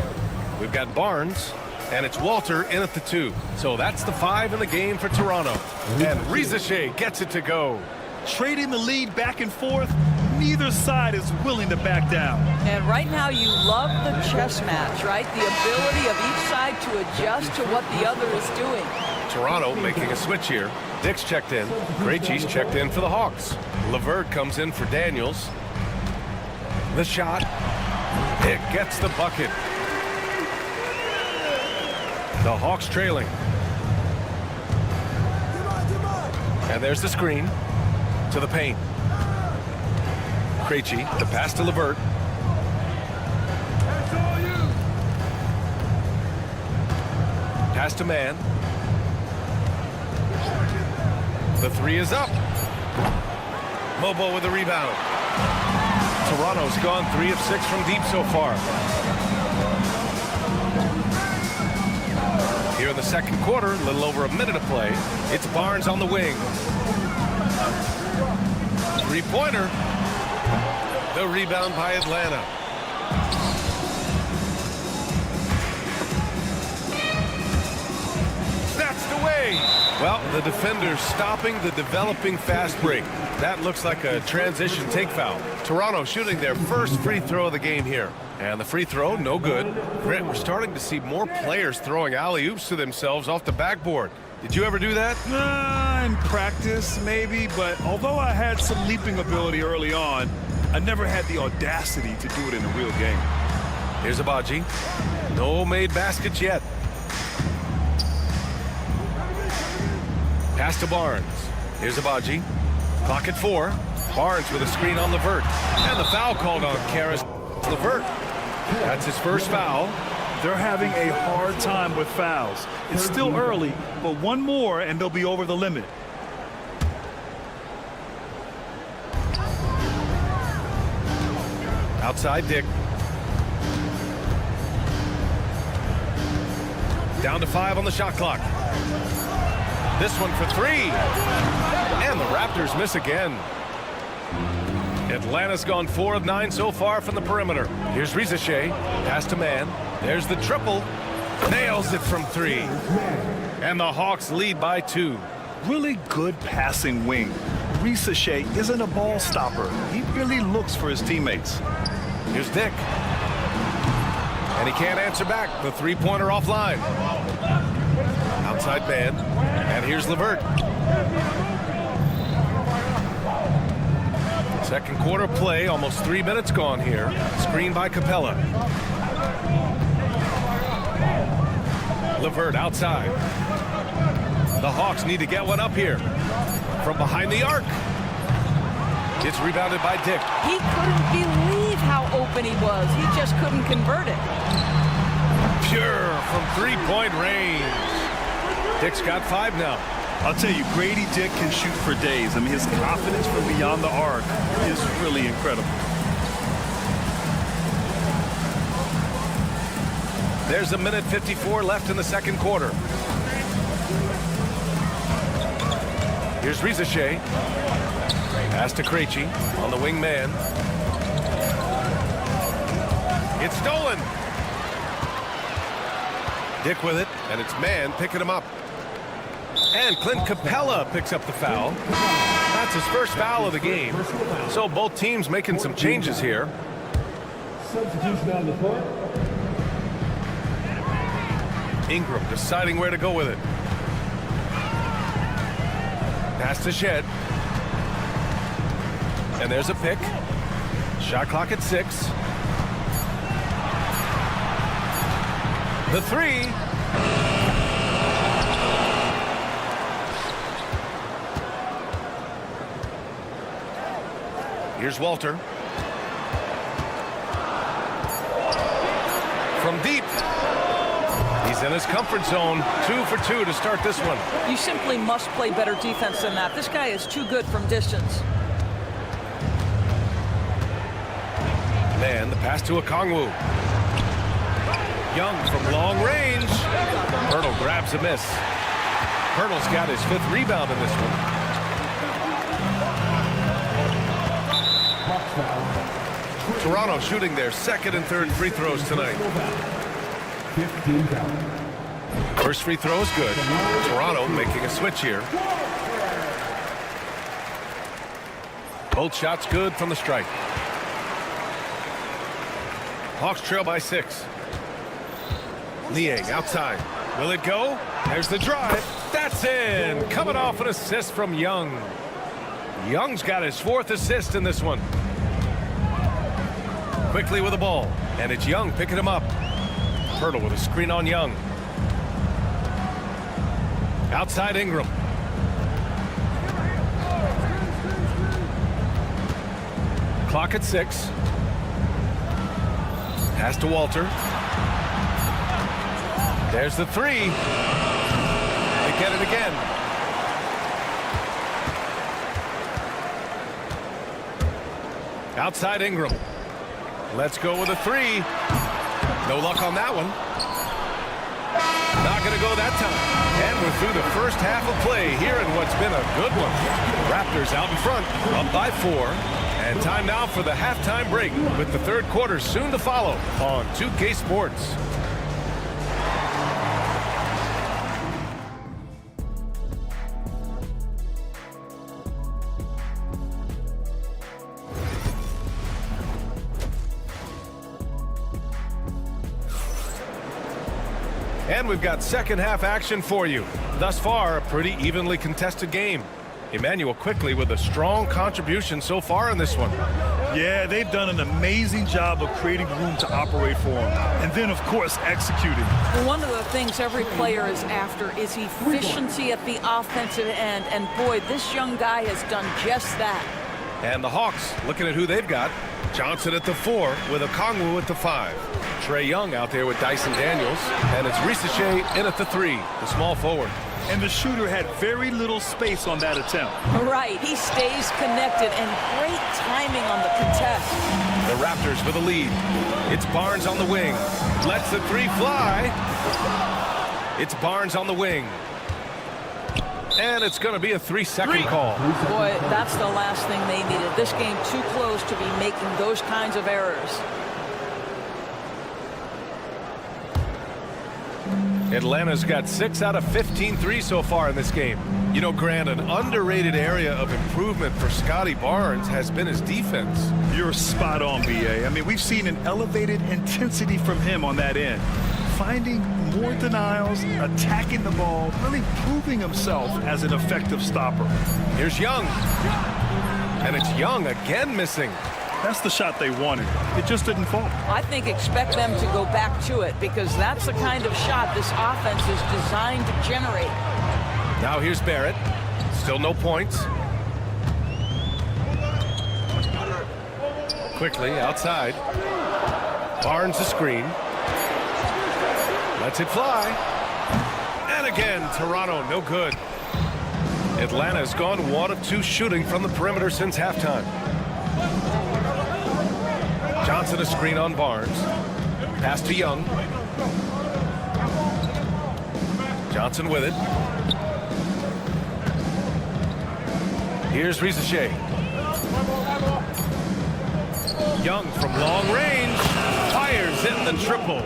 We've got Barnes, and it's Walter in at the 2. So that's the 5 in the game for Toronto. And Rizachet gets it to go. Trading the lead back and forth, neither side is willing to back down. And right now you love the chess match, right? The ability of each side to adjust to what the other is doing. Toronto making a switch here. Dick's checked in. Krejci's checked in for the Hawks. LeVert comes in for Daniels. The shot. It gets the bucket. The Hawks trailing. And there's the screen. To the paint. Krejci, the pass to LeVert. Pass to Mann. The 3 is up. Mobo with the rebound. Toronto's gone 3 of 6 from deep so far. Here in the second quarter, a little over a minute to play. It's Barnes on the wing. 3-pointer. The rebound by Atlanta. Snatched away. Well, the defender's stopping the developing fast break. That looks like a transition take foul. Toronto shooting their first free throw of the game here. And the free throw, no good. Grant, we're starting to see more players throwing alley-oops to themselves off the backboard. Did you ever do that? In practice, maybe, but although I had some leaping ability early on, I never had the audacity to do it in a real game. Here's Abaji. No made baskets yet. Pass to Barnes. Here's Abaji. Clock at 4. Barnes with a screen on LeVert. And the foul called on Karis LeVert. That's his first foul. They're having a hard time with fouls. It's still early, but one more and they'll be over the limit. Outside Dick. Down to 5 on the shot clock. This one for 3. And the Raptors miss again. Atlanta's gone 4 of 9 so far from the perimeter. Here's Rizachet. Pass to Mann. There's the triple. Nails it from 3. And the Hawks lead by 2. Really good passing wing. Rizachet isn't a ball stopper. He really looks for his teammates. Here's Dick. And he can't answer back. The 3-pointer offline. Outside Mann. And here's LeVert. Second quarter play, almost 3 minutes gone here. Screen by Capella. LeVert outside. The Hawks need to get one up here. From behind the arc. It's rebounded by Dick. He couldn't believe how open he was. He just couldn't convert it. Pure from 3-point range. Dick's got 5 now. I'll tell you, Grady Dick can shoot for days. I mean, his confidence from beyond the arc is really incredible. There's a minute 54 left in the second quarter. Here's Rizachet. Pass to Krejci on the wing man. It's stolen. Dick with it, and it's Mann picking him up. And Clint Capella picks up the foul. That's his first foul of the game. So both teams making some changes here. Substitution on the court. Ingram deciding where to go with it. Pass to Shed. And there's a pick. Shot clock at 6. The 3. Here's Walter. From deep. He's in his comfort zone. 2 for 2 to start this one. You simply must play better defense than that. This guy is too good from distance. Man, the pass to Okongwu. Young from long range. Pirtle grabs a miss. Pirtle's got his 5th rebound in this one. Toronto shooting their 2nd and 3rd free throws tonight. First free throw is good. Toronto making a switch here. Both shots good from the strike. Hawks trail by 6. Niang outside. Will it go? There's the drive. That's in. Coming off an assist from Young. Young's got his 4th assist in this one. Quickly with the ball. And it's Young picking him up. Pirtle with a screen on Young. Outside Ingram. Clock at 6. Pass to Walter. There's the 3. They get it again. Outside Ingram. Let's go with a 3. No luck on that one. Not going to go that time. And we're through the first half of play here in what's been a good one. Raptors out in front, up by 4. And time now for the halftime break with the 3rd quarter soon to follow on 2K Sports. And we've got second half action for you. Thus far, a pretty evenly contested game. Emmanuel quickly with a strong contribution so far in this one. Yeah, they've done an amazing job of creating room to operate for him. And then, of course, executing. Well, one of the things every player is after is efficiency at the offensive end. And boy, this young guy has done just that. And the Hawks looking at who they've got. Johnson at the 4 with Okongwu at the 5. Trae Young out there with Dyson Daniels. And it's Risache in at the 3, the small forward. And the shooter had very little space on that attempt. Right, he stays connected and great timing on the contest. The Raptors with a lead. It's Barnes on the wing. Lets the 3 fly. It's Barnes on the wing. And it's going to be a 3-second call. Boy, that's the last thing they needed. This game too close to be making those kinds of errors. Atlanta's got 6 out of 15 threes so far in this game. You know, Grant, an underrated area of improvement for Scotty Barnes has been his defense. You're spot on, B.A. I mean, we've seen an elevated intensity from him on that end. Finding more denials, attacking the ball, really proving himself as an effective stopper. Here's Young. And it's Young again missing. That's the shot they wanted. It just didn't fall. I think expect them to go back to it because that's the kind of shot this offense is designed to generate. Now here's Barrett. Still no points. Quickly outside. Barnes the screen. Lets it fly. And again, Toronto no good. Atlanta's gone 1 of 2 shooting from the perimeter since halftime. Johnson a screen on Barnes. Pass to Young. Johnson with it. Here's Risache. Young from long range. Fires in the triple.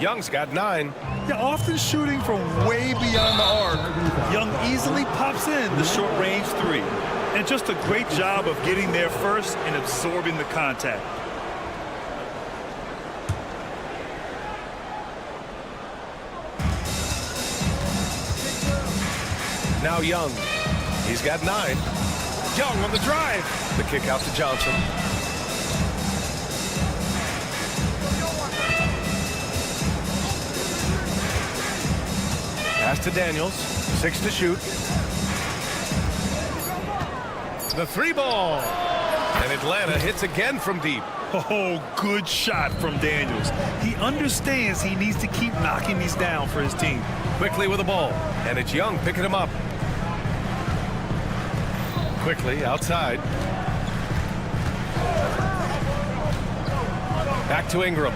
Young's got 9. Yeah, often shooting from way beyond the arc, Young easily pops in the short-range 3. And just a great job of getting there first and absorbing the contact. Now Young. He's got 9. Young on the drive. The kick out to Johnson. Pass to Daniels. 6 to shoot. The 3 ball. And Atlanta hits again from deep. Oh, good shot from Daniels. He understands he needs to keep knocking these down for his team. Quickly with the ball. And it's Young picking him up. Quickly outside. Back to Ingram.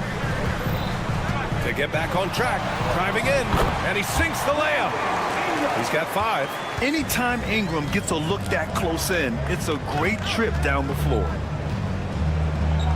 To get back on track. Driving in. And he sinks the layup. He's got 5. Anytime Ingram gets a look that close in, it's a great trip down the floor.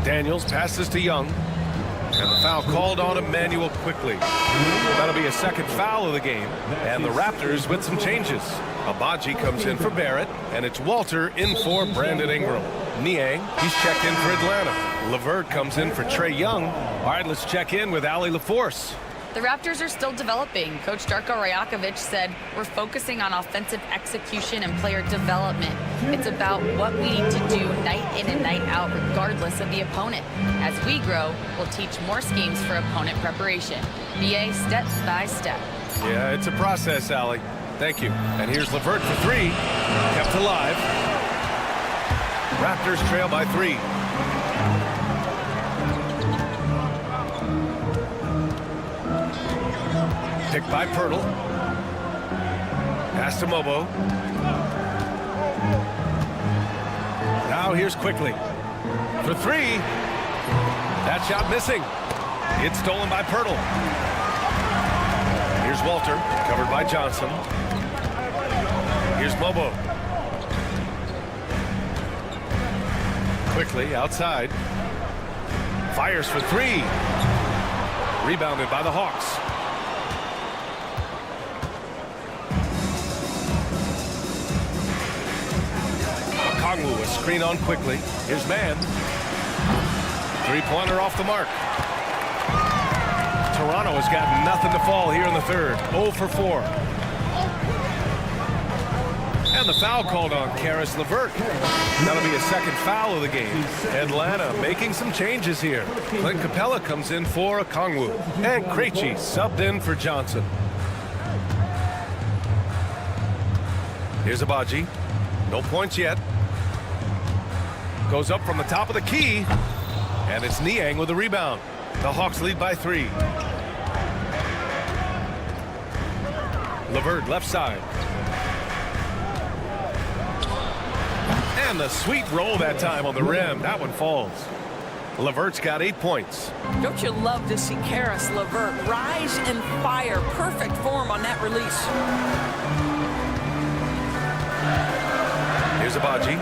Daniels passes to Young. And the foul called on Emmanuel quickly. That'll be a second foul of the game. And the Raptors with some changes. Abaji comes in for Barrett. And it's Walter in for Brandon Ingram. Niang, he's checked in for Atlanta. LeVert comes in for Trae Young. All right, let's check in with Allie LaForce. The Raptors are still developing. Coach Darko Rajakovic said, we're focusing on offensive execution and player development. It's about what we need to do night in and night out, regardless of the opponent. As we grow, we'll teach more schemes for opponent preparation. BA step by step. Yeah, it's a process, Allie. Thank you. And here's LeVert for 3. Kept alive. Raptors trail by 3. Picked by Pirtle. Pass to Mobo. Now here's Quickly. For 3. That shot missing. It's stolen by Pirtle. Here's Walter, covered by Johnson. Here's Mobo. Quickly outside. Fires for 3. Rebounded by the Hawks. Kongwu, a screen on Quickly. Here's Man. 3-pointer off the mark. Toronto has got nothing to fall here in the third. 0 for 4. And the foul called on Karis LeVert. That'll be a second foul of the game. Atlanta making some changes here. Clint Capella comes in for Kongwu. And Krejci subbed in for Johnson. Here's Abaji. No points yet. Goes up from the top of the key. And it's Niang with the rebound. The Hawks lead by 3. LeVert left side. And the sweet roll that time on the rim. That one falls. LeVert's got 8 points. Don't you love to see Karis LeVert rise and fire? Perfect form on that release. Here's Abaji.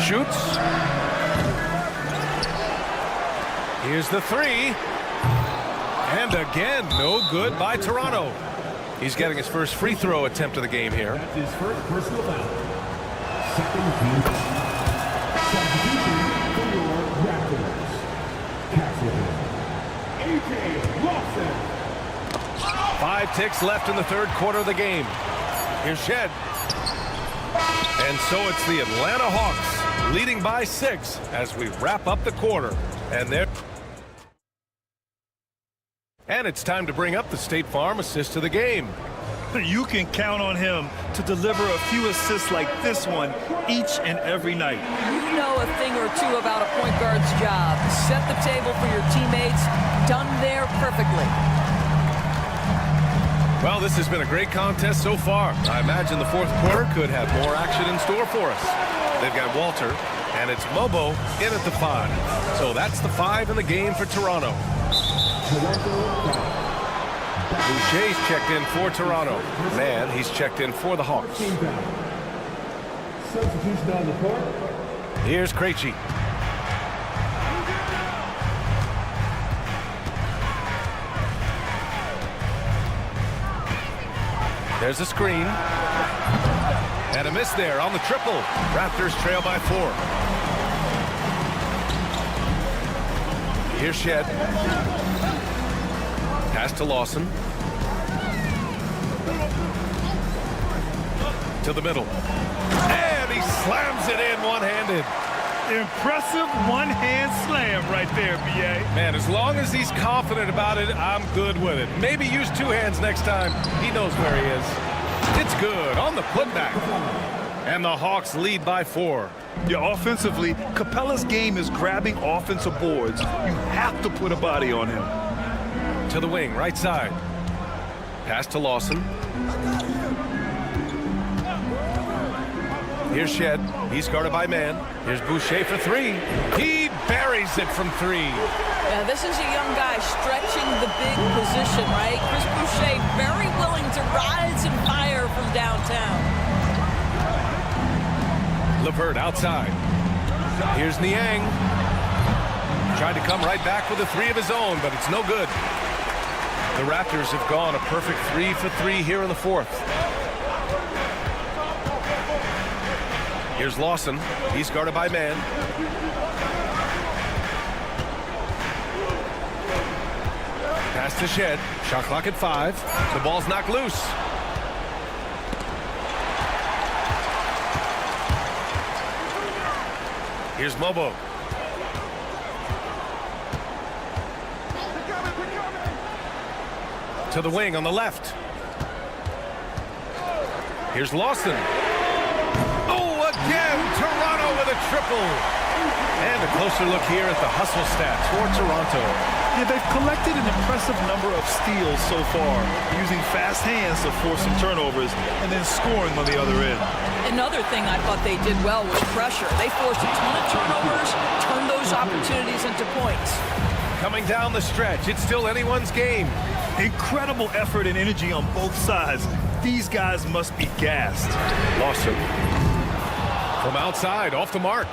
Shoots. Here's the 3. And again, no good by Toronto. He's getting his first free throw attempt of the game here. That's his first personal foul. Second team. Substitution for your Raptors. Castle. A.J. Lawson. 5 ticks left in the third quarter of the game. Here's Shed. And so it's the Atlanta Hawks leading by 6 as we wrap up the quarter. And it's time to bring up the State Farm assist of the game. You can count on him to deliver a few assists like this one each and every night. You know a thing or two about a point guard's job. Set the table for your teammates. Done there perfectly. Well, this has been a great contest so far. I imagine the fourth quarter could have more action in store for us. They've got Walter, and it's Mobo in at the 5. So that's the 5 in the game for Toronto. Boucher's checked in for Toronto. Man, he's checked in for the Hawks. Substitution on the court. Here's Krejci. There's a screen. And a miss there on the triple. Raptors trail by 4. Here's Shed. Pass to Lawson. To the middle. And he slams it in one-handed. Impressive one-hand slam right there, B.A. Man, as long as he's confident about it, I'm good with it. Maybe use 2 hands next time. He knows where he is. It's good on the putback. And the Hawks lead by 4. Yeah, offensively, Capella's game is grabbing offensive boards. You have to put a body on him. To the wing, right side. Pass to Lawson. Here's Shed. He's guarded by man. Here's Boucher for 3. He buries it from 3. Yeah, this is a young guy stretching the big position, right? Chris Boucher very willing to rise and fire from downtown. LeVert outside. Here's Niang. Tried to come right back with a 3 of his own, but it's no good. The Raptors have gone a perfect 3 for 3 here in the 4th. Here's Lawson. He's guarded by man. Pass to Shed. Shot clock at 5. The ball's knocked loose. Here's Mobo. To the wing on the left. Here's Lawson. Oh, again, Toronto with a triple. And a closer look here at the hustle stats for Toronto. Yeah, they've collected an impressive number of steals so far, using fast hands to force some turnovers and then scoring on the other end. Another thing I thought they did well was pressure. They forced a ton of turnovers, turned those opportunities into points. Coming down the stretch, it's still anyone's game. Incredible effort and energy on both sides. These guys must be gassed. Lawson. From outside, off the mark.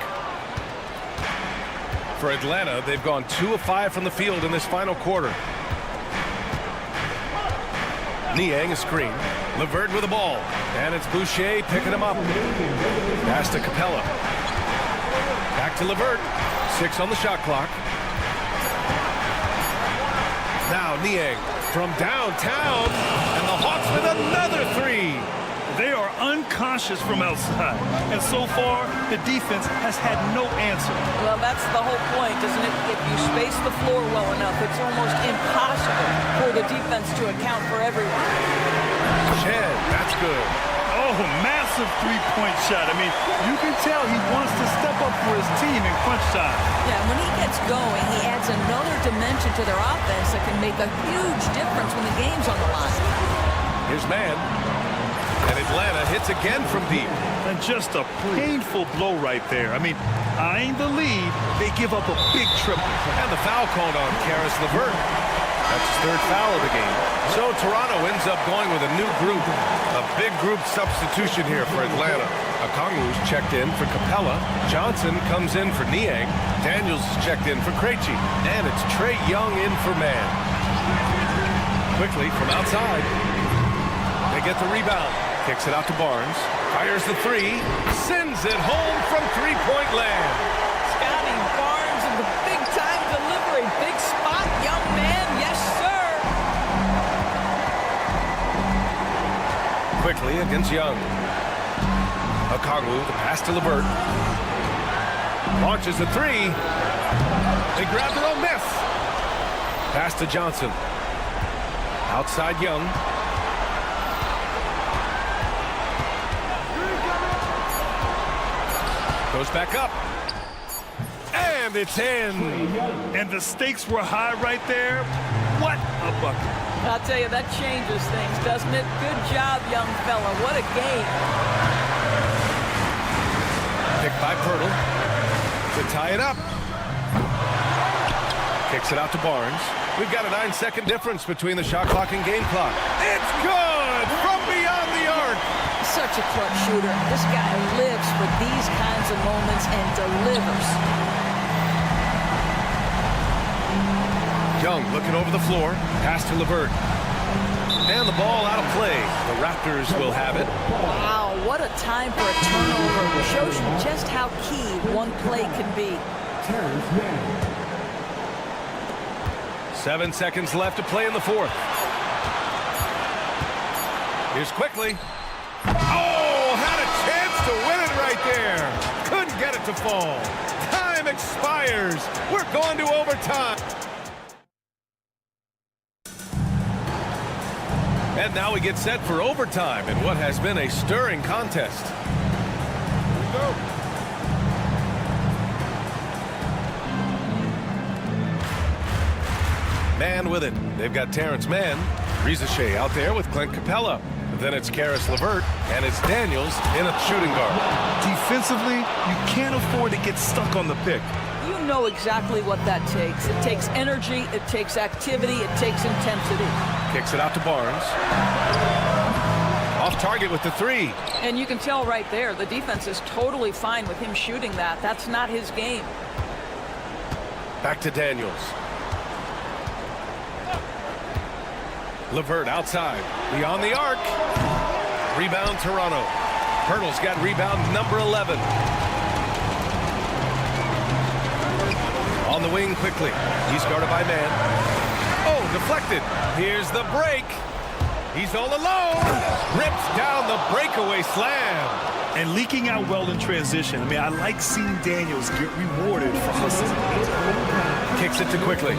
For Atlanta, they've gone 2 of 5 from the field in this final quarter. Niang a screen. LeVert with the ball. And it's Boucher picking him up. Pass to Capella. Back to LeVert. 6 on the shot clock. Now Niang from downtown. And the Hawks with another 3. They are unconscious from outside. And so far, the defense has had no answer. Well, that's the whole point, isn't it? If you space the floor well enough, it's almost impossible for the defense to account for everyone. Shed, that's good. Oh, massive three-point shot. I mean, you can tell he wants to step up for his team in crunch time. Yeah, when he gets going, he adds another dimension to their offense that can make a huge difference when the game's on the line. Here's man. And Atlanta hits again from deep. And just a painful blow right there. I mean, eyeing the lead, they give up a big triple. And the foul called on Caris LeVert. That's his 3rd foul of the game. So Toronto ends up going with a new group. A big group substitution here for Atlanta. Okongwu's checked in for Capella. Johnson comes in for Niang. Daniels is checked in for Krejci. And it's Trae Young in for man. Quickly from outside. They get the rebound. Kicks it out to Barnes. Fires the 3. Sends it home from 3-point land. Scotty Barnes in the big-time delivery. Big spot, young man. Yes, sir. Quickly against Young. Okongwu, the pass to LeVert. Launches the 3. They grab their own miss. Pass to Johnson. Outside Young. Goes back up. And it's in. And the stakes were high right there. What a bucket. I'll tell you, that changes things, doesn't it? Good job, young fella. What a game. Picked by Pirtle to tie it up. Kicks it out to Barnes. We've got a 9-second difference between the shot clock and game clock. It's good from beyond the arc. Such a clutch shooter. This guy lives for these kinds of moments and delivers. Young looking over the floor. Pass to LeVert. And And the ball out of play. The Raptors will have it. Wow, what a time for a turnover. It shows you just how key one play can be. 7 seconds left to play in the fourth. Here's Quickly. Oh, had a chance to win it right there. Couldn't get it to fall. Time expires. We're going to overtime. And now we get set for overtime in what has been a stirring contest. Here we go. Man with it. They've got Terrence Mann. Rizachet out there with Clint Capella. Then it's Karis LeVert, and it's Daniels in a shooting guard. Defensively, you can't afford to get stuck on the pick. You know exactly what that takes. It takes energy, it takes activity, it takes intensity. Kicks it out to Barnes. Off target with the three. And you can tell right there, the defense is totally fine with him shooting that. That's not his game. Back to Daniels. LeVert outside. Beyond the arc. Rebound Toronto. Hurdle's got rebound number 11. On the wing quickly. He's guarded by Mann. Oh, deflected. Here's the break. He's all alone. Rips down the breakaway slam. And leaking out well in transition. I mean, I like seeing Daniels get rewarded for hustling. Kicks it to Quickly.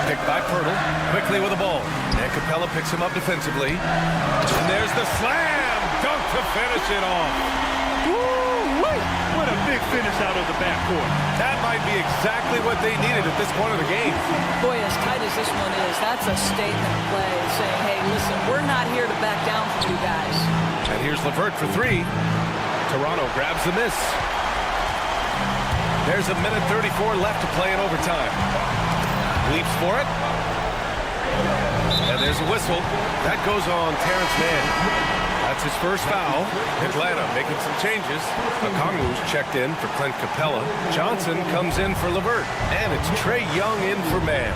Picked by Pirtle. Quickly with the ball. And Capella picks him up defensively. And there's the slam. Dunk to finish it off. Woo-wee! What a big finish out of the backcourt. That might be exactly what they needed at this point of the game. Boy, as tight as this one is, that's a statement play saying, hey, listen, we're not here to back down from you guys. And here's LeVert for three. Toronto grabs the miss. There's a minute 34 left to play in overtime. Leaps for it. And there's a whistle. That goes on Terrence Mann. That's his first foul. Atlanta making some changes. Okongwu's checked in for Clint Capella. Johnson comes in for LeVert. And it's Trae Young in for Mann.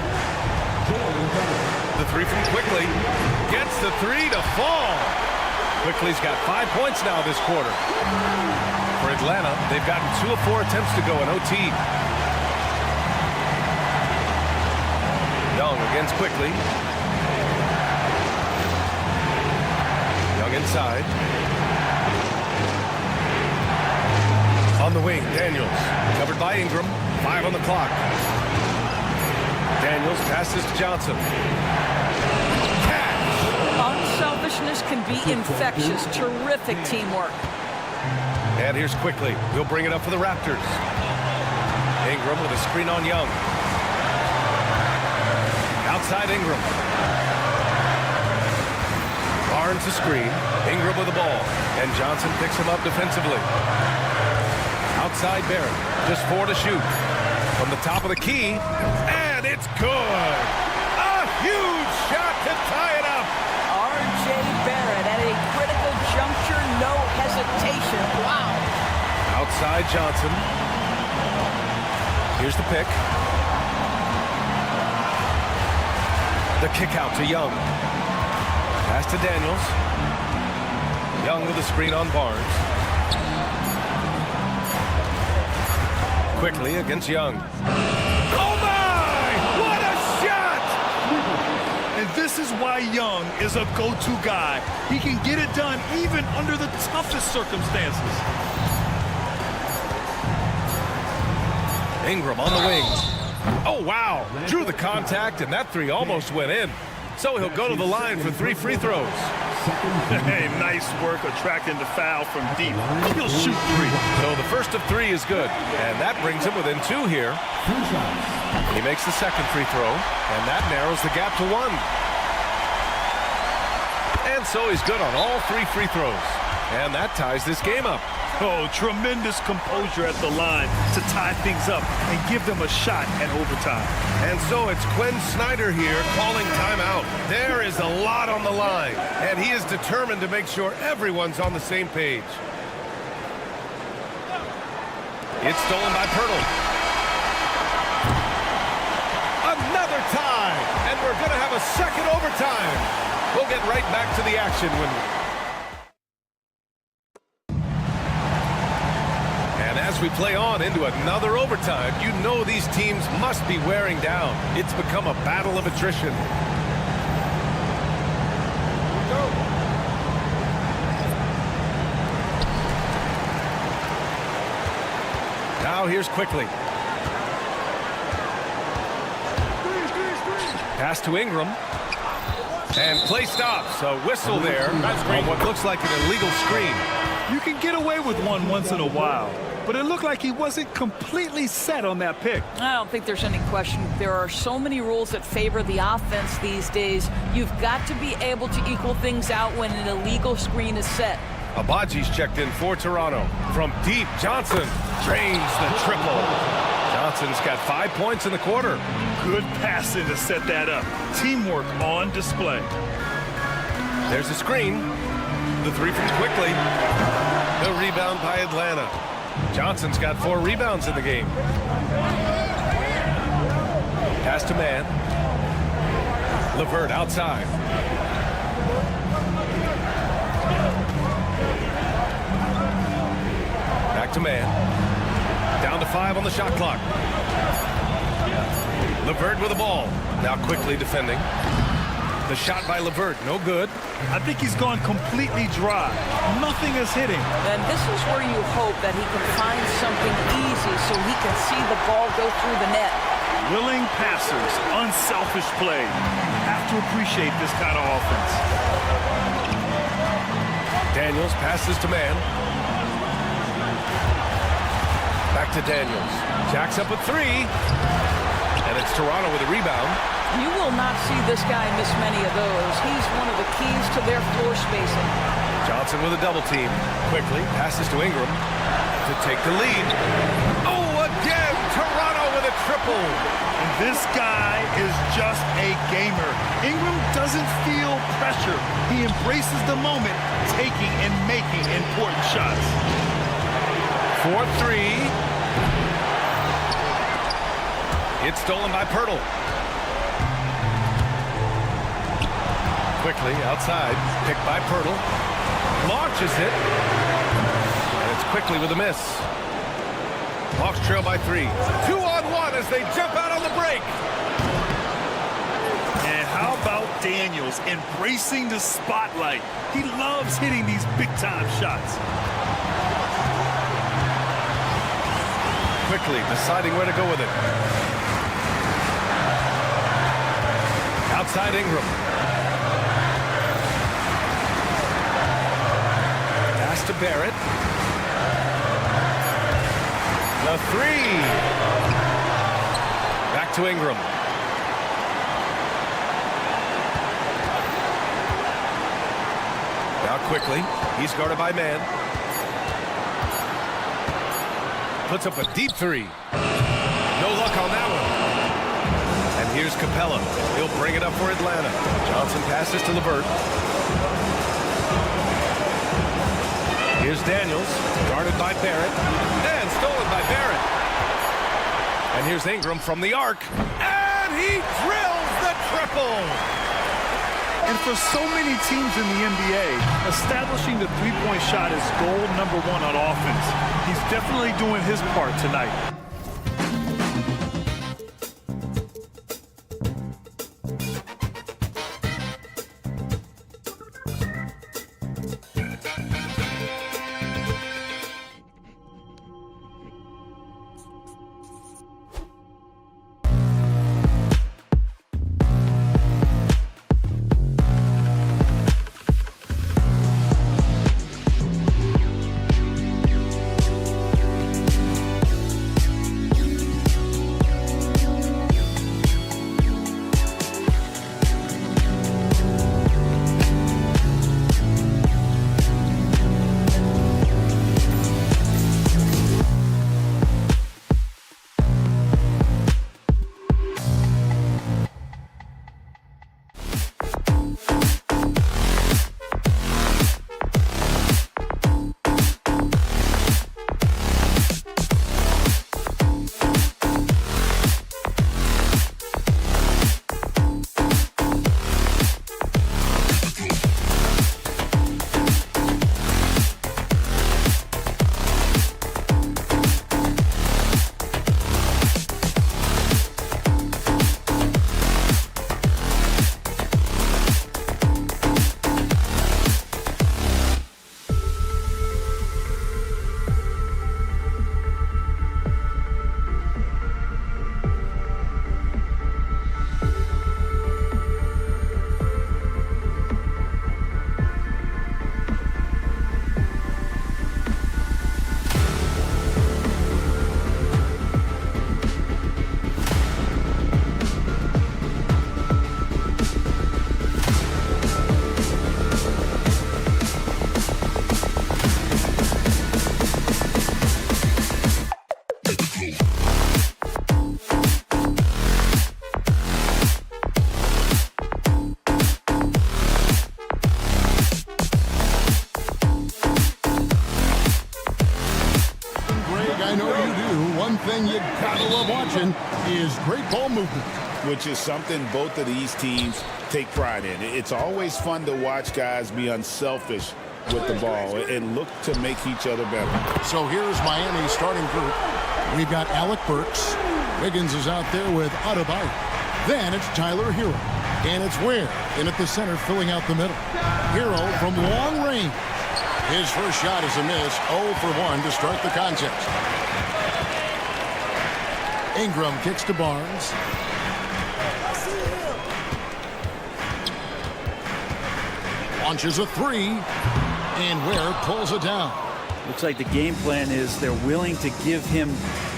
The three from Quickly. Gets the three to fall. Quickly's got 5 points now this quarter. For Atlanta, they've gotten 2 of 4 attempts to go in OT. Young against Quickly. Young inside. On the wing, Daniels. Covered by Ingram. 5 on the clock. Daniels passes to Johnson. Catch! Unselfishness can be infectious. Terrific teamwork. And here's Quickly. He'll bring it up for the Raptors. Ingram with a screen on Young. Outside Ingram. Barnes the screen. Ingram with the ball. And Johnson picks him up defensively. Outside Barrett. Just 4 to shoot. From the top of the key. And it's good. A huge shot to tie it up. R.J. Barrett at a critical juncture. No hesitation. Wow. Outside Johnson. Here's the pick. The kick out to Young. Pass to Daniels. Young with a screen on Barnes. Quickly against Young. Oh my! What a shot! And this is why Young is a go-to guy. He can get it done even under the toughest circumstances. Ingram on the wing. Oh, wow. Drew the contact, and that three almost went in. So he'll go to the line for 3 free throws. Hey, nice work attracting the foul from deep. He'll shoot 3. So the first of 3 is good, and that brings him within 2 here. He makes the second free throw, and that narrows the gap to 1. And so he's good on all 3 free throws. And that ties this game up. Oh, tremendous composure at the line to tie things up and give them a shot at overtime. And so it's Quinn Snyder here calling timeout. There is a lot on the line, and he is determined to make sure everyone's on the same page. It's stolen by Pirtle. Another tie, and we're going to have a second overtime. We'll get right back to the action when... And as we play on into another overtime, you know these teams must be wearing down. It's become a battle of attrition. Now here's Quickly. Pass to Ingram. And play stops. A whistle there on what looks like an illegal screen. You can get away with one once in a while, but it looked like he wasn't completely set on that pick. I don't think there's any question. There are so many rules that favor the offense these days. You've got to be able to equal things out when an illegal screen is set. Abaji's checked in for Toronto. From deep, Johnson drains the triple. Johnson's got 5 points in the quarter. Good passing to set that up. Teamwork on display. There's a screen. The three from Quickly. The rebound by Atlanta. Johnson's got 4 rebounds in the game. Pass to man. LeVert outside. Back to man. Down to 5 on the shot clock. LeVert with the ball. Now Quickly defending. The shot by LeVert, no good. I think he's gone completely dry. Nothing is hitting. And this is where you hope that he can find something easy so he can see the ball go through the net. Willing passers, unselfish play. Have to appreciate this kind of offense. Daniels passes to man. Back to Daniels. Jacks up a 3. And it's Toronto with a rebound. You will not see this guy miss many of those. He's one of the keys to their floor spacing. Johnson with a double team. Quickly passes to Ingram to take the lead. Oh, again, Toronto with a triple. And this guy is just a gamer. Ingram doesn't feel pressure. He embraces the moment, taking and making important shots. 4-3. It's stolen by Pirtle. Quickly outside, picked by Pirtle. Launches it. And it's Quickly with a miss. Hawks trail by 3. 2-on-1 as they jump out on the break. And how about Daniels embracing the spotlight? He loves hitting these big-time shots. Quickly deciding where to go with it. Outside Ingram. Pass to Barrett. The 3. Back to Ingram. Now Quickly. He's guarded by man. Puts up a deep 3. No luck on that one. And here's Capella. He'll bring it up for Atlanta. Johnson passes to LeVert. Here's Daniels, guarded by Barrett, and stolen by Barrett. And here's Ingram from the arc, and he drills the triple. And for so many teams in the NBA, establishing the three-point shot is goal number 1 on offense. He's definitely doing his part tonight. one thing you gotta love watching is great ball movement. Which is something both of these teams take pride in. It's always fun to watch guys be unselfish with the ball and look to make each other better. So here's Miami's starting group. We've got Alec Burks. Wiggins is out there with Adebayo. Then it's Tyler Hero. And it's Ware in at the center, filling out the middle. Hero from long range. His first shot is a miss, 0 for 1 to start the contest. Ingram kicks to Barnes. Launches a three, and Ware pulls it down. Looks like the game plan is they're willing to give him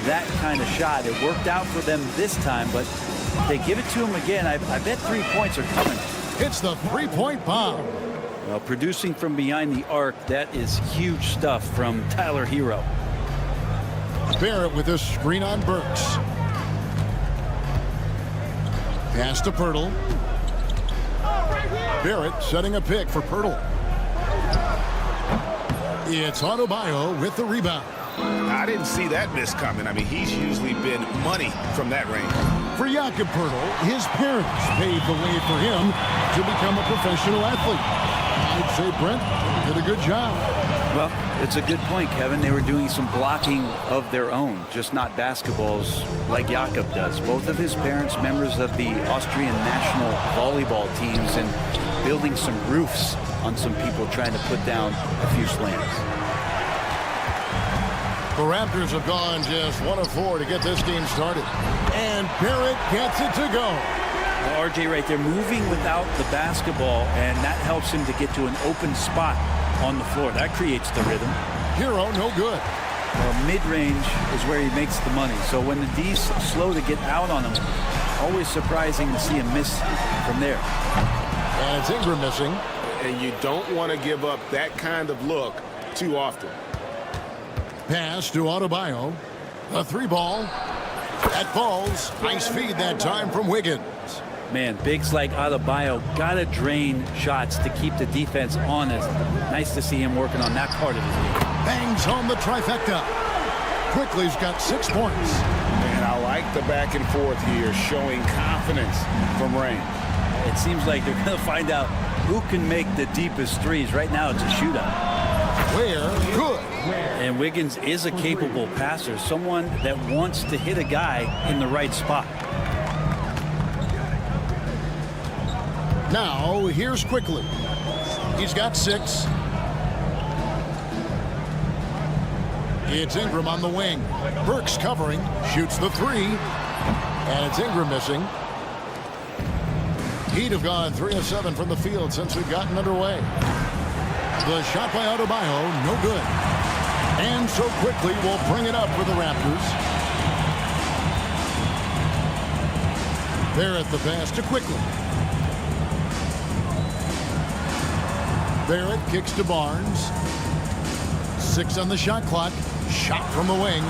that kind of shot. It worked out for them this time, but if they give it to him again, I bet 3 points are coming. It's the three-point bomb. Well, producing from behind the arc, that is huge stuff from Tyler Hero. Barrett with a screen on Burks. Pass to Pirtle. Barrett setting a pick for Pirtle. It's Adebayo with the rebound. I didn't see that miss coming. I mean, he's usually been money from that range. For Jakob Pirtle, his parents paved the way for him to become a professional athlete. I'd say Brent did a good job. Well, it's a good point, Kevin. They were doing some blocking of their own, just not basketballs like Jakob does. Both of his parents, members of the Austrian national volleyball teams, and building some roofs on some people trying to put down a few slams. The Raptors have gone just 1 of 4 to get this game started. And Barrett gets it to go. Well, RJ right there, moving without the basketball, and that helps him to get to an open spot on the floor. That creates the rhythm. Hero, no good. Well, mid-range is where he makes the money. So when the D's slow to get out on him, always surprising to see him miss from there. And it's Ingram missing. And you don't want to give up that kind of look too often. Pass to Adebayo. A 3-ball. That falls. Nice feed that time from Wiggins. Man, bigs like Adebayo gotta drain shots to keep the defense honest. Nice to see him working on that part of his game. Bangs home the trifecta. Quickly's got 6 points. And I like the back and forth here, showing confidence from Rain. It seems like they're gonna find out who can make the deepest threes. Right now, it's a shootout. Ware, good. And Wiggins is a capable passer, someone that wants to hit a guy in the right spot. Now, here's Quickly. He's got 6. It's Ingram on the wing. Burks covering, shoots the 3. And it's Ingram missing. He'd have gone 3 of 7 from the field since we've gotten underway. The shot by Adebayo, no good. And so Quickly will bring it up for the Raptors. Barrett the pass to Quickly. Barrett kicks to Barnes. 6 on the shot clock. Shot from the wing.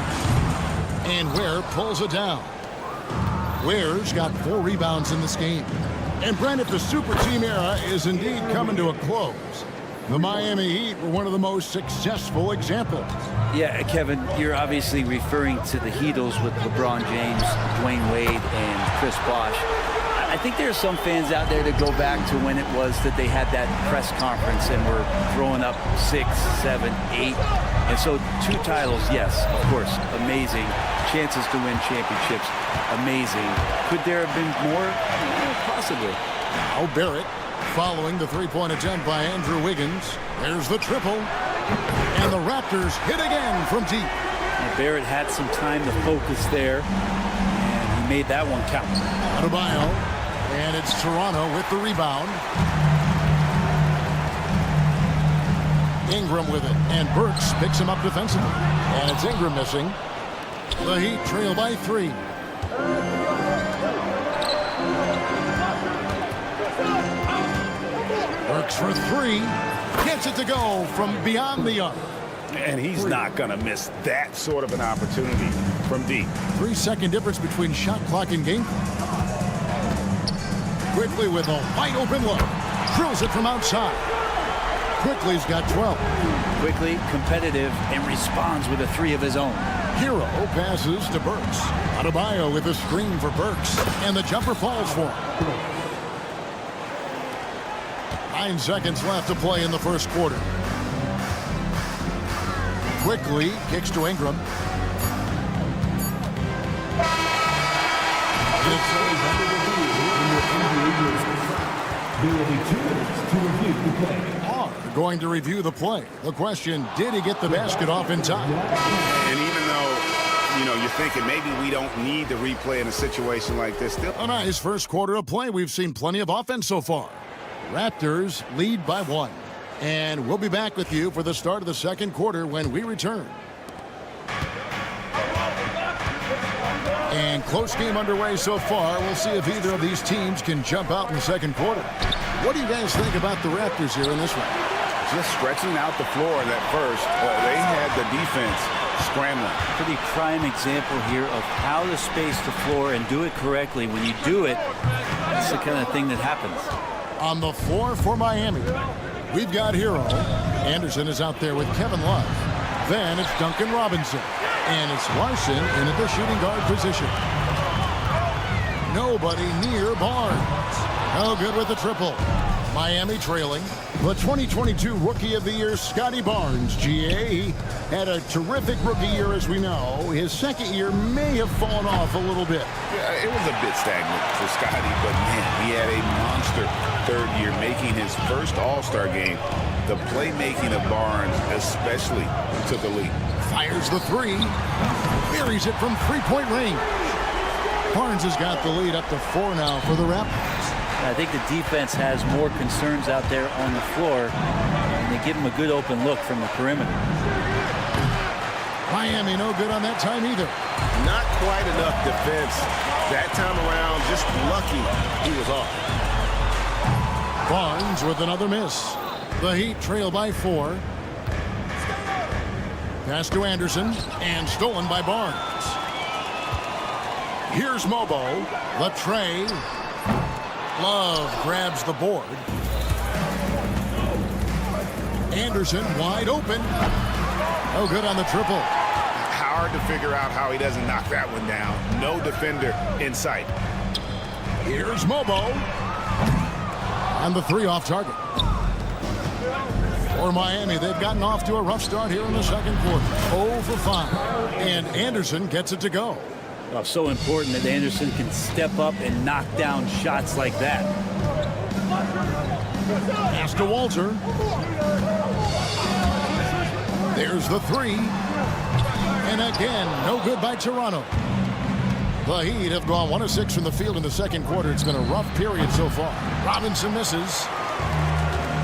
And Ware pulls it down. Ware's got 4 rebounds in this game. And Brent, if the super team era is indeed coming to a close, the Miami Heat were one of the most successful examples. Yeah, Kevin, you're obviously referring to the Heatles with LeBron James, Dwayne Wade, and Chris Bosh. I think there are some fans out there that go back to when it was that they had that press conference and were throwing up 6, 7, 8. And so 2 titles, yes, of course, amazing. Chances to win championships, amazing. Could there have been more? Possibly. Now Barrett following the 3-point attempt by Andrew Wiggins. There's the triple. And the Raptors hit again from deep. Well, Barrett had some time to focus there, and he made that one count. Adebayo, and it's Toronto with the rebound. Ingram with it, and Burks picks him up defensively. And it's Ingram missing. The Heat trail by 3. Burks for 3. Gets it to go from beyond the arc. And he's not going to miss that sort of an opportunity from deep. 3-second difference between shot clock and game clock. Quickly with a wide open look. Drills it from outside. Quickly's got 12. Quickly, competitive, and responds with a 3 of his own. Hero passes to Burks. Adebayo with a screen for Burks. And the jumper falls for him. 9 seconds left to play in the first quarter. Quickly kicks to Ingram. There will be 2 minutes to review the play. Are going to review the play. The question, did he get the basket off in time? And even though, you know, you're thinking maybe we don't need to replay in a situation like this. Still, A nice first quarter of play. We've seen plenty of offense so far. Raptors lead by 1. And we'll be back with you for the start of the second quarter when we return. And close game underway so far. We'll see if either of these teams can jump out in the second quarter. What do you guys think about the Raptors here in this one? just stretching out the floor in that first. They had the defense scrambling. Pretty prime example here of how to space the floor and do it correctly. When you do it, that's the kind of thing that happens. On the floor for Miami, we've got Hero. Anderson is out there with Kevin Love. Then it's Duncan Robinson. And it's Larson in at the shooting guard position. Nobody near Barnes. No good with the triple. Miami trailing. The 2022 Rookie of the Year, Scotty Barnes, GA, had a terrific rookie year, as we know. His second year may have fallen off a little bit. Yeah, it was a bit stagnant for Scotty, but man, he had a monster third year, making his first All-Star game. The playmaking of Barnes especially took a leap. Fires the three. Buries it from three-point range. Barnes has got the lead up to 4 now for the Raptors. I think the defense has more concerns out there on the floor, and they give him a good open look from the perimeter. Miami no good on that time either. Not quite enough defense. That time around, just lucky he was off. Barnes with another miss. The Heat trail by 4. Pass to Anderson, and stolen by Barnes. Here's Mobo. The tray. Love grabs the board. Anderson wide open. No good on the triple. Hard to figure out how he doesn't knock that one down. No defender in sight. Here's Mobo. And the 3 off target. For Miami, they've gotten off to a rough start here in the second quarter. 0 for 5. And Anderson gets it to go. Oh, so important that Anderson can step up and knock down shots like that. Pass to Walter. There's the 3. And again, no good by Toronto. The Heat have gone 1 of 6 from the field in the second quarter. It's been a rough period so far. Robinson misses.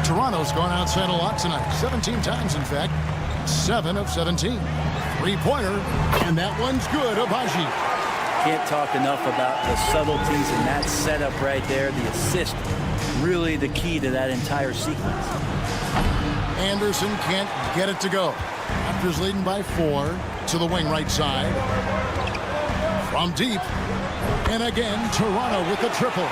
Toronto's gone outside a lot tonight. 17 times, in fact. 7 of 17. Three-pointer, and that one's good. Abaji. Can't talk enough about the subtleties in that setup right there. The assist, really the key to that entire sequence. Anderson can't get it to go. Raptors leading by 4 to the wing right side. From deep. And again, Toronto with the triple.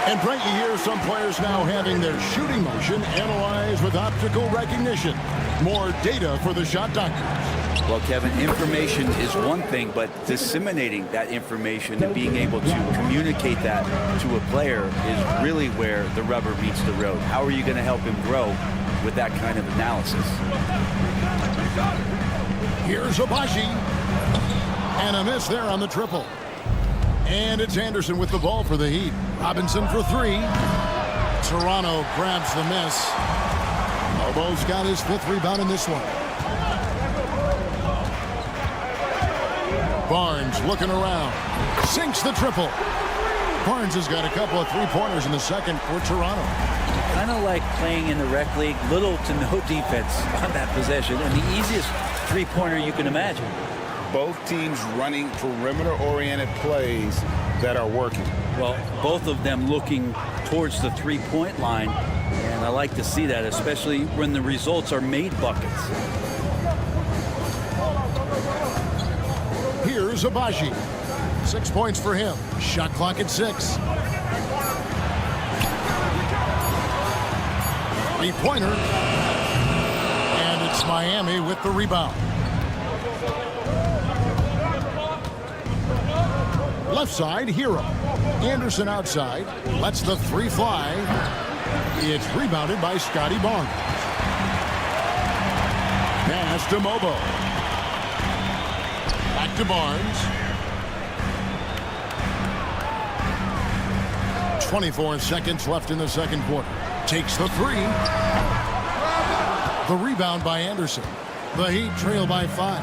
And Brent, you hear some players now having their shooting motion analyzed with optical recognition. More data for the shot doctors. Well, Kevin, information is one thing, but disseminating that information and being able to communicate that to a player is really where the rubber meets the road. How are you going to help him grow with that kind of analysis? Here's Abaji. And a miss there on the triple. And it's Anderson with the ball for the Heat. Robinson for 3. Toronto grabs the miss. Mobo's got his 5th rebound in this one. Barnes looking around. Sinks the triple. Barnes has got a couple of three-pointers in the second for Toronto. Kind of like playing in the rec league, little to no defense on that possession, and the easiest three-pointer you can imagine. Both teams running perimeter-oriented plays that are working. Well, both of them looking towards the three-point line, and I like to see that, especially when the results are made buckets. Here's Abaji. 6 points for him. Shot clock at 6. Three-pointer. Miami with the rebound. Left side, Hero. Anderson outside. Lets the three fly. It's rebounded by Scotty Barnes. Pass to Mobo. Back to Barnes. 24 seconds left in the second quarter. Takes the three. The rebound by Anderson. The Heat trail by 5.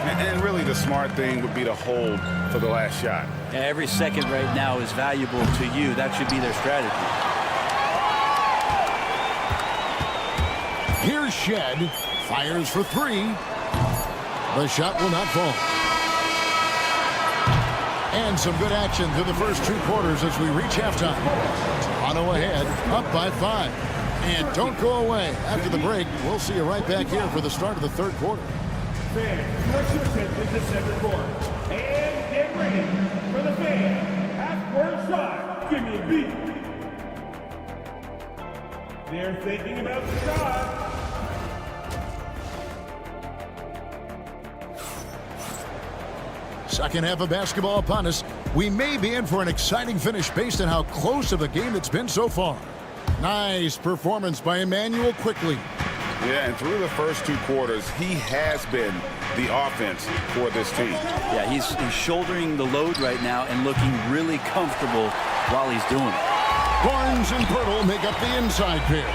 And really the smart thing would be to hold for the last shot. Yeah, every second right now is valuable to you. That should be their strategy. Here's Shed. Fires for 3. The shot will not fall. And some good action through the first 2 quarters as we reach halftime. Toronto ahead, up by 5. And don't go away. After the break, we'll see you right back here for the start of the third quarter. Fans, let's attempt the second quarter. And get ready for the fan. Half-court shot. Give me a beat. They're thinking about the shot. Second half of basketball upon us. We may be in for an exciting finish based on how close of a game it's been so far. Nice performance by Emmanuel Quickley. Yeah, and through the first 2 quarters, he has been the offense for this team. Yeah, he's shouldering the load right now and looking really comfortable while he's doing it. Barnes and Pirtle make up the inside pair.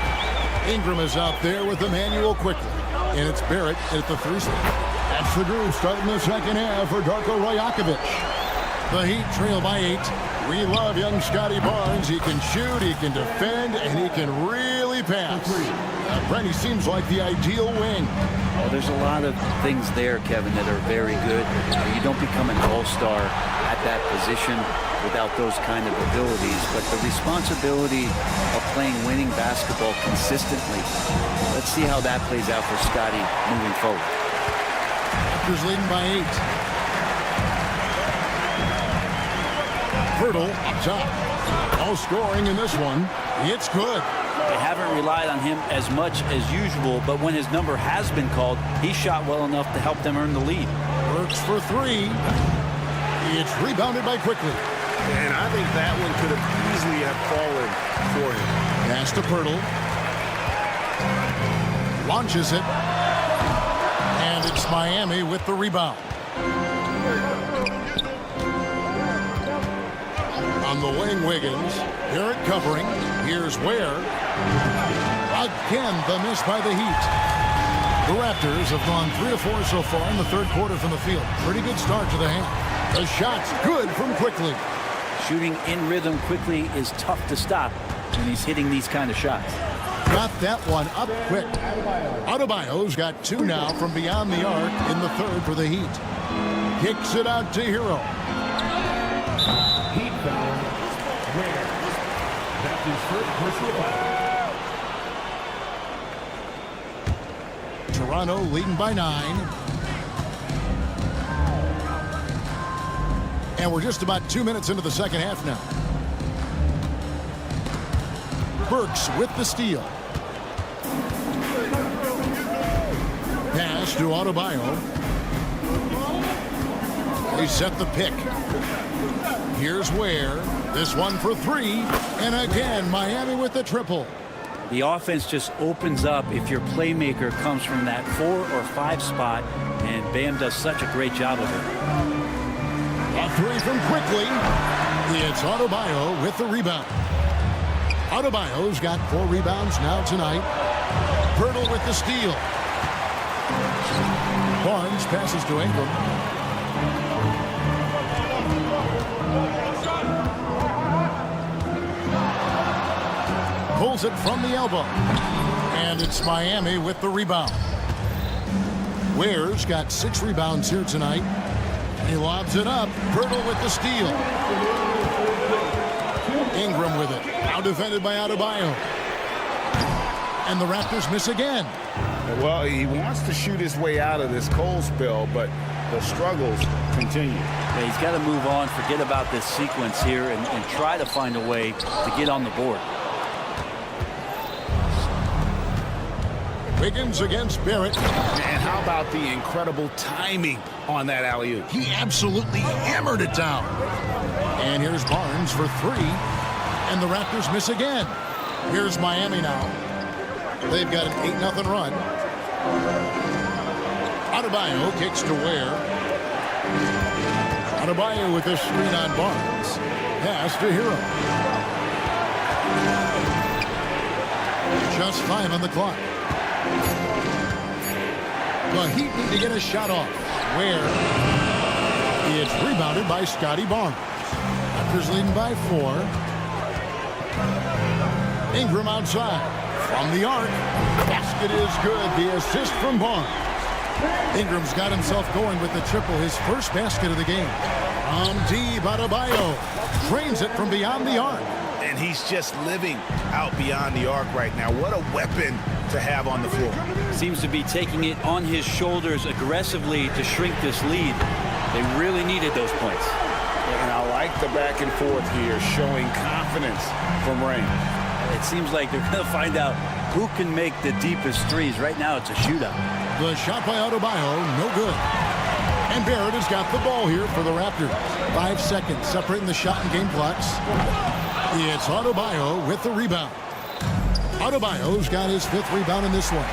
Ingram is out there with Emmanuel Quickley. And it's Barrett at the 3 spot. That's the group starting the second half for Darko Rajakovic. The Heat trail by 8. We love young Scotty Barnes. He can shoot, he can defend, and he can really pass. Brent, he seems like the ideal wing. Well, there's a lot of things there, Kevin, that are very good. You don't become an all-star at that position without those kind of abilities. But the responsibility of playing winning basketball consistently, let's see how that plays out for Scotty moving forward. Raptors leading by 8. Pirtle up top. All scoring in this one. It's good. They haven't relied on him as much as usual, but when his number has been called, he shot well enough to help them earn the lead. Works for 3. It's rebounded by Quickley. And I think that one could have easily have fallen for him. Pass to Pirtle. Launches it. And it's Miami with the rebound. On the wing, Wiggins. Garrett covering. Here's Ware. Again, the miss by the Heat. The Raptors have gone 3 of 4 so far in the third quarter from the field. Pretty good start to the half. The shot's good from Quickley. Shooting in rhythm quickly is tough to stop when he's hitting these kind of shots. Got that one up quick. Adebayo's got 2 now from beyond the arc in the third for the Heat. Kicks it out to Hero. Heat foul. Ware. That's his first personal foul. Toronto leading by 9. And we're just about 2 minutes into the second half now. Burks with the steal. Pass to Adebayo. They set the pick. Here's Ware. This one for 3. And again, Miami with the triple. The offense just opens up if your playmaker comes from that 4 or 5 spot, and Bam does such a great job of it. A 3 from Quickley. It's Adebayo with the rebound. Adebayo's got 4 rebounds now tonight. Pirtle with the steal. Barnes passes to Ingram. Pulls it from the elbow. And it's Miami with the rebound. Ware's got 6 rebounds here tonight. He lobs it up. Pirtle with the steal. Ingram with it. Now defended by Adebayo. And the Raptors miss again. Well, he wants to shoot his way out of this cold spell, but the struggles continue. Yeah, he's got to move on, forget about this sequence here, and try to find a way to get on the board. Wiggins against Barrett. And how about the incredible timing on that alley-oop? He absolutely hammered it down. And here's Barnes for three. And the Raptors miss again. Here's Miami now. They've got an 8-0 run. Adebayo kicks to Ware. Adebayo with a screen on Barnes. Pass to Hero. Just 5 on the clock. The Heat need to get a shot off. Where it's rebounded by Scotty Barnes. Raptors leading by 4. Ingram outside. From the arc. Basket is good. The assist from Barnes. Ingram's got himself going with the triple. His first basket of the game. From deep, Adebayo drains it from beyond the arc. And he's just living out beyond the arc right now. What a weapon to have on the floor. Seems to be taking it on his shoulders aggressively to shrink this lead. They really needed those points. And I like the back and forth here, showing confidence from Rain. It seems like they're going to find out who can make the deepest threes. Right now, it's a shootout. The shot by Adebayo, no good. And Barrett has got the ball here for the Raptors. 5 seconds separating the shot and game clocks. It's Adebayo with the rebound. Adebayo's got his 5th rebound in this one.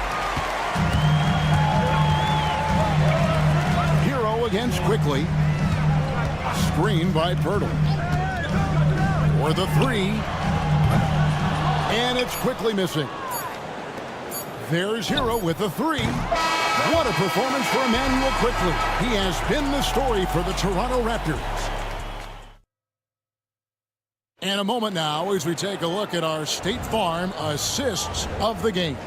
Hero against Quickly. Screen by Pirtle. For the 3. And it's Quickly missing. There's Hero with the 3. What a performance for Emmanuel Quickly. He has been the story for the Toronto Raptors. And a moment now as we take a look at our State Farm assists of the game.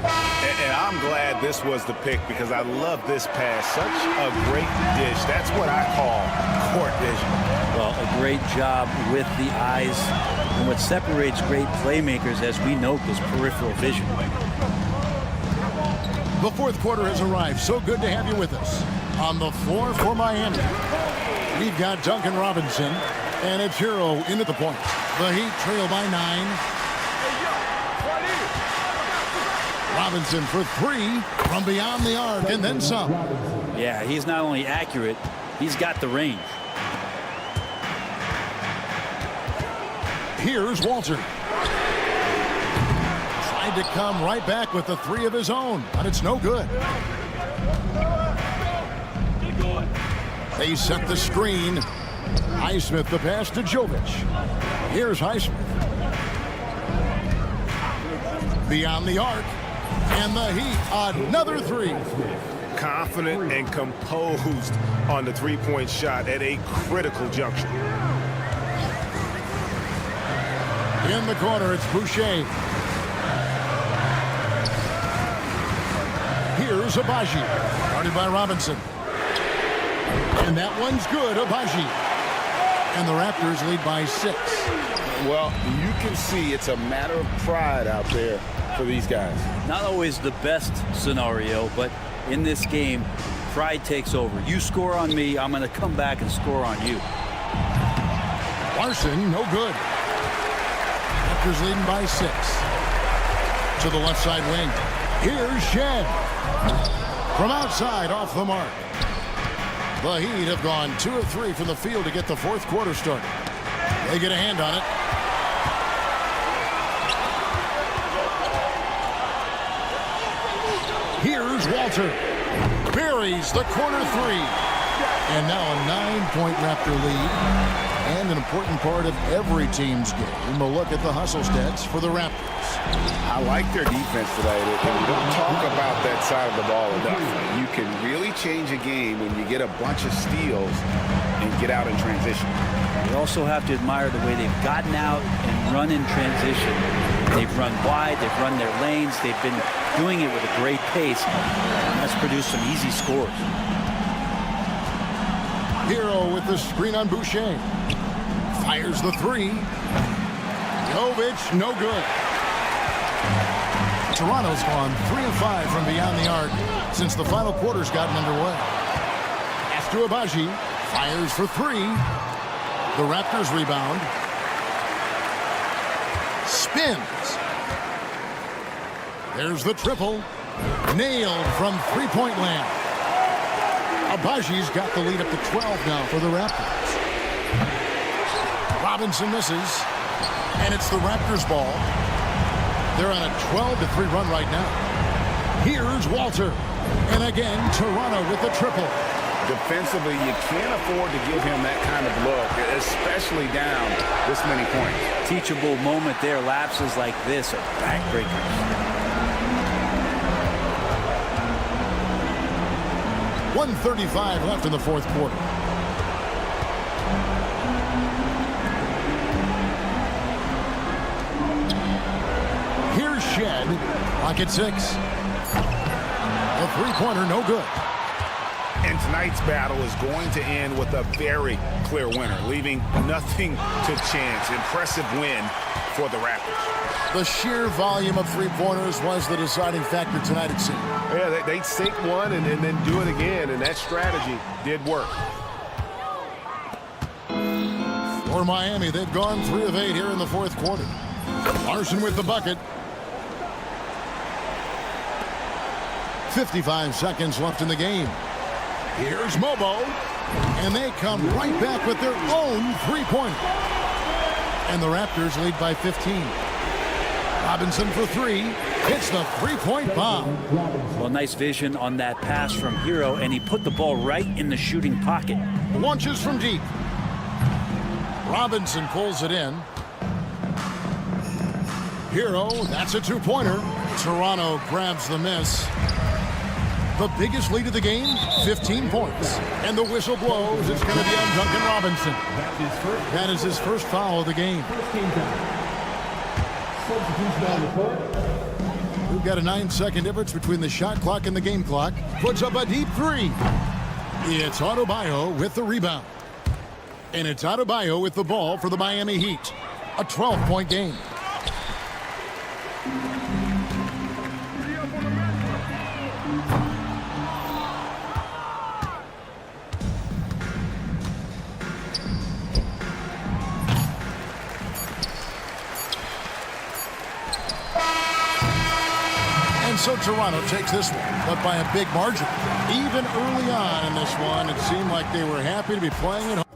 And I'm glad this was the pick because I love this pass. Such a great dish. That's what I call court vision. Well, a great job with the eyes. And what separates great playmakers, as we note, is peripheral vision. The 4th quarter has arrived. So good to have you with us. On the floor for Miami, we've got Duncan Robinson, and it's Hero into the point. The Heat trail by 9. Robinson for 3 from beyond the arc, and then some. Yeah, he's not only accurate, he's got the range. Here's Walter. Tried to come right back with the 3 of his own, but it's no good. They set the screen. Highsmith the pass to Jovic. Here's Highsmith. Beyond the arc. And the Heat, another 3. Confident and composed on the three-point shot at a critical juncture. In the corner, it's Boucher. Here's Abaji. Guarded by Robinson. And that one's good, Abaji. And the Raptors lead by 6. Well, you can see it's a matter of pride out there for these guys. Not always the best scenario, but in this game, pride takes over. You score on me, I'm going to come back and score on you. Larson, no good. Raptors leading by 6. To the left side wing. Here's Shen. From outside, off the mark. The Heat have gone 2 of 3 from the field to get the 4th quarter started. They get a hand on it. Here's Walter. Buries the corner 3. And now a 9-point Raptor lead. And an important part of every team's game. We'll look at the hustle stats for the Raptors. I like their defense today. And we don't talk about that side of the ball enough. You can really change a game when you get a bunch of steals and get out in transition. You also have to admire the way they've gotten out and run in transition. They've run wide, they've run their lanes, they've been doing it with a great pace. And that's produced some easy scores. Hero with the screen on Boucher. Fires the 3. Jovic, no good. Toronto's gone 3 of 5 from beyond the arc since the final quarter's gotten underway. Pass to Abaji. Fires for 3. The Raptors rebound. Spins. There's the triple. Nailed from three-point land. Abaji's got the lead up to 12 now for the Raptors. Robinson misses, and it's the Raptors' ball. They're on a 12-3 run right now. Here's Walter, and again, Toronto with a triple. Defensively, you can't afford to give him that kind of look, especially down this many points. Teachable moment there. Lapses like this are backbreakers. 1:35 left in the fourth quarter. Here's Shed. Clock at 6. The three-pointer, no good. And tonight's battle is going to end with a very clear winner, leaving nothing to chance. Impressive win for the Raptors. The sheer volume of three-pointers was the deciding factor tonight, it seemed. Yeah, they sink one and then do it again, and that strategy did work. For Miami, they've gone 3 of 8 here in the fourth quarter. Larson with the bucket. 55 seconds left in the game. Here's Mobo, and they come right back with their own three-pointer. And the Raptors lead by 15. Robinson for 3, hits the three-point bomb. Well, nice vision on that pass from Hero, and he put the ball right in the shooting pocket. Launches from deep. Robinson pulls it in. Hero, that's a two-pointer. Toronto grabs the miss. The biggest lead of the game, 15 points. And the whistle blows. It's going to be on Duncan Robinson. That is his first foul of the game. We've got a 9-second difference between the shot clock and the game clock. Puts up a deep three. It's Adebayo with the rebound. And it's Adebayo with the ball for the Miami Heat. A 12-point game. And so Toronto takes this one, but by a big margin. Even early on in this one, it seemed like they were happy to be playing at home.